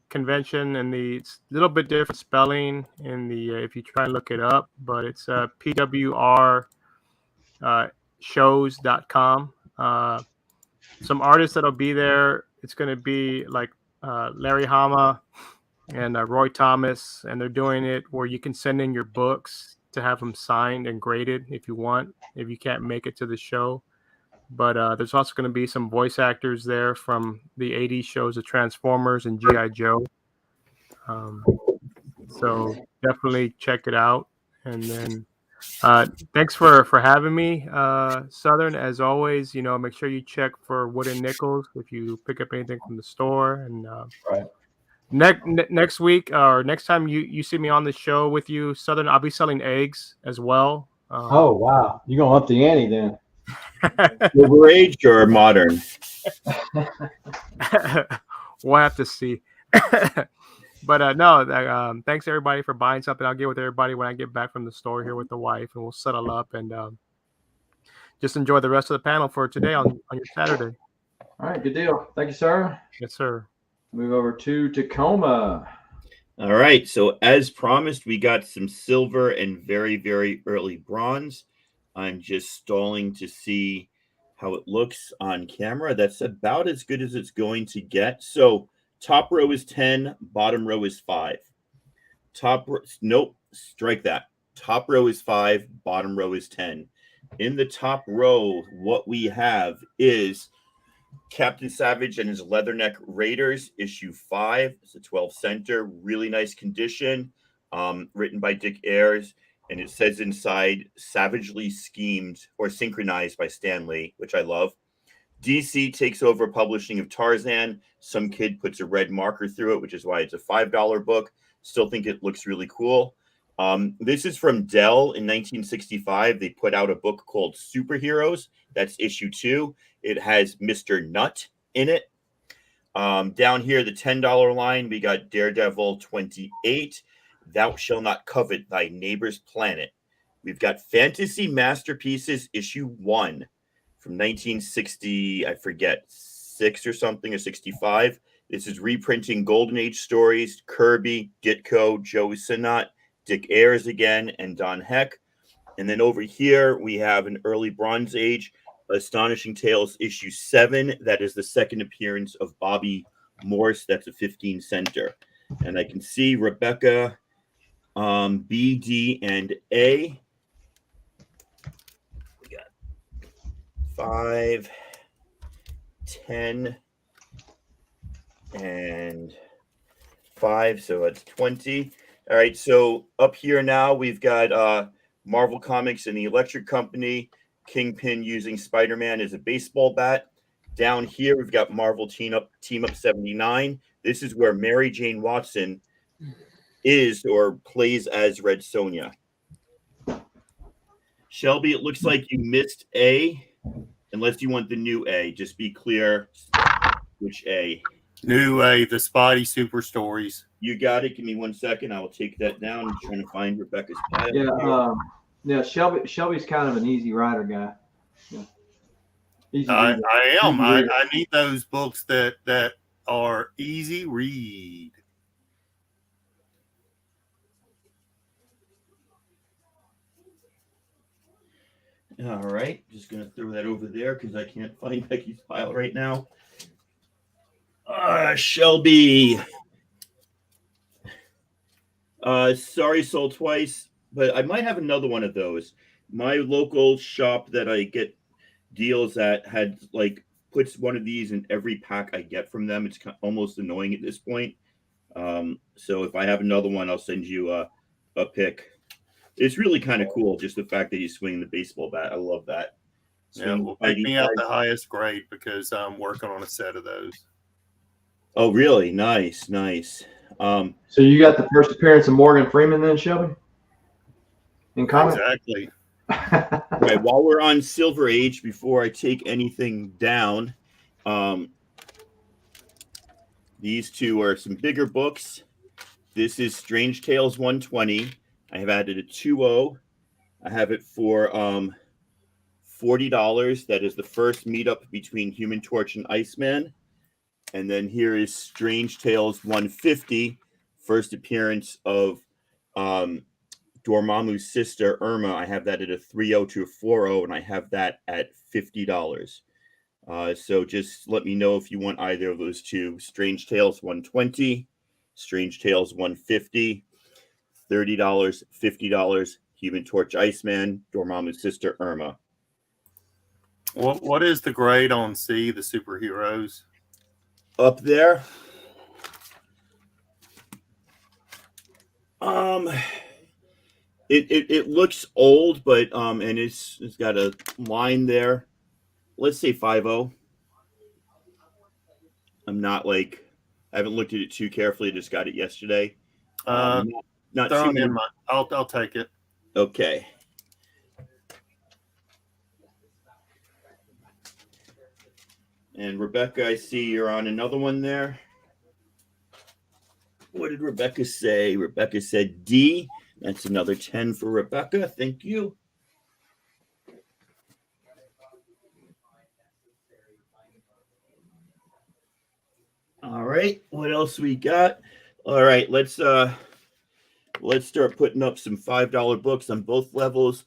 convention, and it's a little bit different spelling in the if you try and look it up, but it's PWR shows.com. Some artists that'll be there. It's going to be like Larry Hama and Roy Thomas, and they're doing it where you can send in your books to have them signed and graded if you want, if you can't make it to the show. But there's also going to be some voice actors there from the 80s shows of Transformers and G.I. Joe. So definitely check it out. And then thanks for having me, Southern. As always, make sure you check for wooden nickels if you pick up anything from the store. And right. Next week or next time you see me on the show with you, Southern, I'll be selling eggs as well. Oh wow, you're gonna up the ante then. Silver Age or modern? We'll have to see. But no, thanks everybody for buying something. I'll get with everybody when I get back from the store here with the wife, and we'll settle up and just enjoy the rest of the panel for today on your Saturday. All right, good deal. Thank you, sir. Yes, sir. Move over to Tacoma. All right. So as promised, we got some silver and very, very early bronze. I'm just stalling to see how it looks on camera. That's about as good as it's going to get. So top row is 10, bottom row is 5. Nope, strike that. Top row is 5, bottom row is 10. In the top row, what we have is Captain Savage and his Leatherneck Raiders, issue 5. It's a 12 center, really nice condition, written by Dick Ayers. And it says inside, savagely schemed or synchronized by Stan Lee, which I love. DC takes over publishing of Tarzan. Some kid puts a red marker through it, which is why it's a $5 book. Still think it looks really cool. This is from Dell in 1965. They put out a book called Superheroes. That's issue 2. It has Mr. Nut in it. Down here, the $10 line, we got Daredevil 28. Thou shall not covet thy neighbor's planet. We've got Fantasy Masterpieces issue 1 from 1960, I forget, 6 or something, or 65. This is reprinting Golden Age stories, Kirby, Ditko, Joe Sinnott, Dick Ayers again, and Don Heck. And then over here, we have an early Bronze Age, Astonishing Tales issue 7. That is the second appearance of Bobby Morse. That's a 15-center. And I can see Rebecca, B, D, and A. We got 5, 10, and 5, so that's 20. All right, so up here now we've got Marvel Comics and the Electric Company, Kingpin using Spider-Man as a baseball bat. Down here we've got Marvel Team Up 79. This is where Mary Jane Watson is or plays as Red Sonja. Shelby, it looks like you missed A, unless you want the new A. Just be clear which A. New A, the Spidey Super Stories. You got it. Give me 1 second. I will take that down. I'm trying to find Rebecca's pile. Yeah, Shelby's kind of an easy writer guy. Yeah. Easy I reader. am. Easy I reader. need those books that are easy read. All right. Just going to throw that over there because I can't find Becky's pile right now. Shelby. Sorry, sold twice, but I might have another one of those. My local shop that I get deals at had puts one of these in every pack I get from them. It's almost annoying at this point. So if I have another one, I'll send you a pic. It's really kind of cool, just the fact that he's swinging the baseball bat. I love that. Yeah, well, pick me out the highest grade because I'm working on a set of those. Oh, really? Nice, nice. So you got the first appearance of Morgan Freeman then, Shelby? In comic? Exactly. Right, while we're on Silver Age, before I take anything down, these two are some bigger books. This is Strange Tales 120. I have added a 2.0. I have it for $40. That is the first meetup between Human Torch and Iceman. And then here is Strange Tales 150, first appearance of Dormammu's sister, Irma. I have that at a 3.0 to a 4.0, and I have that at $50. So just let me know if you want either of those two. Strange Tales 120, Strange Tales 150, $30, $50, Human Torch Iceman, Dormammu's sister, Irma. What is the grade on C, the superheroes? Up there. It looks old, but and it's got a line there. Let's say 5.0. I'm not I haven't looked at it too carefully. Just got it yesterday. Not throw too it in I'll take it. Okay. And Rebecca, I see you're on another one there. What did Rebecca say? Rebecca said D. That's another 10 for Rebecca. Thank you. All right. What else we got? All right. Let's start putting up some $5 books on both levels.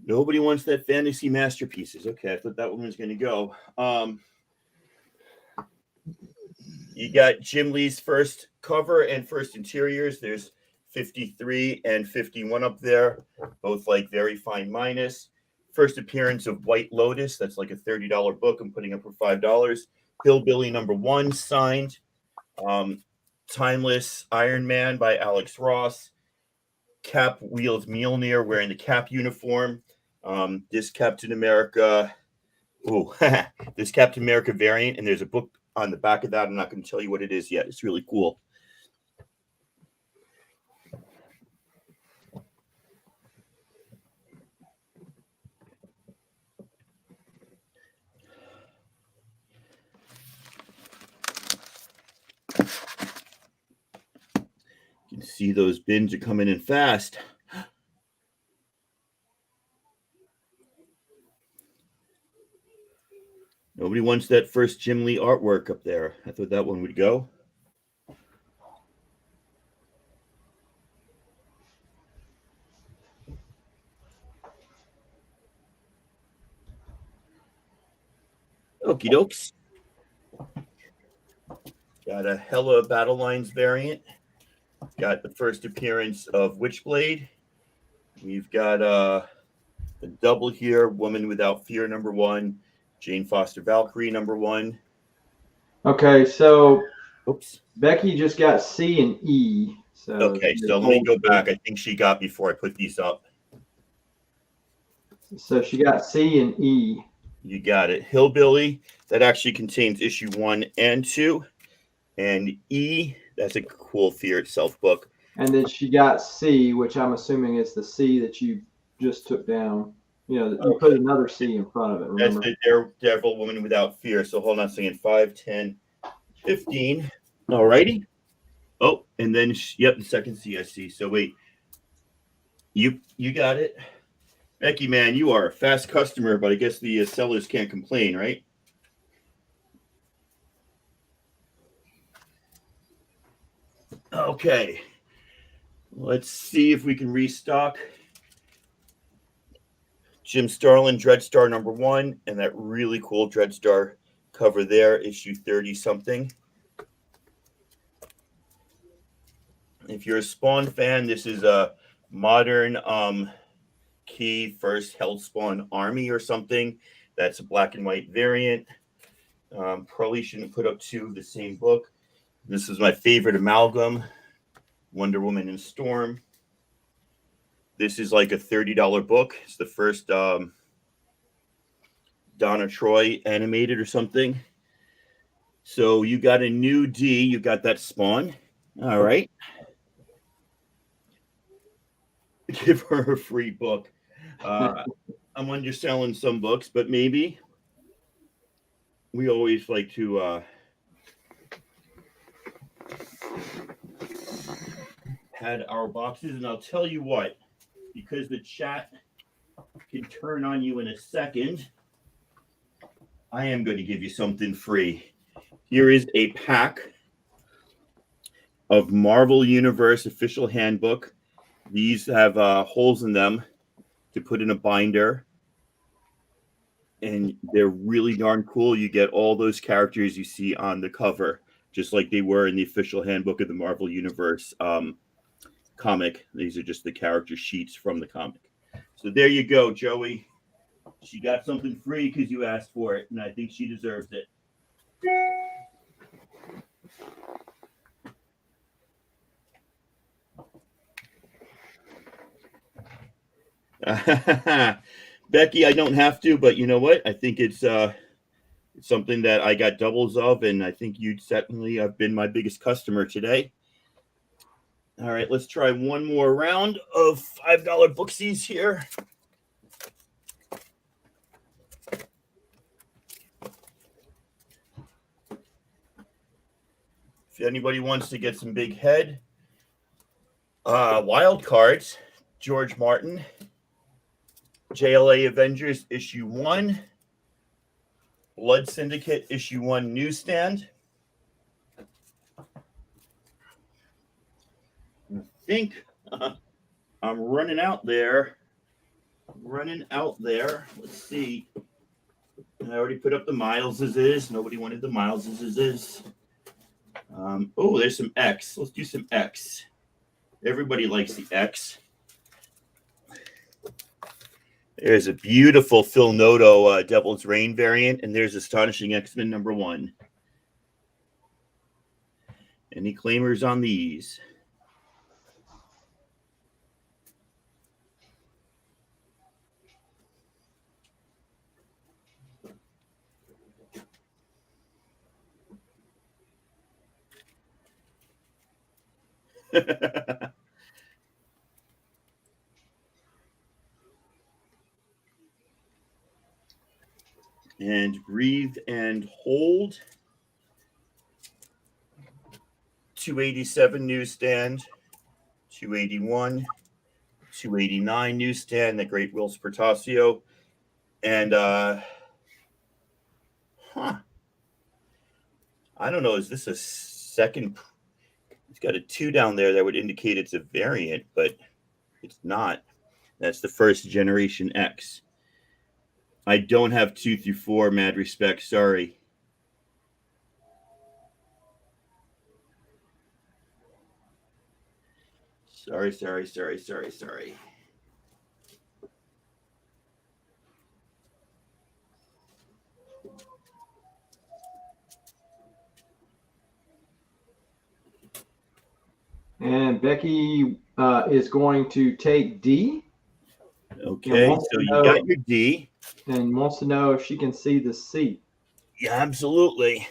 Nobody wants that Fantasy Masterpieces. Okay, I thought that one was going to go. You got Jim Lee's first cover and first interiors. There's 53 and 51 up there, both very fine minus. First appearance of White Lotus. That's like a $30 book. I'm putting up for $5. Hillbilly #1 signed. Timeless Iron Man by Alex Ross. Cap wields Mjolnir wearing the Cap uniform. This Captain America Oh, this Captain America variant, and there's a book on the back of that. I'm not going to tell you what it is yet. It's really cool. You can see those bins are coming in fast. Nobody wants that first Jim Lee artwork up there. I thought that one would go. Okie dokes. Got a Hella Battle Lines variant. Got the first appearance of Witchblade. We've got the double here, Woman Without Fear #1, Jane Foster Valkyrie #1. Okay, so Oops. Becky just got C and E. So okay, so let me go back. I think she got before I put these up. So she got C and E. You got it. Hillbilly, that actually contains issue 1 and 2. And E, that's a cool Fear Itself book. And then she got C, which I'm assuming is the C that you just took down. You know, you put another C in front of it, remember? That's the Daredevil Woman Without Fear. So hold on a second. 5, 10, 15. All righty. Oh, and then, yep, the second C I see. So wait. You got it. Becky, man, you are a fast customer, but I guess the sellers can't complain, right? Okay. Let's see if we can restock Jim Starlin, Dreadstar #1, and that really cool Dreadstar cover there, issue 30-something. If you're a Spawn fan, this is a modern key first Hellspawn Army or something. That's a black and white variant. Probably shouldn't put up two of the same book. This is my favorite amalgam, Wonder Woman and Storm. This is like a $30 book. It's the first Donna Troy animated or something. So you got a new D. You got that Spawn. All right. Give her a free book. I'm underselling some books, but maybe we always like to had our boxes. And I'll tell you what, because the chat can turn on you in a second, I am going to give you something free. Here is a pack of Marvel Universe official handbook. These have holes in them to put in a binder. And they're really darn cool. You get all those characters you see on the cover, just like they were in the official handbook of the Marvel Universe comic. These are just the character sheets from the comic. So there you go, Joey. She got something free because you asked for it, and I think she deserves it. Becky, I don't have to, but you know what? I think it's something that I got doubles of, and I think you certainly have been my biggest customer today. All right, let's try one more round of $5 booksies here. If anybody wants to get some big head, wild cards, George Martin, JLA Avengers issue 1, Blood Syndicate issue 1 newsstand. I think I'm running out there. Let's see. I already put up the Mileses is. Nobody wanted the Mileses is. Oh, there's some X. Let's do some X. Everybody likes the X. There's a beautiful Phil Noto Devil's Reign variant, and there's Astonishing X-Men #1. Any claimers on these? And breathe and hold. 287 newsstand, 281, 289 newsstand, the Great Wills Portasio. And I don't know, is this a second? It's got a 2 down there that would indicate it's a variant, but it's not. That's the first Generation X. I don't have 2 through 4, mad respect, sorry. Sorry. And Becky is going to take D. Okay, so you got your D. And wants to know if she can see the C. Yeah, absolutely.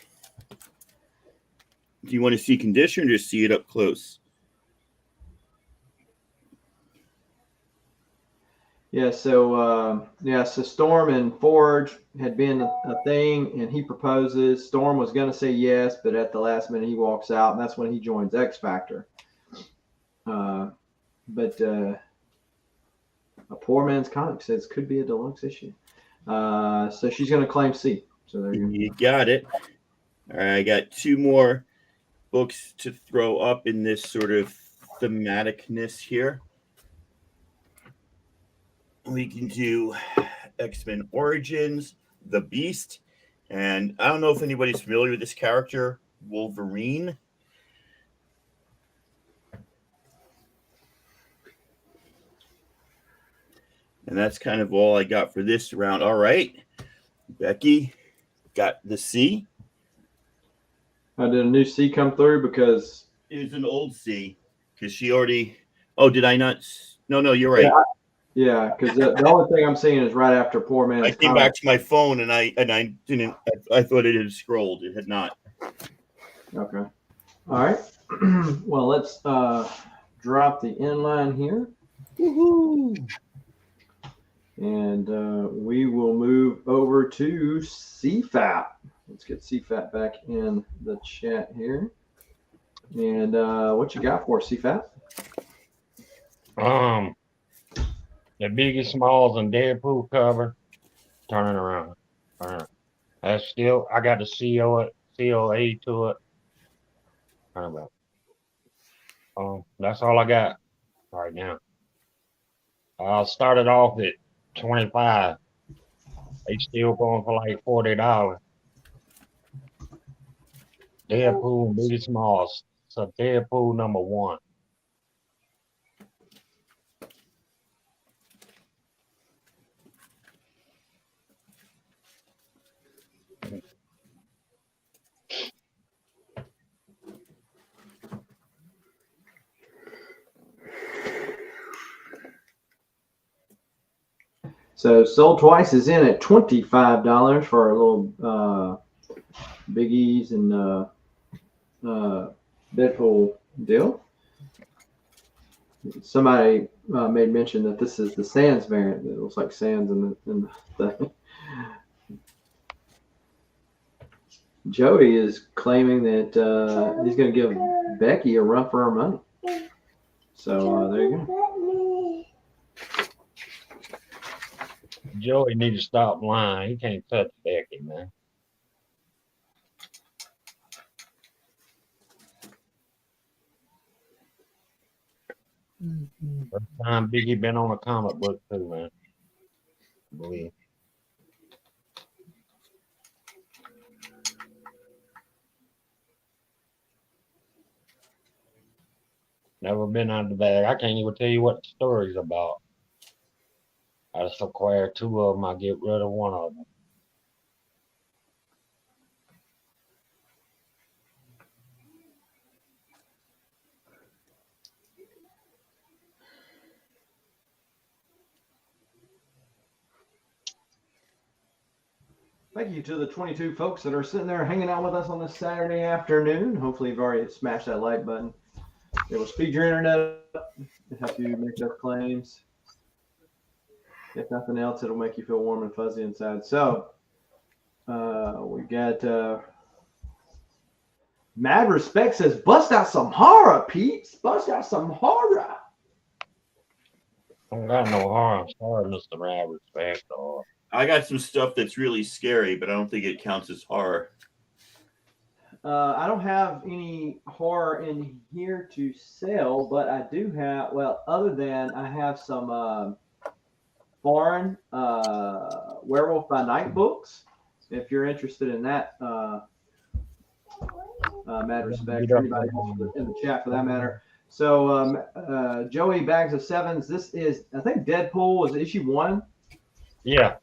Do you want to see condition or just see it up close? Yeah, so Storm and Forge had been a thing, and he proposes. Storm was going to say yes, but at the last minute he walks out, and that's when he joins X Factor. But a Poor Man's Comic says could be a deluxe issue. So she's going to claim C. So there you got it. All right, I got 2 more books to throw up in this sort of thematicness here. We can do X-Men Origins, The Beast, and I don't know if anybody's familiar with this character, Wolverine. And that's kind of all I got for this round. All right, Becky got the C. Did a new C come through? Because it's an old C. Because she already. Oh, did I not? No, you're right. Yeah, because the only thing I'm seeing is right after Poor Man's I came back to my phone and I didn't. I thought it had scrolled. It had not. Okay. All right. Well, let's drop the inline here. Woohoo! And we will move over to CFAP. Let's get CFAP back in the chat here. And what you got for CFAP? The Biggie Smalls and Deadpool cover, turning around. That's still, I got the COA to it. Turn about. That's all I got right now. I started off at 25. They still going for like $40. Deadpool and Biggie Smalls. So Deadpool number 1. So Sold Twice is in at $25 for a little Biggie's and Deadpool deal. Somebody made mention that this is the Sans variant. It looks like Sans in the thing. Joey is claiming that he's going to give Becky a run for her money. So there you go. Joey needs to stop lying. He can't touch Becky, man. First time Biggie been on a comic book too, man. I believe. Never been out of the bag. I can't even tell you what the story's about. I just acquire 2 of them. I get rid of 1 of them. Thank you to the 22 folks that are sitting there hanging out with us on this Saturday afternoon. Hopefully you've already smashed that like button. It will speed your internet up and help you make those claims. If nothing else, it'll make you feel warm and fuzzy inside. So we got Mad Respect says, bust out some horror, peeps. Bust out some horror. I don't got no horror. I'm sorry, Mr. Mad Respect. Or I got some stuff that's really scary, but I don't think it counts as horror. I don't have any horror in here to sell, but I do have, well, other than I have some foreign Werewolf by Night books. If you're interested in that, Mad Respect, anybody in the chat for that matter. So Joey Bags of Sevens, this is, I think Deadpool is issue 1. yeah.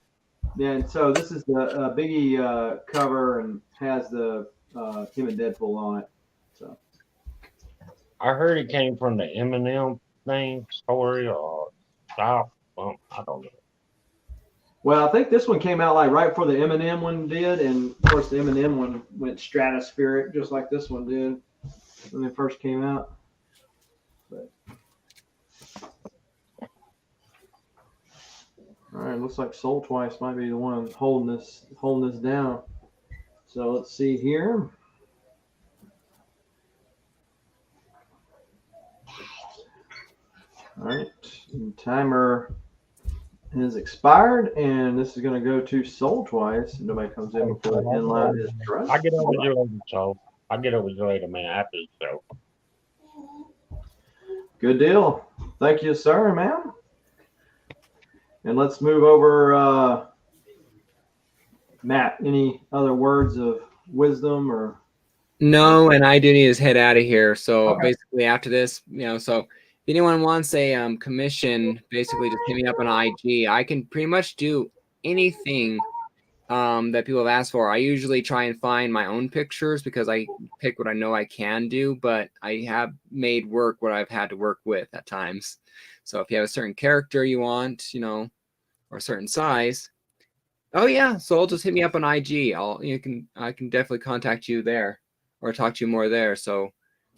And so this is the Biggie cover and has the him and Deadpool on it. So I heard it came from the Eminem thing, story, or stop. I don't know. well, I think this one came out like right before the Eminem one did, and of course the Eminem one went stratospheric just like this one did when it first came out. But all right, looks like Soul Twice might be the one holding this down. So let's see here. All right, timer has expired, and this is going to go to Soul Twice. Nobody comes in before the inline is dressed. I'll get over you later, so I'll get over you later, man, after the show. Good deal. Thank you, sir and ma'am. And let's move over. Matt, any other words of wisdom or? No, and I do need to head out of here. So Okay. basically after this, so if anyone wants a commission, basically just hit me up on IG. I can pretty much do anything that people have asked for. I usually try and find my own pictures because I pick what I know I can do, but I have made work what I've had to work with at times. So if you have a certain character you want, or a certain size, oh yeah, so just hit me up on IG. I can definitely contact you there or talk to you more there. So,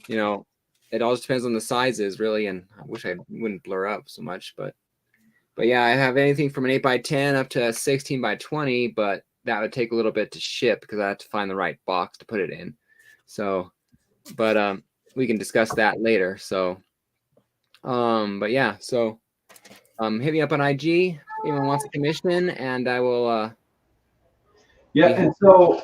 it all just depends on the sizes really, and I wish I wouldn't blur up so much, but yeah, I have anything from an 8x10 up to a 16x20, but that would take a little bit to ship because I have to find the right box to put it in. So, but we can discuss that later. So, but yeah, so hit me up on IG. Anyone wants a commission, and I will. Yeah, and so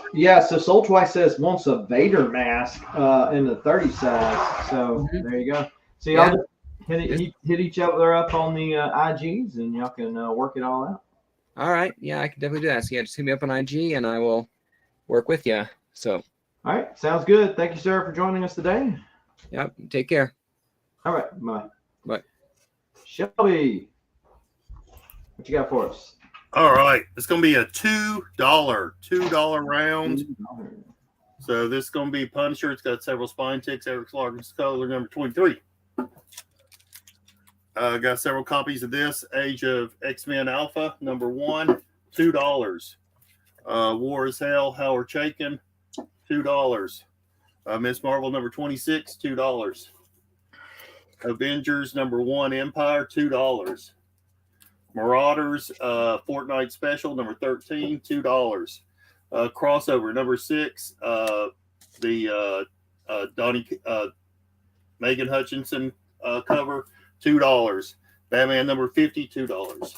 Soul Twice says wants a Vader mask in the 30 size. So there you go. So y'all just hit each other up on the IGs, and y'all can work it all out. All right. Yeah, I can definitely do that. So yeah, just hit me up on IG, and I will work with you. So. All right, sounds good. Thank you, sir, for joining us today. Yep. Take care. All right. Bye. Bye. Shelby, what you got for us? All right, it's going to be a $2 round. So this is going to be Punisher. It's got several spine ticks. Eric Larkin's color number 23. Got several copies of this. Age of X-Men Alpha number 1, $2. War is Hell, Howard Chaykin, $2. Miss Marvel number 26, $2. Avengers number 1, Empire, $2. Marauders Fortnite Special number 13, $2. Crossover number 6, the Megan Hutchinson cover, $2. Batman number 50, $2.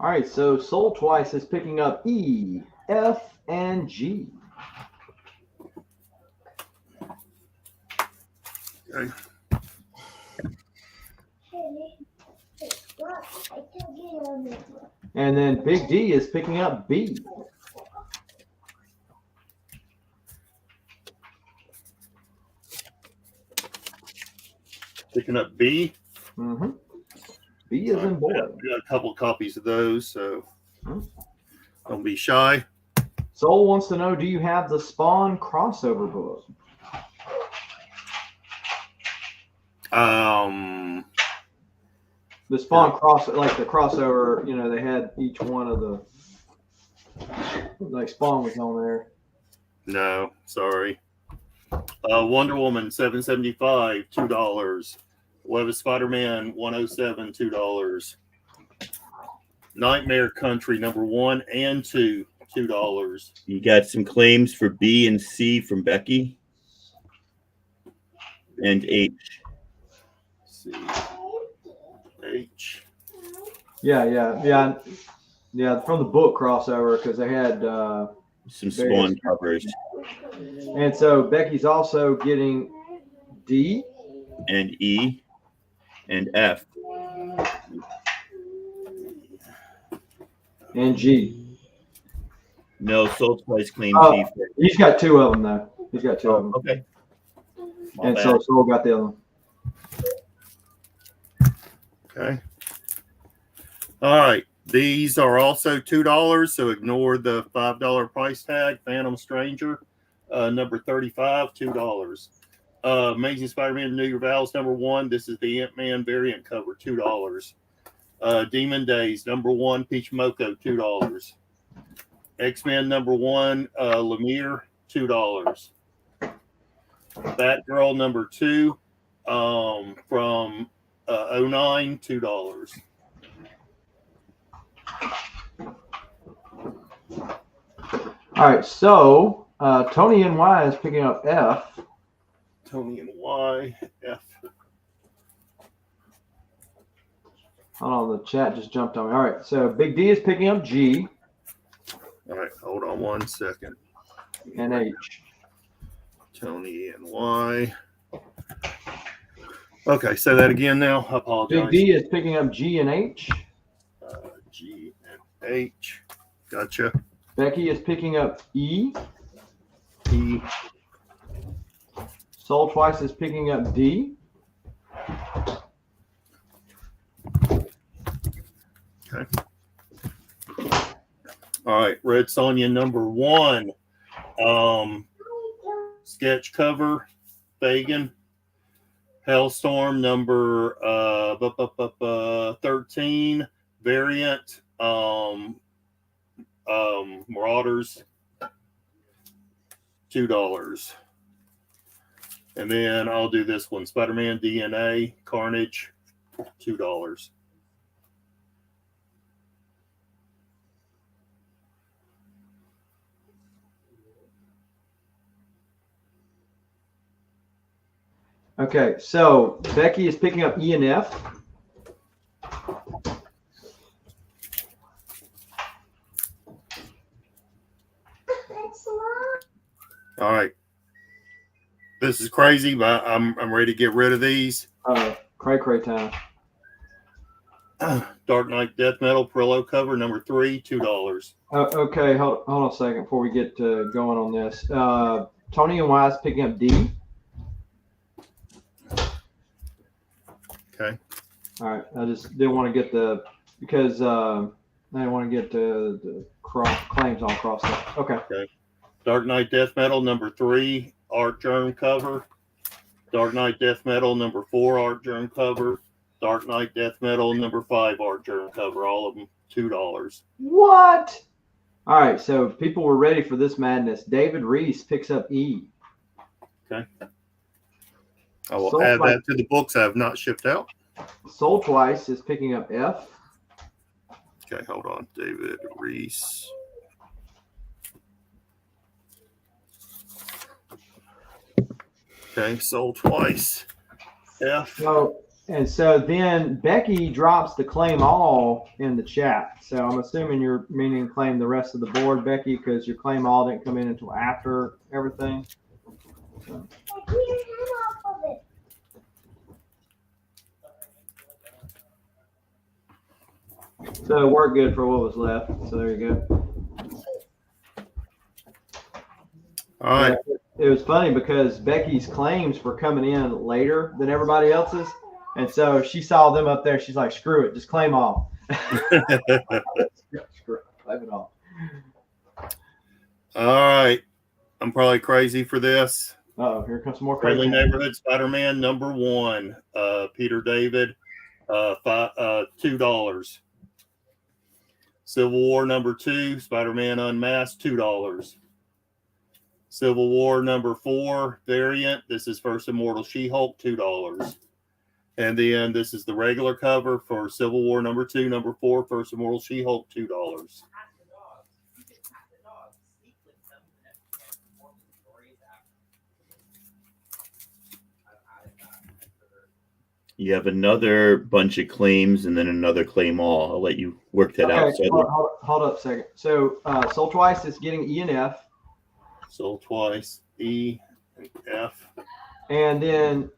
All right, so Soul Twice is picking up E, F, and G. Okay. And then Big D is picking up B. Picking up B. Mm-hmm. B is in boy. We got a couple copies of those, so don't be shy. Soul wants to know, do you have the Spawn crossover book? The Spawn like the crossover, they had each one of the, like Spawn was on there. No, sorry. Wonder Woman 775, $2. Web of Spider-Man 107, $2. Nightmare Country number 1 and 2, $2. You got some claims for B and C from Becky and H. C, H. Yeah. From the book crossover because they had Some Spawn covers. And so Becky's also getting D and E and F and G. No, Soul Twice claimed G. He's got 2 of them though. He's got 2 of them. Okay. And so Soul got the other one. Okay. All right. These are also $2, so ignore the $5 price tag. Phantom Stranger, number 35, $2. Amazing Spider-Man New Year Vows, number 1. This is the Ant-Man variant cover, $2. Demon Days, number 1. Peach Moko, $2. X-Men number 1, Lemire, $2. Batgirl number 2, from 09, $2. All right, so Tony NY is picking up F. Tony NY, F. Hold on, the chat just jumped on me. All right, so Big D is picking up G. All right, hold on 1 second. And H. Tony NY. Okay, say that again now. I apologize. Big D is picking up G and H. G and H. Gotcha. Becky is picking up E. E. Soul Twice is picking up D. Okay. All right, Red Sonja number 1. Sketch cover, Fagin. Hellstorm number 13, variant, Marauders, $2. And then I'll do this one, Spider-Man DNA, Carnage, $2. Okay, so Becky is picking up E and F. All right. This is crazy, but I'm ready to get rid of these. Cray time. Dark Knight Death Metal Perillo cover number 3, $2. Okay, hold on a second before we get going on this. Tony and Y is picking up D. Okay. All right. I just didn't want to get because I didn't want to get the claims all crossed up. Okay. Dark Knight Death Metal number 3, Art Germ cover. Dark Knight Death Metal number 4, Art Germ cover. Dark Knight Death Metal number 5, Art Germ cover. All of them $2. What? All right. So people were ready for this madness. David Reese picks up E. Okay. I will add that to the books I have not shipped out. Soul Twice is picking up F. Okay, hold on. David Reese. Okay, Soul Twice. F. So then Becky drops the claim all in the chat. So I'm assuming you're meaning claim the rest of the board, Becky, because your claim all didn't come in until after everything. So. So it worked good for what was left. So there you go. All right. It was funny because Becky's claims were coming in later than everybody else's. And so she saw them up there. She's like, screw it. Just claim all. Screw it. Claim it all. All right. I'm probably crazy for this. Oh, here comes some more. Friendly Neighborhood Spider-Man number 1. Peter David, $2. Civil War number 2, Spider-Man Unmasked, $2. Civil War number 4 variant. This is First Immortal She-Hulk, $2. And then this is the regular cover for Civil War number 2, number 4, First Immortal She-Hulk, $2. You have another bunch of claims and then another claim all. I'll let you work that out. So hold up a second. So Sold Twice is getting E and F. Sold Twice, E and F. And then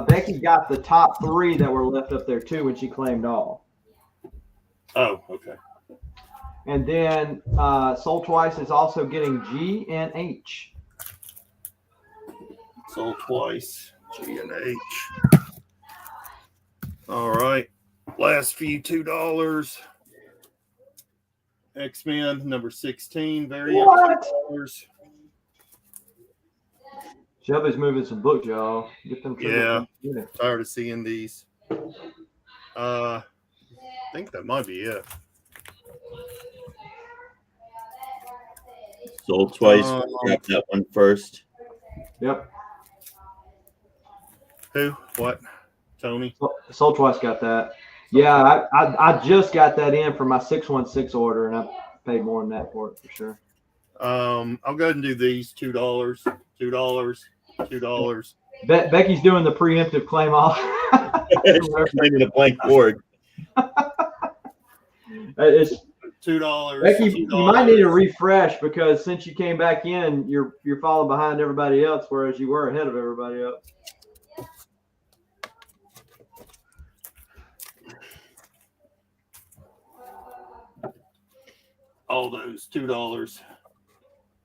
Becky got the top 3 that were left up there too when she claimed all. Oh, okay. And then Sold Twice is also getting G and H. Sold Twice, G and H. All right. Last few $2. X-Men number 16 variant. What? $2. Shelby's moving some books, y'all. Get them. Yeah. Tired of seeing these. I think that might be it. Sold Twice. Grab that one first. Yep. Who? What? Tony? Sold Twice got that. Yeah, I just got that in for my 616 order, and I paid more than that for it for sure. I'll go ahead and do these $2, $2. Becky's doing the preemptive claim off. Claiming a blank board. It's $2. Becky, $2. you might need a refresh because since you came back in, you're falling behind everybody else, whereas you were ahead of everybody else. All those $2. All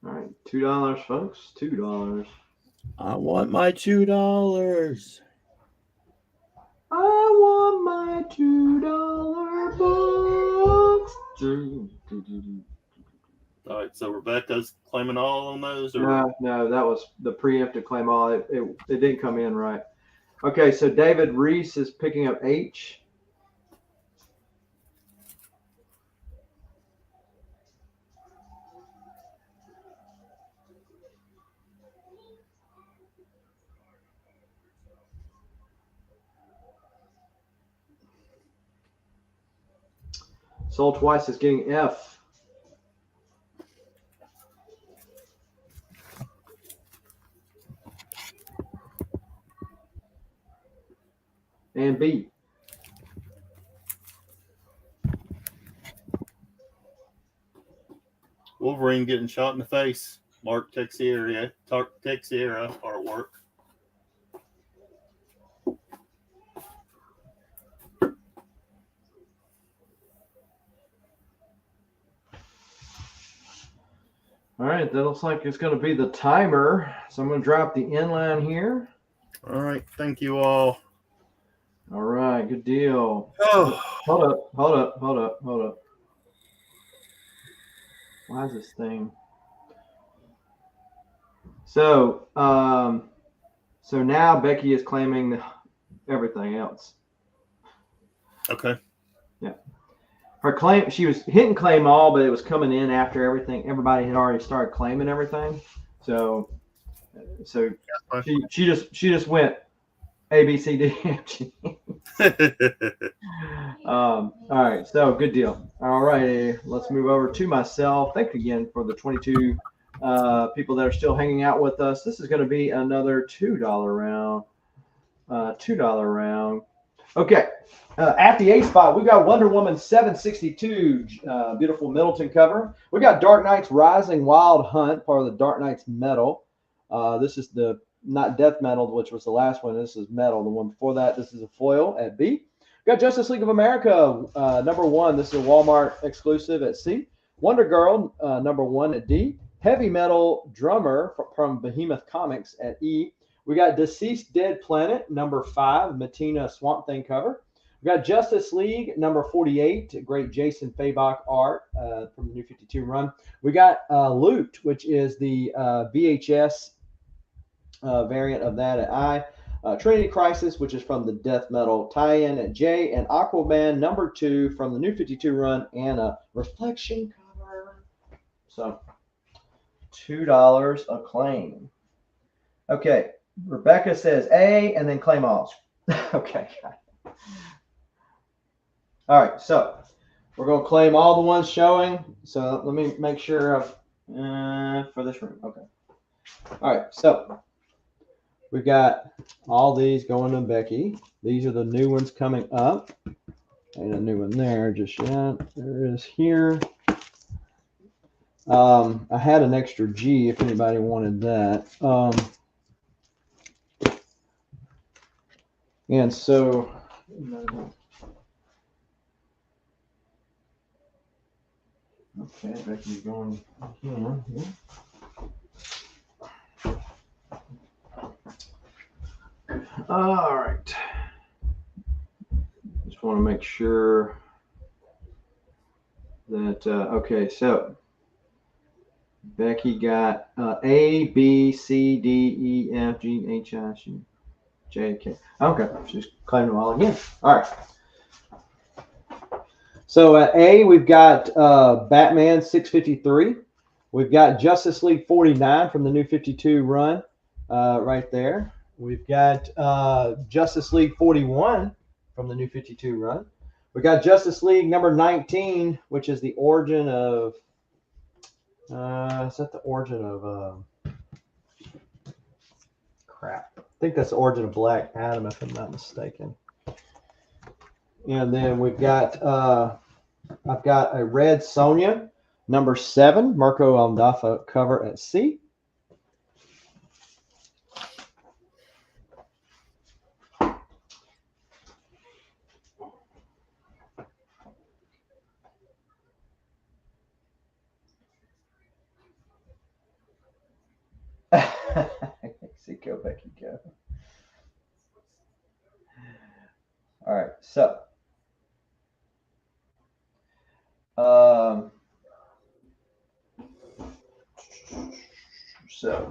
right, $2, folks. $2. I want my $2. I want my $2 books. All right, so Rebecca's claiming all on those? Or? No, that was the preemptive claim all. It didn't come in right. Okay, so David Reese is picking up H. Sold Twice is getting F. And B. Wolverine getting shot in the face. Mark Texiera artwork. All right, that looks like it's going to be the timer. So I'm going to drop the inline here. All right, thank you all. All right, good deal. Oh. Hold up. Why is this thing? So, so now Becky is claiming everything else. Okay. Yeah. Her claim, she was hitting claim all, but it was coming in after everything. Everybody had already started claiming everything. So she just went A, B, C, D, F, G. All right, so good deal. All righty, let's move over to myself. Thank you again for the 22 people that are still hanging out with us. This is going to be another $2 round. $2 round. Okay. At the A spot, we've got Wonder Woman 762, beautiful Middleton cover. We got Dark Knight's Rising Wild Hunt, part of the Dark Knight's Metal. This is the not Death Metal, which was the last one. This is Metal. The one before that, this is a foil at B. We got Justice League of America, number 1. This is a Walmart exclusive at C. Wonder Girl, number 1 at D. Heavy Metal Drummer from Behemoth Comics at E. We got Deceased Dead Planet, number 5, Matina Swamp Thing cover. We got Justice League, number 48, great Jason Fabok art from the New 52 run. We got Loot, which is the VHS variant of that at I. Trinity Crisis, which is from the Death Metal tie-in at J. And Aquaman, number 2, from the New 52 run, and a Reflection cover. So, $2 a claim. Okay, Rebecca says A and then claim all. Okay. All right, so we're going to claim all the ones showing. So let me make sure of for this room. Okay. All right, so we've got all these going to Becky. These are the new ones coming up. Ain't a new one there just yet. There is here. I had an extra G if anybody wanted that. And so okay, Becky's going here. All right. Just want to make sure that okay, so Becky got A, B, C, D, E, F, G, H, I, J, K. Okay, she's claiming them all again. All right. So at A, we've got Batman 653. We've got Justice League 49 from the New 52 run right there. We've got Justice League 41 from the New 52 run. We got Justice League number 19, which is the origin of is that the origin of crap? I think that's the origin of Black Adam, if I'm not mistaken. And then we've got I've got a Red Sonja number 7, Marco Aldafa cover at C. See, go Becky, go. All right, so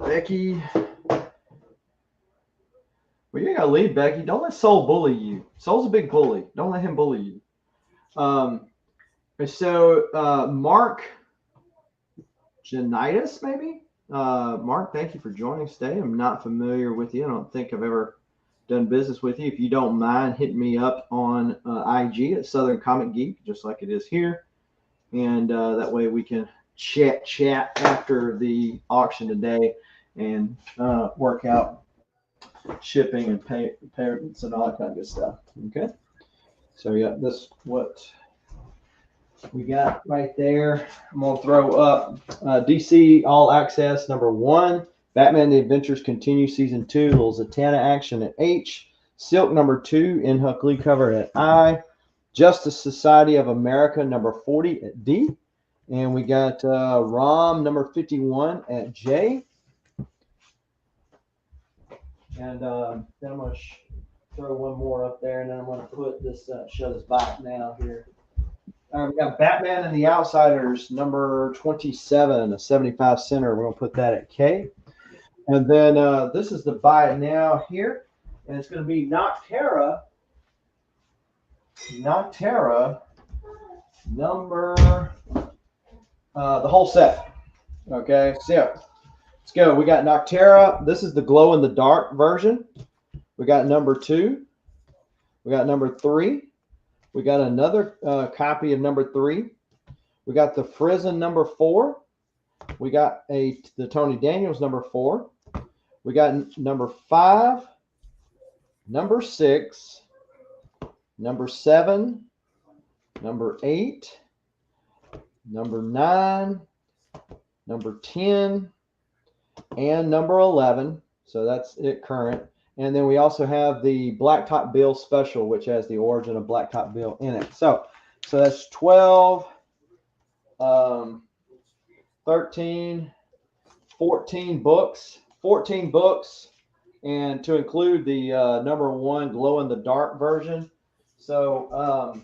Becky, well, you ain't gotta leave, Becky. Don't let Soul bully you. Soul's a big bully. Don't let him bully you. Mark Janitis, maybe. Mark, thank you for joining us today. I'm not familiar with you. I don't think I've ever done business with you. If you don't mind, hit me up on IG at Southern Comic Geek, just like it is here. And that way we can chat after the auction today and work out shipping and payments and all that kind of good stuff. Okay. So yeah, that's what we got right there. I'm going to throw up DC All Access number 1. Batman The Adventures Continue Season 2. Little Zatanna action at H. Silk number 2. In Huck Lee cover at I. Justice Society of America number 40 at D. And we got ROM number 51 at J. And then I'm going to throw one more up there, and then I'm going to put this, show this back now here. We got Batman and the Outsiders number 27, a 75 center. We're going to put that at K. And then this is the buy it now here. And it's going to be Noctera number, the whole set. Okay, so let's go. We got Noctera. This is the glow in the dark version. We got number 2. We got number 3. We got another copy of number 3. We got the Frizen number 4. We got the Tony Daniels number 4. We got number 5, number 6, number 7, number 8, number 9, number 10, and number 11. So that's it current. And then we also have the Blacktop Bill special, which has the origin of Blacktop Bill in it. So that's 12, 13, 14 books. 14 books, and to include the number 1 glow in the dark version. So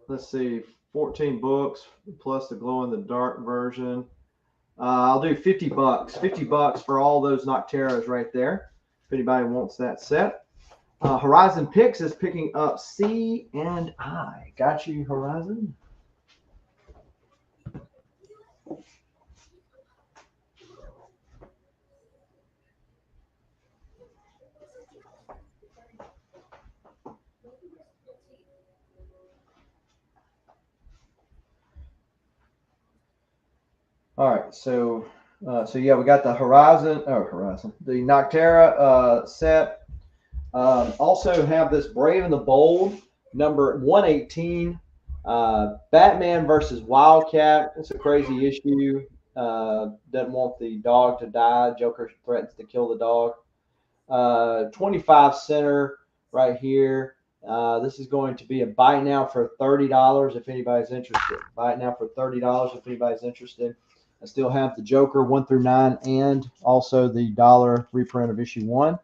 let's see, 14 books plus the glow in the dark version. I'll do $50. $50 for all those Nocteras right there, if anybody wants that set. Horizon Picks is picking up C and I. Got you, Horizon. All right, so yeah, we got the Horizon, the Noctera set. Also have this Brave and the Bold number 118, Batman versus Wildcat. It's a crazy issue. Doesn't want the dog to die. Joker threatens to kill the dog. 25 center right here. This is going to be a buy now for $30 if anybody's interested. Buy it now for $30 if anybody's interested. I still have the Joker 1 through 9 and also the dollar reprint of issue 1.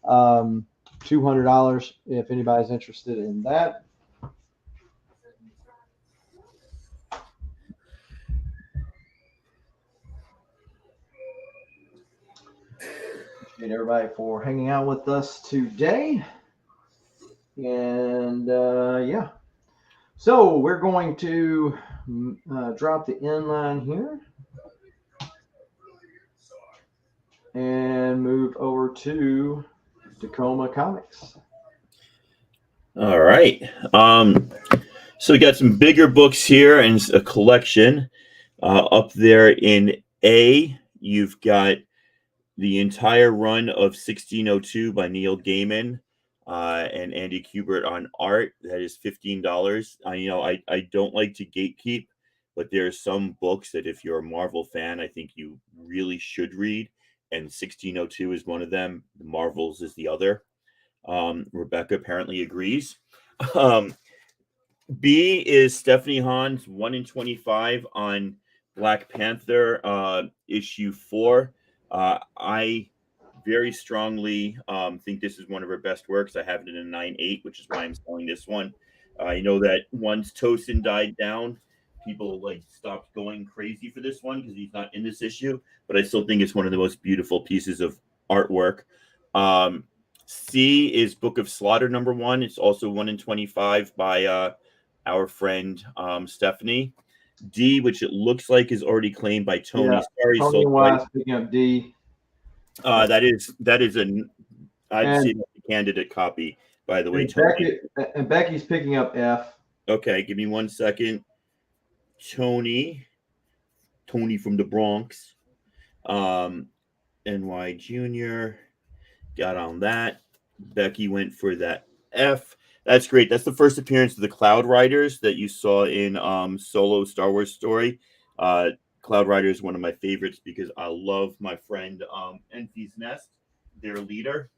$200 if anybody's interested in that. Appreciate everybody for hanging out with us today. And yeah, so we're going to drop the inline here and move over to Tacoma Comics. All right. So we got some bigger books here and a collection. Up there in A, you've got the entire run of 1602 by Neil Gaiman and Andy Kubert on art. That is $15. I don't like to gatekeep, but there are some books that if you're a Marvel fan, I think you really should read. And 1602 is one of them. The Marvels is the other. Rebecca apparently agrees. B is Stephanie Hahn's 1 in 25 on Black Panther issue 4. I very strongly think this is one of her best works. I have it in a 9.8, which is why I'm selling this one. I know that once Tosin died down, people stopped going crazy for this one because he's not in this issue, but I still think it's one of the most beautiful pieces of artwork. C is Book of Slaughter number 1. It's also 1 in 25 by our friend Stephanie. D, which it looks like is already claimed by Tony. Yeah, Sorry, Tony Wise picking up D. That is I'd say that's a candidate copy, by the way, Tony. Becky's picking up F. Okay, give me 1 second. Tony from the Bronx, NY Junior, got on that. Becky went for that F. That's great. That's the first appearance of the Cloud Riders that you saw in Solo Star Wars Story. Cloud Rider is one of my favorites because I love my friend Enfys Nest, their leader.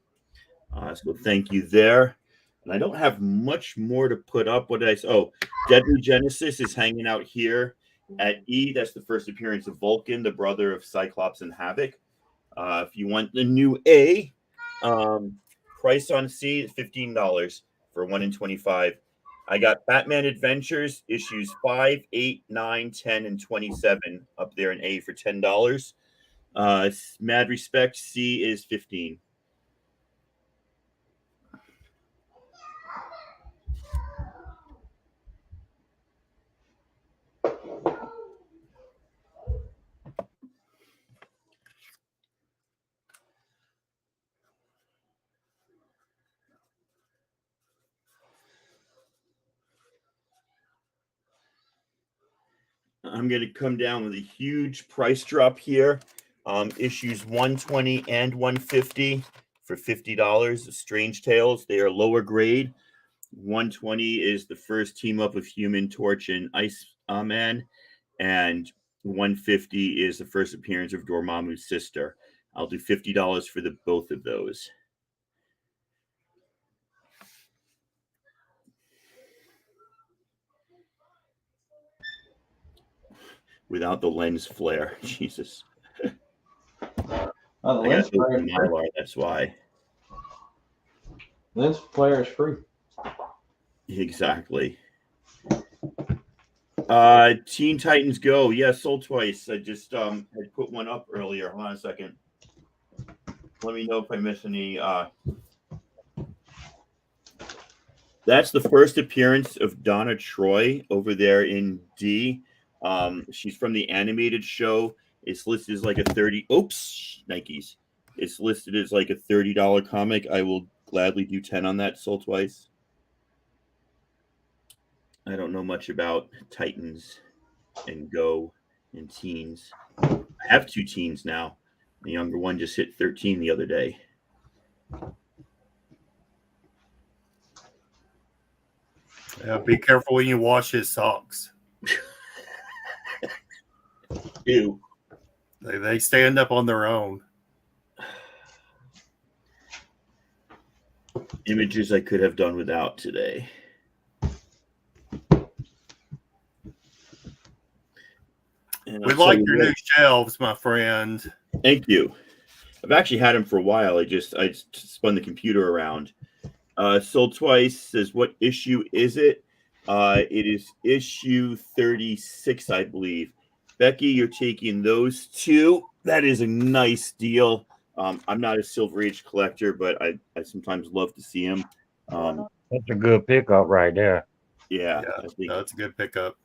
So thank you there. And I don't have much more to put up. What did I say? Oh, Deadly Genesis is hanging out here at E. That's the first appearance of Vulcan, the brother of Cyclops and Havoc. If you want the new A, price on C, $15 for 1 in 25. I got Batman Adventures issues 5, 8, 9, 10, and 27 up there in A for $10. Mad Respect, C is $15. I'm going to come down with a huge price drop here. Issues 120 and 150 for $50. Strange Tales, they are lower grade. 120 is the first team up of Human Torch and Ice Man, and 150 is the first appearance of Dormammu's sister. I'll do $50 for the both of those. Without the lens flare, Jesus. The lens flare is free. Mylar, that's why. Lens flare is free. Exactly. Teen Titans Go. Yeah, sold twice. I just had put one up earlier. Hold on a second. Let me know if I miss any. That's the first appearance of Donna Troy over there in D. She's from the animated show. It's listed as like a 30. Oops, Nikes. It's listed as like a $30 comic. I will gladly do 10 on that. Sold twice. I don't know much about Titans and Go and teens. I have 2 teens now. The younger one just hit 13 the other day. Yeah, be careful when you wash his socks. Ew. They stand up on their own. Images I could have done without today. And We like your new shelves, my friend. Thank you. I've actually had them for a while. I just spun the computer around. Sold twice. Says, what issue is it? It is issue 36, I believe. Becky, you're taking those 2. That is a nice deal. I'm not a Silver Age collector, but I sometimes love to see them. That's a good pickup right there. Yeah, I think that's a good pickup.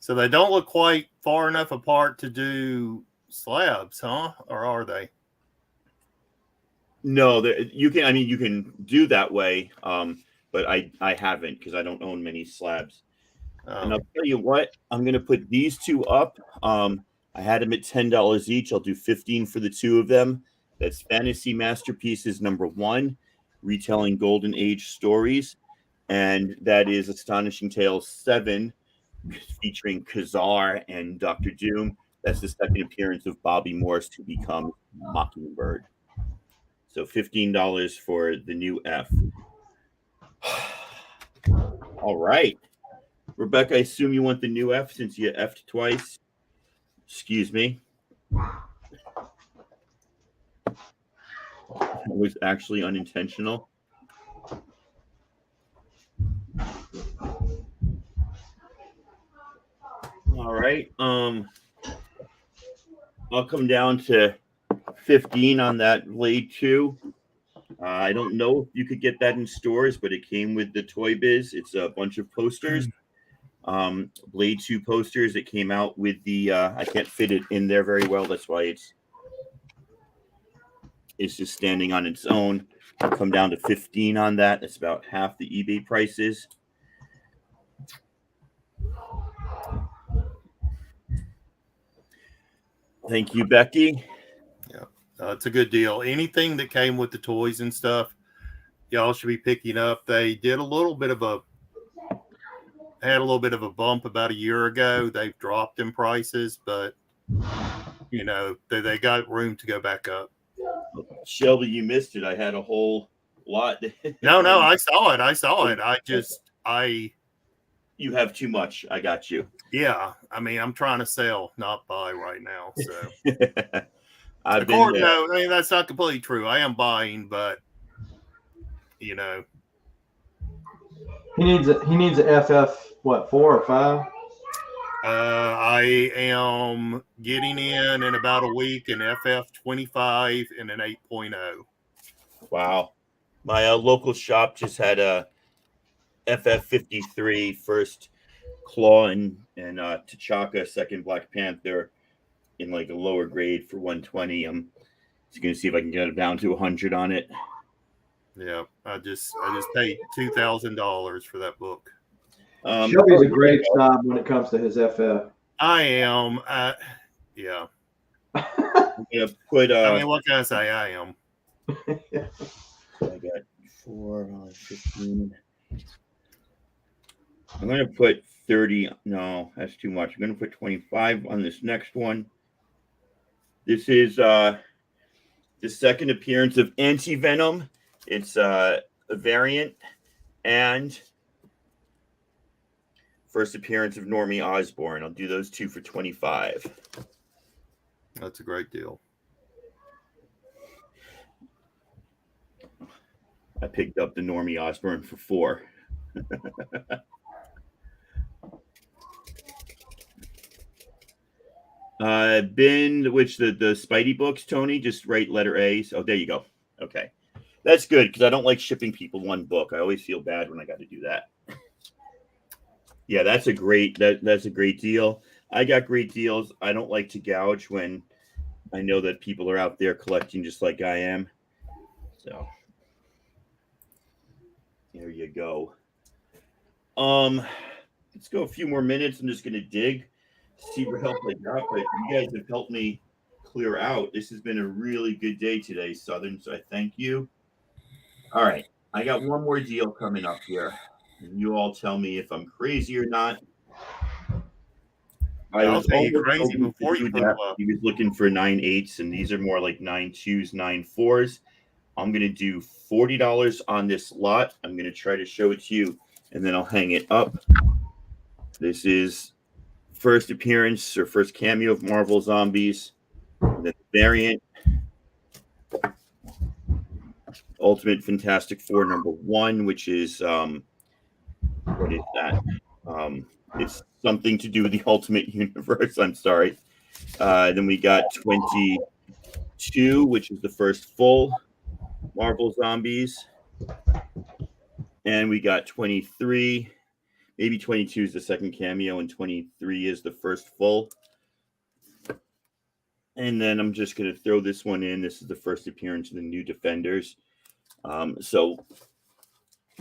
So they don't look quite far enough apart to do slabs, huh? Or are they? No, you can. I mean, you can do that way, but I haven't because I don't own many slabs. And I'll tell you what, I'm going to put these 2 up. I had them at $10 each. I'll do 15 for the 2 of them. That's Fantasy Masterpieces #1, retelling Golden Age stories, and that is Astonishing Tales 7, featuring Khazar and Dr. Doom. That's the second appearance of Bobby Morse to become Mockingbird. So $15 for the new F. All right. Rebecca, I assume you want the new F since you F'd twice. Excuse me. It was actually unintentional. All right. I'll come down to 15 on that Blade 2. I don't know if you could get that in stores, but it came with the Toy Biz. It's a bunch of posters. Blade 2 posters. It came out with the I can't fit it in there very well. That's why it's just standing on its own. I'll come down to 15 on that. That's about half the eBay prices. Thank you, Becky. Yeah, it's a good deal. Anything that came with the toys and stuff, y'all should be picking up. They did a little bit of a bump about a year ago. They've dropped in prices, but you know they got room to go back up. Shelby, you missed it. I had a whole lot. No, I saw it. You have too much. I got you. Yeah, I mean, I'm trying to sell, not buy right now. So, I've been there. No, I mean that's not completely true. I am buying, but you know, he needs a FF 4 or 5. I am getting in about a week an FF 25 and an 8.0. Wow, my local shop just had a FF 53 first Claw and T'Chaka second Black Panther in like a lower grade for 120. I'm just gonna see if I can get it down to 100 on it. Yeah, I just paid $2,000 for that book. Shelby's a great snob when it comes to his FF. I am. Yeah. I'm gonna put. I mean, what can I say? I am. I got 15. I'm going to put 30. No, that's too much. I'm going to put 25 on this next one. This is the second appearance of Anti-Venom. It's a variant. And first appearance of Normie Osborn. I'll do those 2 for 25. That's a great deal. I picked up the Normie Osborn for 4. Bin, which the Spidey books, Tony, just write letter A's. Oh, there you go. Okay. That's good because I don't like shipping people one book. I always feel bad when I got to do that. Yeah, that's a great deal. I got great deals. I don't like to gouge when I know that people are out there collecting just like I am. So there you go. Let's go a few more minutes. I'm just gonna dig. see what help I got, but you guys have helped me clear out. This has been a really good day today, Southern, so I thank you. All right, I got one more deal coming up here, and you all tell me if I'm crazy or not. I'll say you're crazy before you put them up. He was looking for 9.8s, and these are more like 9.2s, 9.4s. I'm going to do $40 on this lot. I'm going to try to show it to you, and then I'll hang it up. This is first appearance or first cameo of Marvel Zombies. And then the variant, Ultimate Fantastic Four #1, which is, what is that? It's something to do with the Ultimate Universe. I'm sorry. Then we got 22, which is the first full Marvel Zombies. And we got 23. Maybe 22 is the second cameo, and 23 is the first full. And then I'm just going to throw this one in. This is the first appearance of the New Defenders. So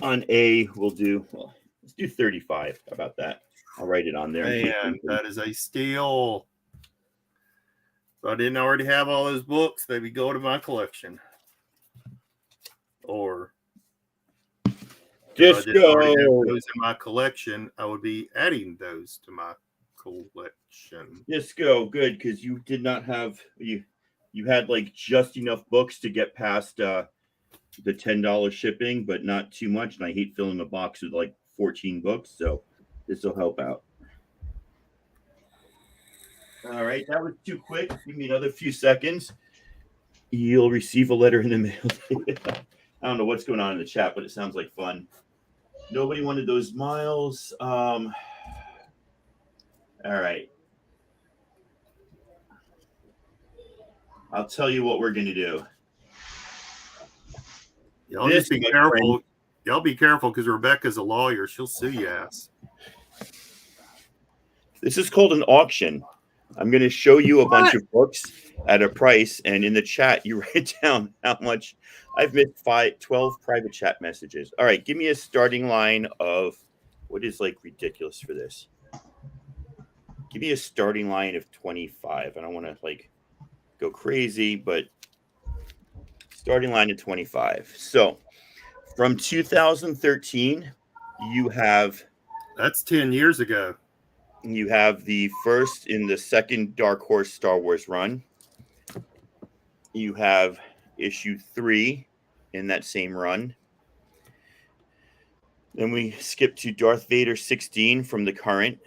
on A, we'll do, well, let's do 35. How about that? I'll write it on there. Man, that is a steal. If I didn't already have all those books, they would go to my collection. Or Disco. if I didn't already have those in my collection, I would be adding those to my collection. Disco, good, because you did not have you had like just enough books to get past the $10 shipping, but not too much. And I hate filling a box with like 14 books, so this will help out. All right, that was too quick. Give me another few seconds. You'll receive a letter in the mail. I don't know what's going on in the chat, but it sounds like fun. Nobody wanted those miles. All right. I'll tell you what we're going to do. Y'all just be careful. Y'all be careful because Rebecca's a lawyer. She'll sue your ass. This is called an auction. I'm going to show you a bunch of books at a price, and in the chat, you write down how much. I've missed 12 private chat messages. All right, give me a starting line of what is like ridiculous for this. Give me a starting line of 25. I don't want to like go crazy, but starting line of 25. So from 2013, you have. That's 10 years ago. You have the first in the second Dark Horse Star Wars run. You have issue 3 in that same run. Then we skip to Darth Vader 16 from the current.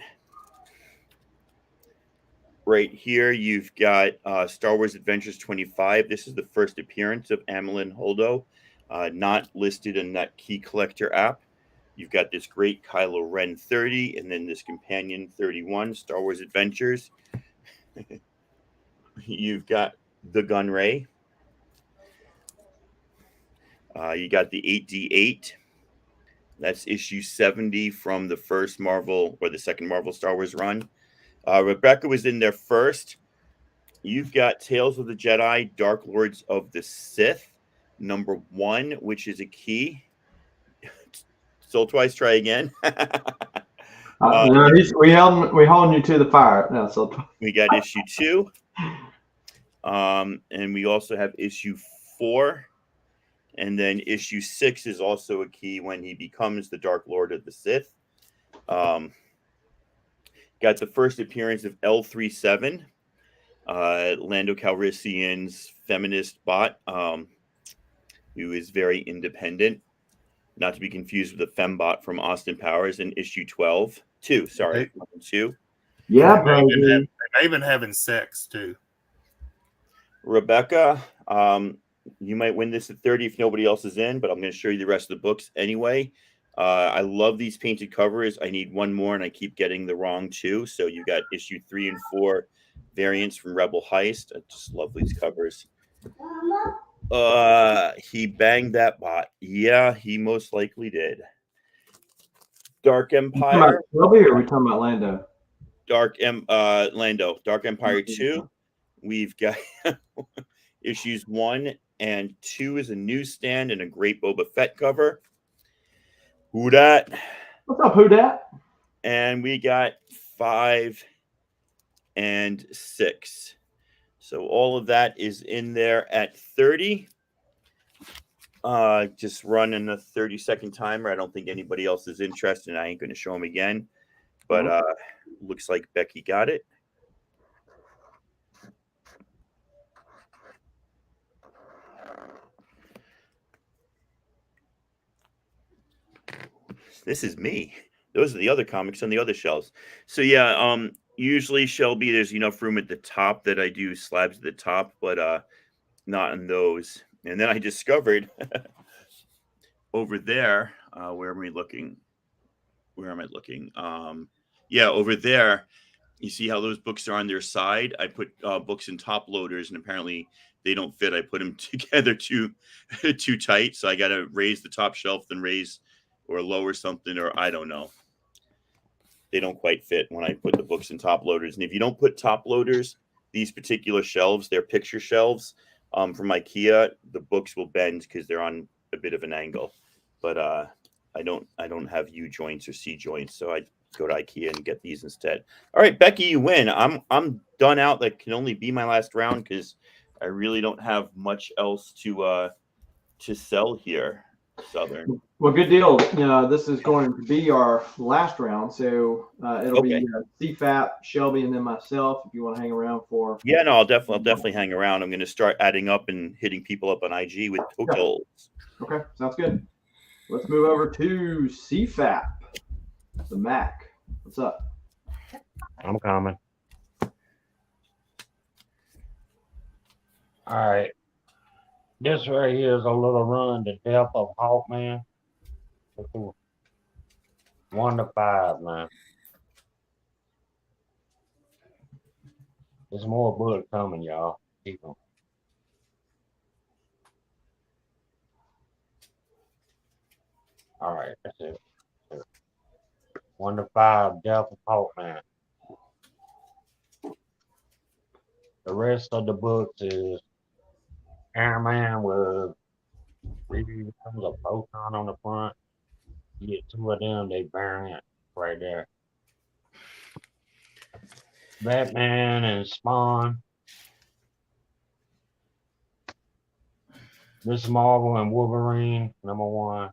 Right here, you've got Star Wars Adventures 25. This is the first appearance of Amelin Holdo, not listed in that Key Collector app. You've got this great Kylo Ren 30, and then this companion 31, Star Wars Adventures. You've got the Gunray. You got the 8D8. That's issue 70 from the first Marvel or the second Marvel Star Wars run. Rebecca was in there first. You've got Tales of the Jedi, Dark Lords of the Sith, #1, which is a key. Soul twice, try again. No, we holding you to the fire. No, so we got issue 2. And we also have issue 4. And then issue 6 is also a key when he becomes the Dark Lord of the Sith. Got the first appearance of L37, Lando Calrissian's feminist bot, who is very independent, not to be confused with the fembot from Austin Powers in issue 2. Yeah, they may even having sex too. Rebecca, you might win this at 30 if nobody else is in, but I'm going to show you the rest of the books anyway. I love these painted covers. I need one more, and I keep getting the wrong 2. So you got issue 3 and 4 variants from Rebel Heist. I just love these covers. He banged that bot. Yeah, he most likely did. Dark Empire. Shelby, or are we talking about Lando? Lando. Dark Empire 2. We've got issues 1 and 2 is a newsstand and a great Boba Fett cover. Who dat? What's up, who dat? And we got 5 and 6. So all of that is in there at 30. Just running a 30-second timer. I don't think anybody else is interested. I ain't going to show them again. But looks like Becky got it. This is me. Those are the other comics on the other shelves. So yeah, usually Shelby, there's enough room at the top that I do slabs at the top, but not in those. And then I discovered over there, where am I looking? Yeah, over there, you see how those books are on their side? I put books in top loaders, and apparently they don't fit. I put them together too tight, so I got to raise the top shelf, then raise or lower something, or I don't know. They don't quite fit when I put the books in top loaders. And if you don't put top loaders, these particular shelves, they're picture shelves from IKEA, the books will bend because they're on a bit of an angle. But I don't have U joints or C joints, so I go to IKEA and get these instead. All right, Becky, you win. I'm done out. That can only be my last round because I really don't have much else to sell here. Southern. Well, good deal. This is going to be our last round, so it'll be CFAP, Shelby, and then myself. If you want to hang around for. Yeah, no, I'll definitely hang around. I'm going to start adding up and hitting people up on IG with totals. Okay, sounds good. Let's move over to CFAP, the Mac. What's up? I'm coming. All right. This right here is a little run, The Death of Hawkman. 1 to 5, man. There's more books coming, y'all. Keep them. All right, that's it. 1 to 5, Death of Hawkman. The rest of the books is Iron Man with 3 tons of photon on the front. You get 2 of them, they variant right there. Batman and Spawn. Miss Marvel and Wolverine, number 1.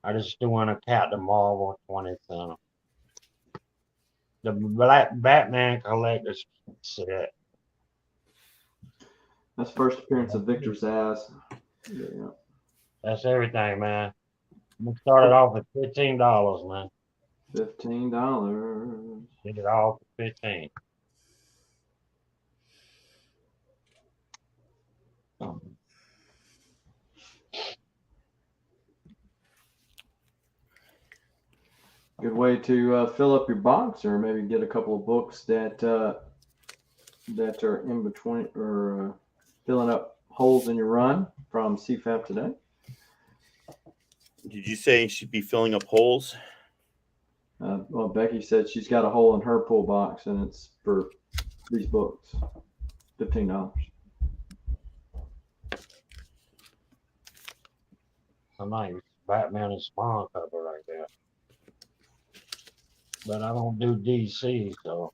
I just doing a Captain Marvel 20 cents. The Black Batman Collector's set. That's first appearance of Victor Zsasz. Yeah. That's everything, man. I'm gonna start it off at $15, man. $15. Get it all for 15. Good way to fill up your box, or maybe get a couple of books that are in between, or filling up holes in your run from CFAP today. Did you say she'd be filling up holes? Well, Becky said she's got a hole in her pull box, and it's for these books. $15. A nice Batman and Spawn cover right there. But I don't do DC, so.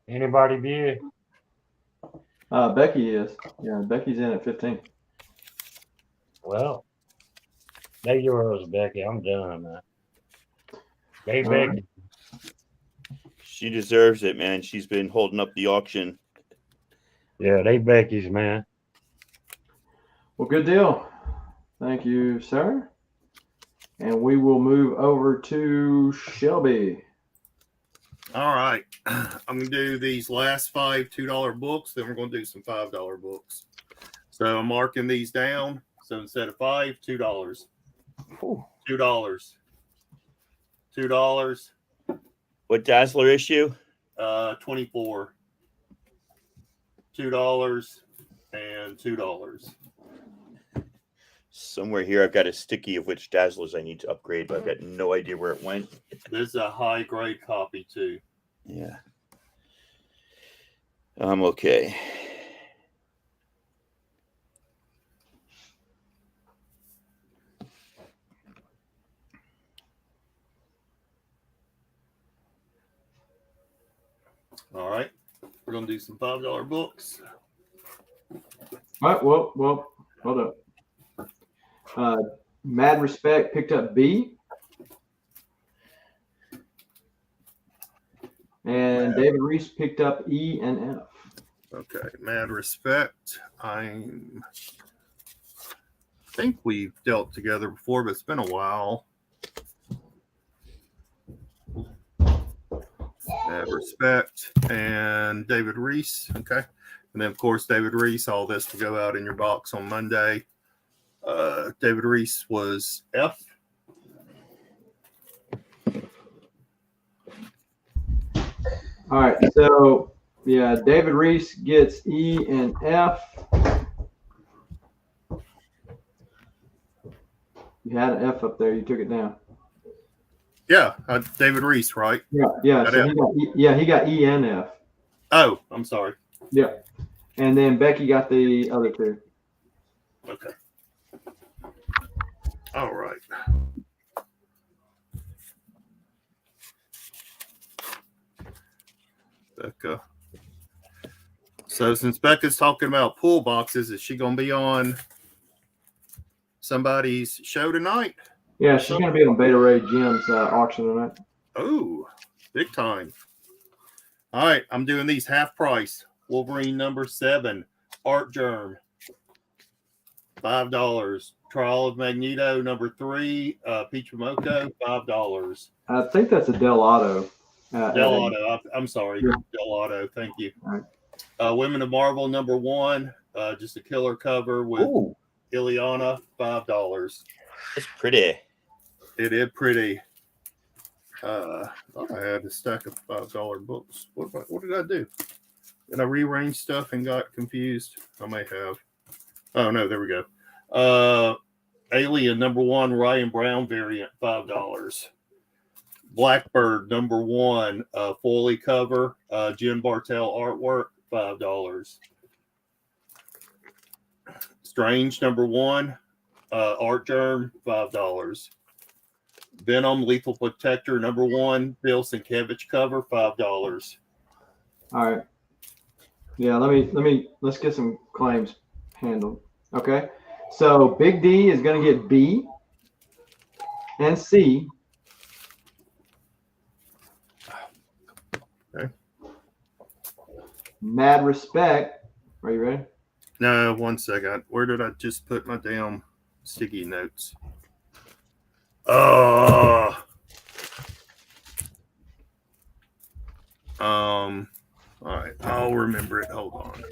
Anybody bid? Becky is. Yeah, Becky's in at 15. Well, they yours, Becky. I'm done, man. Hey, Becky. She deserves it, man. She's been holding up the auction. Yeah, they Becky's, man. Well, good deal. Thank you, sir. And we will move over to Shelby. All right. I'm going to do these last 5 $2 books. Then we're going to do some $5 books. So I'm marking these down. So instead of 5, $2. Ooh. $2. $2. What Dazzler issue? 24. $2. and $2. Somewhere here, I've got a sticky of which Dazzlers I need to upgrade, but I've got no idea where it went. This is a high grade copy too. Yeah. I'm okay. All right. We're going to do some $5 books. All right, well, hold up. Mad Respect picked up B. And David Reese picked up E and F. Okay. Mad Respect. I think we've dealt together before, but it's been a while. Mad Respect and David Reese. Okay. And then, of course, David Reese, all this will go out in your box on Monday. David Reese was F. All right, so yeah, David Reese gets E and F. You had an F up there. You took it down. Yeah, David Reese, right? Yeah. So he got E and F. Oh, I'm sorry. Yeah, and then Becky got the other two. Okay. All right. Becca. So since Becca's talking about pool boxes, is she going to be on somebody's show tonight? Yeah, she's going to be on Beta Ray Jim's auction tonight. Oh, big time. All right, I'm doing these half price. Wolverine number 7, Art Germ, $5. Trial of Magneto number 3, Peach Momoko, $5. I think that's a Del Auto. Del Auto. I'm sorry. Yeah. Del Auto. Thank you. All right. Women of Marvel number 1, just a killer cover with Ileana, $5. It's pretty. It is pretty. I thought I had a stack of $5 books. What did I do? Did I rearrange stuff and got confused? I may have. Oh no, there we go. Alien number 1, Ryan Brown variant, $5. Blackbird number 1, Foley cover, Jim Bartell artwork, $5. Strange number 1, Art Germ, $5. Venom Lethal Protector number 1, Bill Sienkiewicz cover, $5. All right. Yeah, let's get some claims handled. Okay. So Big D is going to get B and C. Okay. Mad Respect. Are you ready? No, one second. Where did I just put my damn sticky notes? All right, I'll remember it. Hold on.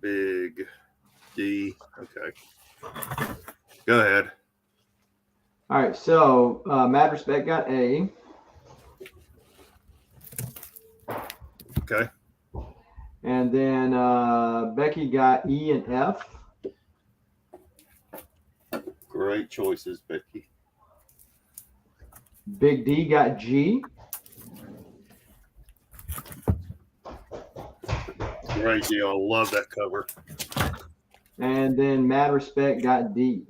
Big D. Okay. Go ahead. All right, so Mad Respect got A. Okay. And then Becky got E and F. Great choices, Becky. Big D got G. Great deal. I love that cover. And then Mad Respect got D.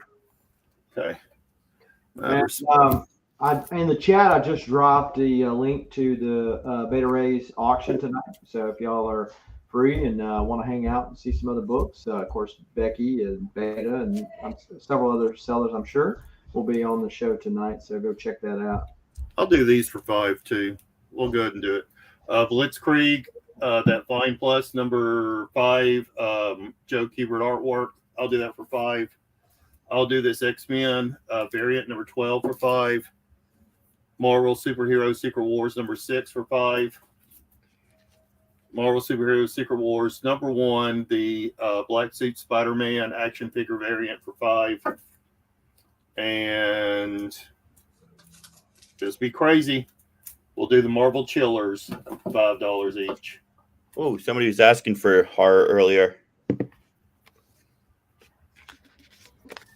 Okay. And, in the chat, I just dropped the link to the Beta Rays auction tonight. So if y'all are free and want to hang out and see some other books, of course, Becky and Beta and several other sellers, I'm sure, will be on the show tonight. So go check that out. I'll do these for 5 too. We'll go ahead and do it. Blitzkrieg, that Vine Plus number 5, Joe Kubert artwork. I'll do that for 5. I'll do this X-Men variant number 12 for 5. Marvel Superhero Secret Wars number 6 for 5. Marvel Superhero Secret Wars number 1, the Black Suit Spider-Man action figure variant for 5. And just be crazy. We'll do the Marvel Chillers, $5 each. Oh, somebody was asking for horror earlier.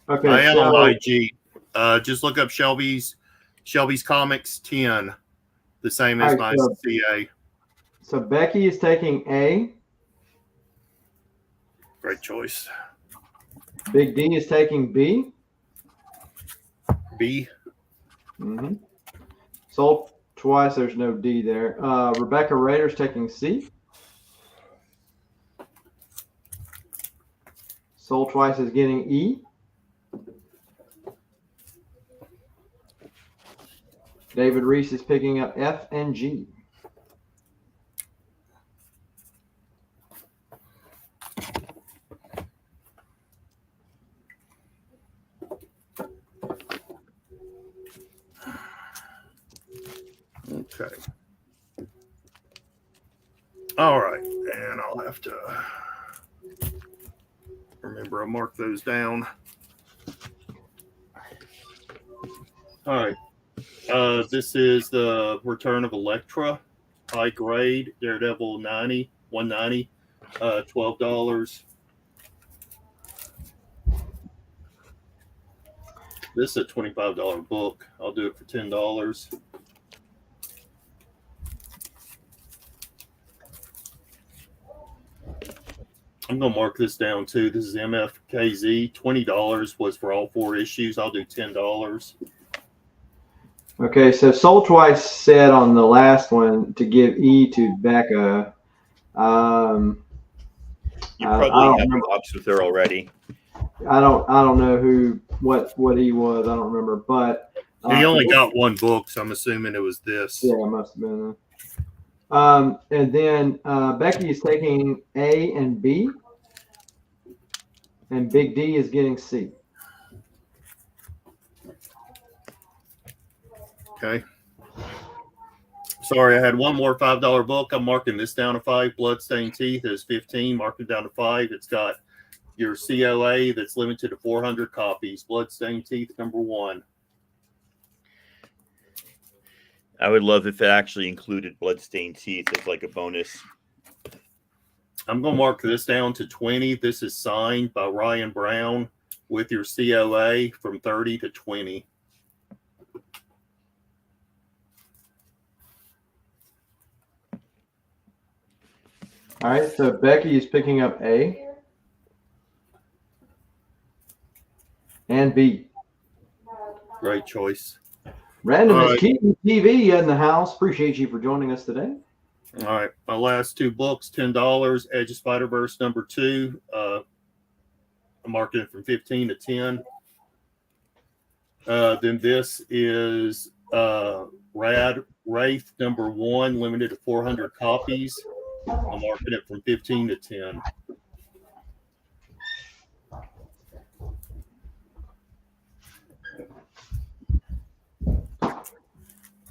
Okay, I am so on IG. Just look up Shelby's Comics 10, the same as all my right, so, CA. so Becky is taking A. Great choice. Big D is taking B. B. Mm-hmm. Sold twice. There's no D there. Rebecca Rader's taking C. Sold twice is getting E. David Reese is picking up F and G. Okay. All right, and I'll have to remember I marked those down. All right. This is the Return of Elektra, high grade, Daredevil 90, 190, $12. This is a $25 book. I'll do it for $10. I'm going to mark this down too. This is MFKZ. $20 was for all 4 issues. I'll do $10. Okay, so Soul Twice said on the last one to give E to Becca. You I probably don't have remember. talks with her already. I don't know what he was. I don't remember, but He only got one book, so I'm assuming it was this. Yeah, it must have been. And then Becky is taking A and B, and Big D is getting C. Okay. Sorry, I had one more $5 book. I'm marking this down to 5. Bloodstained Teeth is 15. Mark it down to 5. It's got your COA that's limited to 400 copies. Bloodstained Teeth #1. I would love if it actually included Bloodstained Teeth as like a bonus. I'm going to mark this down to 20. This is signed by Ryan Brown with your COA from 30 to 20. All right, so Becky is picking up A and B. Great choice. Random All is right. Keaton TV in the house. Appreciate you for joining us today. All right, my last 2 books, $10. Edge of Spider-Verse #2. I'm marking it from 15 to 10. Then this is Rad Wraith #1, limited to 400 copies. I'm marking it from 15 to 10.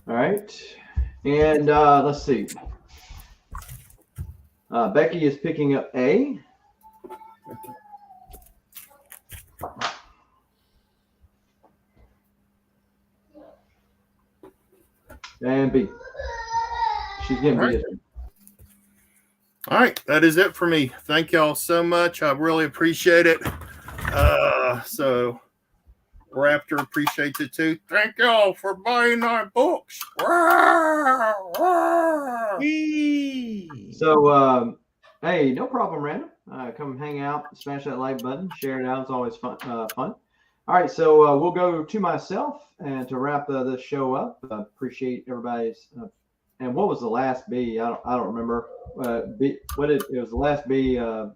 All right, and let's see. Becky is picking up A. And B. She's getting B. All right, that is it for me. Thank y'all so much. I really appreciate it. So Raptor appreciates it too. Thank y'all for buying our books. So, hey, no problem, Random. Come hang out, smash that like button, share it out. It's always fun. All right, so we'll go to myself and to wrap this show up. Appreciate everybody's. And what was the last B? I don't remember. B. It was the last B. The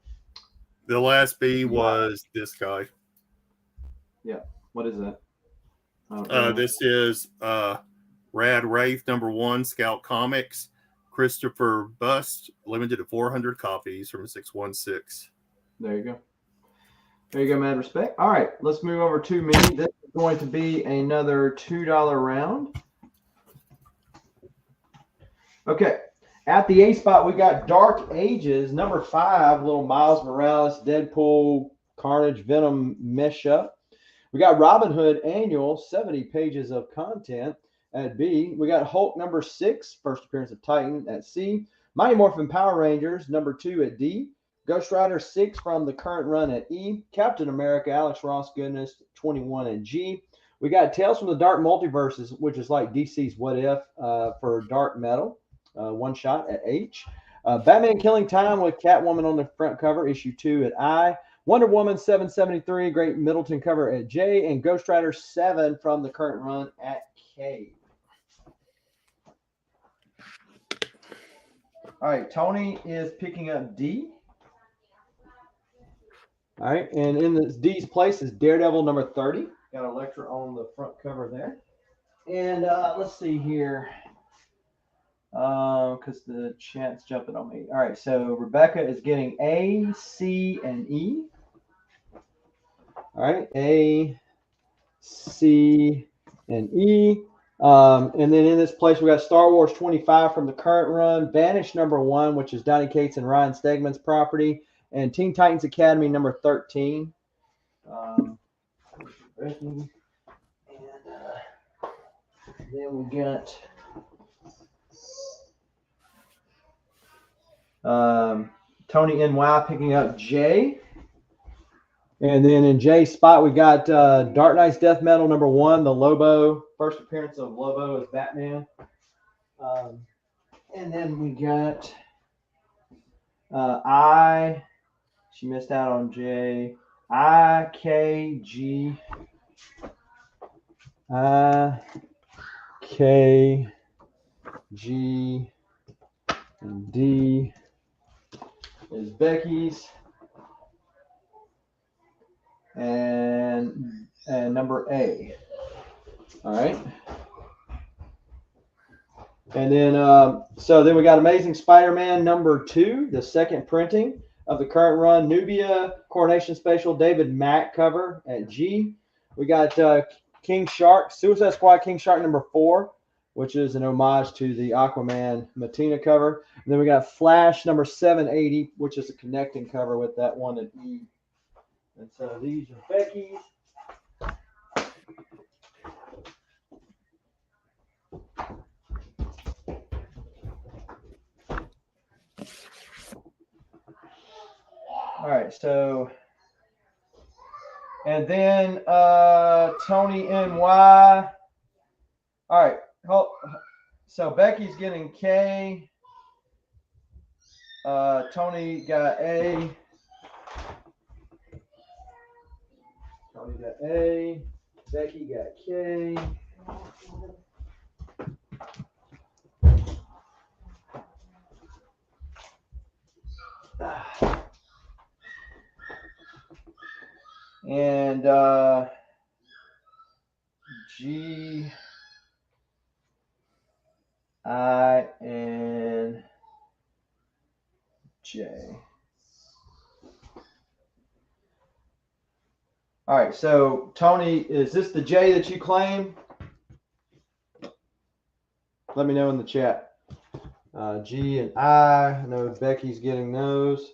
last B was this guy. Yeah. What is that? This is Rad Wraith #1, Scout Comics. Christopher Bust, limited to 400 copies from 616. There you go. There you go, mad respect. All right, let's move over to me. This is going to be another $2 round. Okay, at the A spot, we got Dark Ages, #5, little Miles Morales, Deadpool, Carnage, Venom mesh up. We got Robin Hood Annual, 70 pages of content at B. We got Hulk #6, first appearance of Titan at C. Mighty Morphin Power Rangers #2 at D. Ghost Rider 6 from the current run at E. Captain America, Alex Ross Goodness, 21 at G. We got Tales from the Dark Multiverses, which is like DC's What If for Dark Metal, one shot at H. Batman Killing Time with Catwoman on the front cover, issue 2 at I. Wonder Woman 773, great Middleton cover at J. And Ghost Rider 7 from the current run at K. All right, Tony is picking up D. All right, and in this D's place is Daredevil number 30. Got Elektra on the front cover there. And let's see here, because the chat's jumping on me. All right, so Rebecca is getting A, C, and E. All right, A, C, and E. And then in this place, we got Star Wars 25 from the current run, Vanish number 1, which is Donny Cates and Ryan Stegman's property, and Teen Titans Academy number 13. And then we got Tony NY picking up J. And then in J's spot, we got Dark Knight's Death Metal number 1, the Lobo, first appearance of Lobo as Batman. And then we got I, she missed out on J, I, K, G, I, K, G, and D is Becky's. And number A. All right. And then, so then we got Amazing Spider-Man number 2, the second printing of the current run, Nubia Coronation Special, David Mack cover at G. We got King Shark, Suicide Squad King Shark number 4, which is an homage to the Aquaman Matina cover. And then we got Flash number 780, which is a connecting cover with that one at E. And so these are Becky's. All right, so, and then Tony NY. All right, so Becky's getting K. Tony got A. Tony got A. Becky got K. And G, I, and J. All right, so Tony, is this the J that you claim? Let me know in the chat. G and I know Becky's getting those.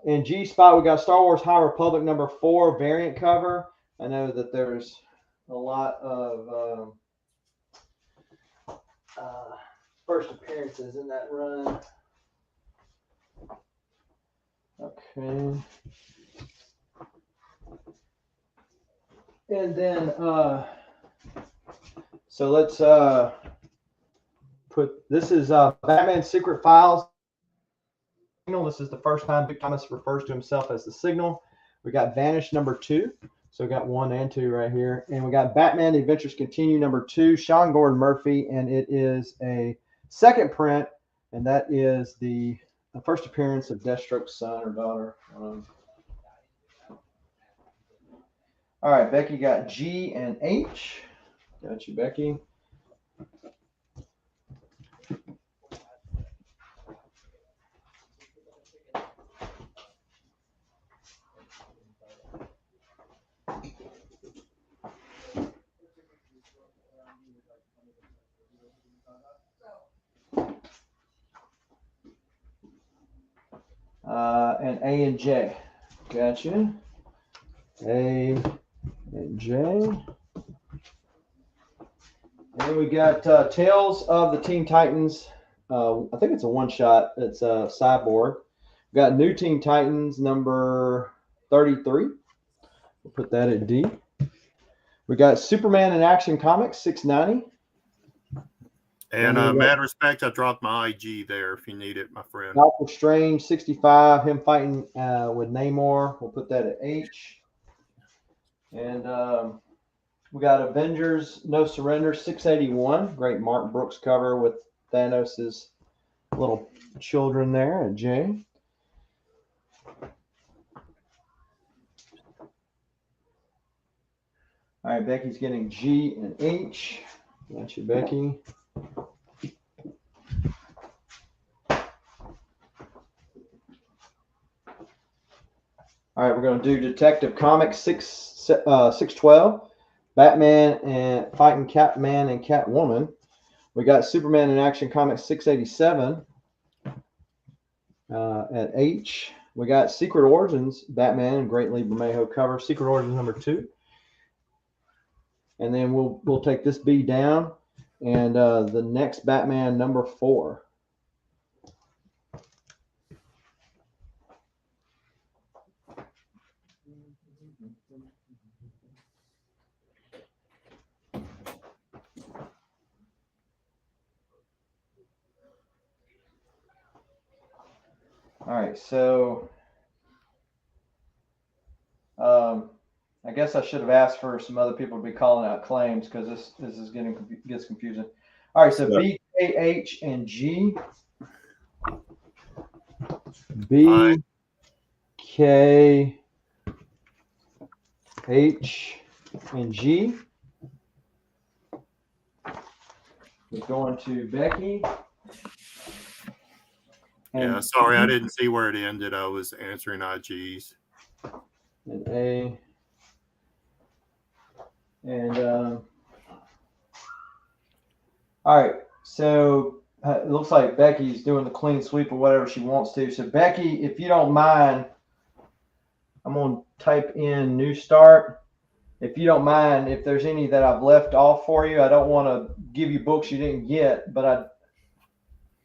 In G spot, we got Star Wars High Republic number 4 variant cover. I know that there's a lot of first appearances in that run. Okay. And then, so let's put, this is Batman Secret Files. This is the first time Vic Thomas refers to himself as the Signal. We got Vanish number 2. So we got 1 and 2 right here. And we got Batman The Adventures Continue number 2, Sean Gordon Murphy. And it is a second print. And that is the first appearance of Deathstroke's son or daughter. All right, Becky got G and H. Got you, Becky. And A and J. Gotcha. A and J. And then we got Tales of the Teen Titans. I think it's a one-shot. It's a Cyborg. We got New Teen Titans number 33. We'll put that at D. We got Superman in Action Comics 690. And mad respect, I dropped my IG there if you need it, my friend. Doctor Strange 65, him fighting with Namor. We'll put that at H. And we got Avengers No Surrender 681. Great Mark Brooks cover with Thanos' little children there at J. All right, Becky's getting G and H. Got you, Becky. All right, we're going to do Detective Comics 612, Batman and fighting Catman and Catwoman. We got Superman in Action Comics 687 at H. We got Secret Origins, Batman and Great Lee Bermejo cover, Secret Origins number 2. And then we'll take this B down, and the next Batman number 4. All right, so I guess I should have asked for some other people to be calling out claims because this is gets confusing. All right, so B, K, H, and G. B, K, H, and G. We're going to Becky. Yeah, sorry, I didn't see where it ended. I was answering IGs. And A. And all right, so it looks like Becky's doing the clean sweep or whatever she wants to. So Becky, if you don't mind, I'm going to type in new start. If you don't mind, if there's any that I've left off for you, I don't want to give you books you didn't get, but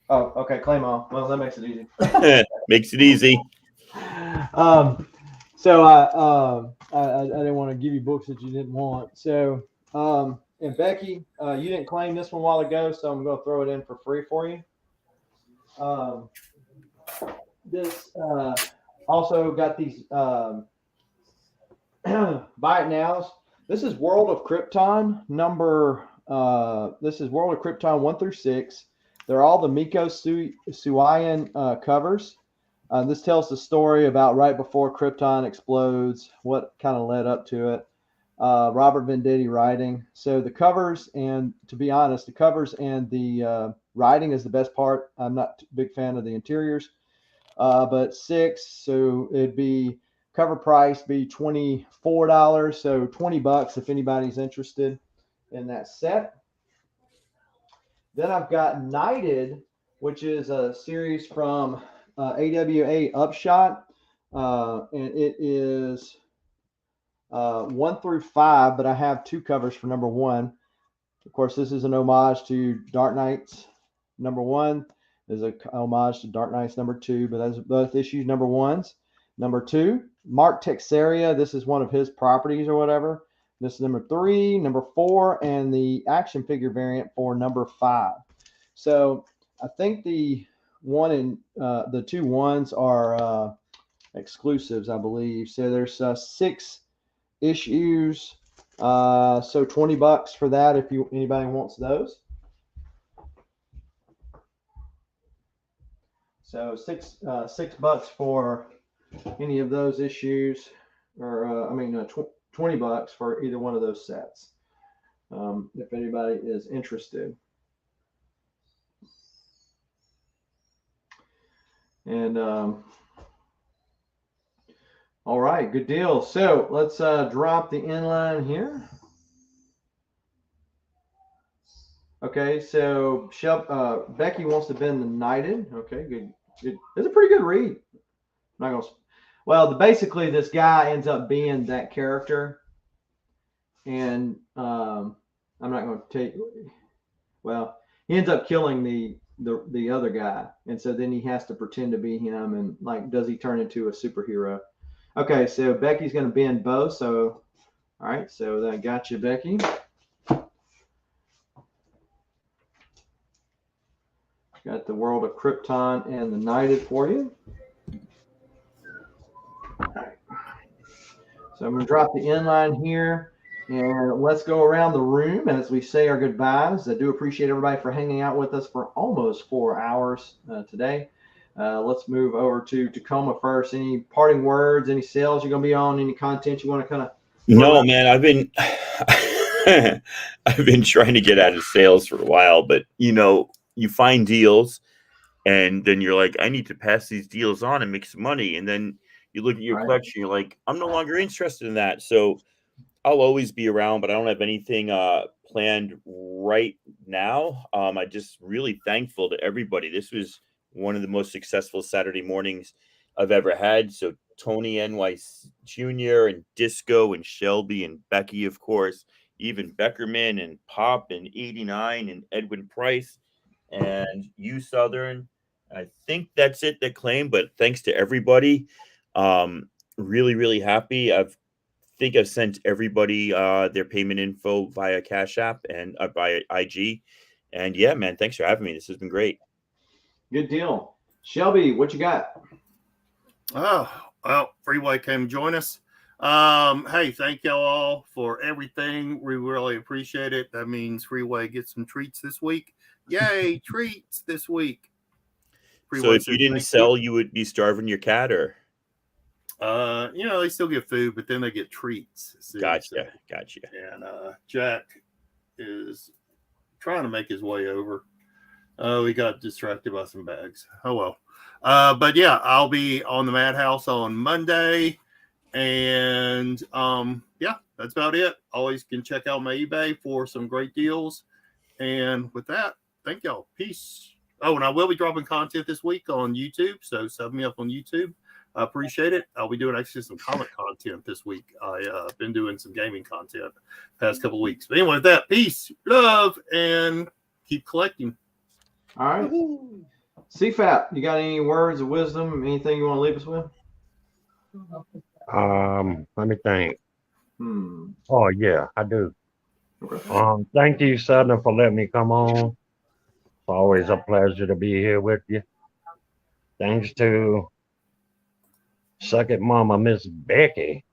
oh, okay, claim on. Well, that makes it easy. Makes it easy. So I didn't want to give you books that you didn't want. So and Becky, you didn't claim this one a while ago, so I'm going to throw it in for free for you. This also got these buy it nows. This is World of Krypton number. This is World of Krypton 1 through 6. They're all the Miko Suiyan covers. This tells the story about right before Krypton explodes, what kind of led up to it. Robert Venditti writing. So the covers, and to be honest, the covers and the writing is the best part. I'm not a big fan of the interiors. But 6, so it'd be cover price be $24, so $20 if anybody's interested in that set. Then I've got Knighted, which is a series from AWA Upshot, and it is 1 through 5, but I have 2 covers for number 1. Of course, this is an homage to Dark Knights number 1. There's a homage to Dark Knights number 2, but those are both issues number 1s. Number 2, Mark Texeria. This is one of his properties or whatever. This is number 3, number 4, and the action figure variant for number 5. So I think the one and the 2 1s are exclusives, I believe. So there's 6 issues. So $20 for that if anybody wants those. So $6 for any of those issues, or $20 for either one of those sets. If anybody is interested. And all right, good deal. So let's drop the inline here. Okay, so Becky wants to bend the Knighted. Okay, good. It's a pretty good read. I'm not gonna. Well, basically, this guy ends up being that character, and I'm not going to take. Well, he ends up killing the the other guy, and so then he has to pretend to be him, and like, does he turn into a superhero? Okay, so Becky's going to bend both. So, all right, so that got you, Becky. Got the World of Krypton and the Knighted for you. All right. So I'm going to drop the inline here, and let's go around the room as we say our goodbyes. I do appreciate everybody for hanging out with us for almost 4 hours today. Let's move over to Tacoma first. Any parting words, any sales you're going to be on, any content you want to kind of... No, man, I've been I've been trying to get out of sales for a while, but you find deals and then you're like, I need to pass these deals on and make some money. And then you look at your collection, you're like, I'm no longer interested in that. So I'll always be around, but I don't have anything planned right now. I'm just really thankful to everybody. This was one of the most successful Saturday mornings I've ever had. So Tony NY Jr. and Disco and Shelby and Becky, of course, even Beckerman and Pop and 89 and Edwin Price and you Southern. I think that's it that claim, but thanks to everybody. Really, really happy. I think I've sent everybody their payment info via Cash App and via IG. And yeah, man, thanks for having me. This has been great. Good deal. Shelby, what you got? Oh, well, Freeway came join us. Hey, thank y'all all for everything. We really appreciate it. That means Freeway gets some treats this week. Yay, treats this week. So if you didn't sell, you would be starving your cat, or? They still get food, but then they get treats. Gotcha. And Jack is trying to make his way over. Oh, he got distracted by some bags. Oh well. But yeah, I'll be on the Madhouse on Monday. And yeah, that's about it. Always can check out my eBay for some great deals. And with that, thank y'all. Peace. Oh, and I will be dropping content this week on YouTube. So sub me up on YouTube. I appreciate it. I'll be doing actually some comic content this week. I've been doing some gaming content past couple weeks. But anyway, with that, peace, love, and keep collecting. All right. CFAP, you got any words of wisdom? Anything you want to leave us with? Let me think. Oh yeah, I do. Okay. Thank you, Southern, for letting me come on. It's always a pleasure to be here with you. Thanks to Suck It Mama, Miss Becky.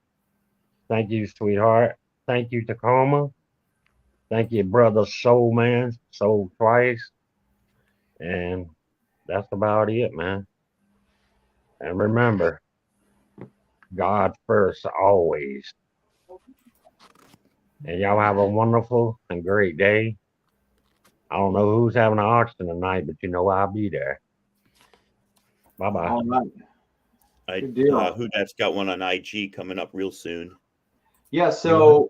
Thank you, sweetheart. Thank you, Tacoma. Thank you, brother Soul Man, Soul Twice. And that's about it, man. And remember, God first, always. And y'all have a wonderful and great day. I don't know who's having an auction tonight, but I'll be there. Bye-bye. All right. Good deal. Who that's got one on IG coming up real soon. Yeah, so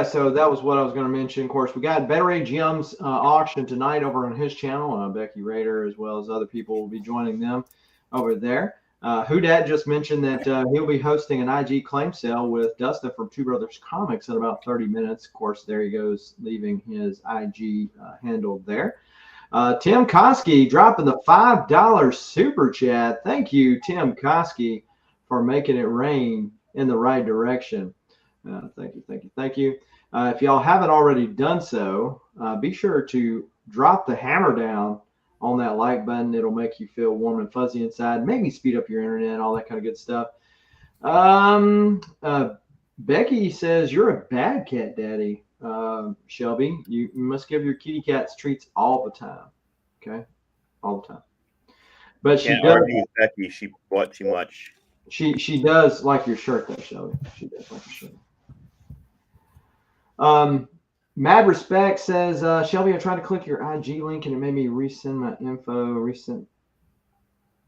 so that was what I was going to mention. Of course, we got Better Age Yum's auction tonight over on his channel. Becky Rader, as well as other people, will be joining them over there. Hudat just mentioned that he'll be hosting an IG claim sale with Dustin from Two Brothers Comics in about 30 minutes. Of course, there he goes, leaving his IG handle there. Tim Koski dropping the $5 super chat. Thank you, Tim Koski, for making it rain in the right direction. Thank you. If y'all haven't already done so, be sure to drop the hammer down on that like button. It'll make you feel warm and fuzzy inside, maybe speed up your internet, all that kind of good stuff. Becky says you're a bad cat daddy. Shelby, you must give your kitty cats treats all the time. Okay, all the time. But she does. Argue with Becky. She bought too much. She does like your shirt, though, Shelby. She does like your shirt. Mad Respect says, Shelby, I tried to click your IG link and it made me resend my info. Reset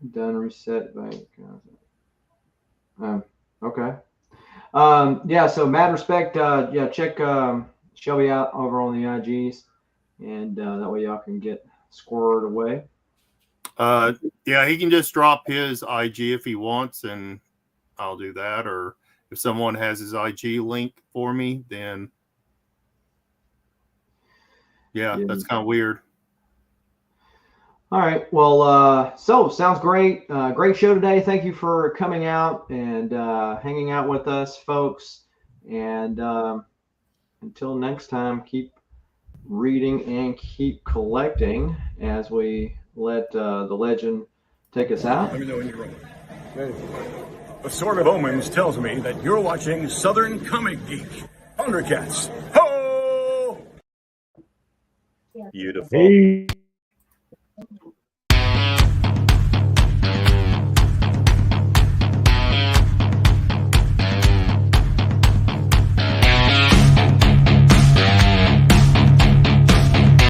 back. Okay. Yeah, so Mad Respect, check Shelby out over on the IGs, and that way y'all can get squared away. Yeah, he can just drop his IG if he wants, and I'll do that. Or if someone has his IG link for me, then yeah, that's kind of weird. All right. Well, so sounds great. Great show today. Thank you for coming out and hanging out with us, folks. And until next time, keep reading and keep collecting as we let the legend take us out. Let me know when you're ready. A sort of omens tells me that you're watching Southern Comic Geek. Thundercats. Ho! Beautiful. Hey.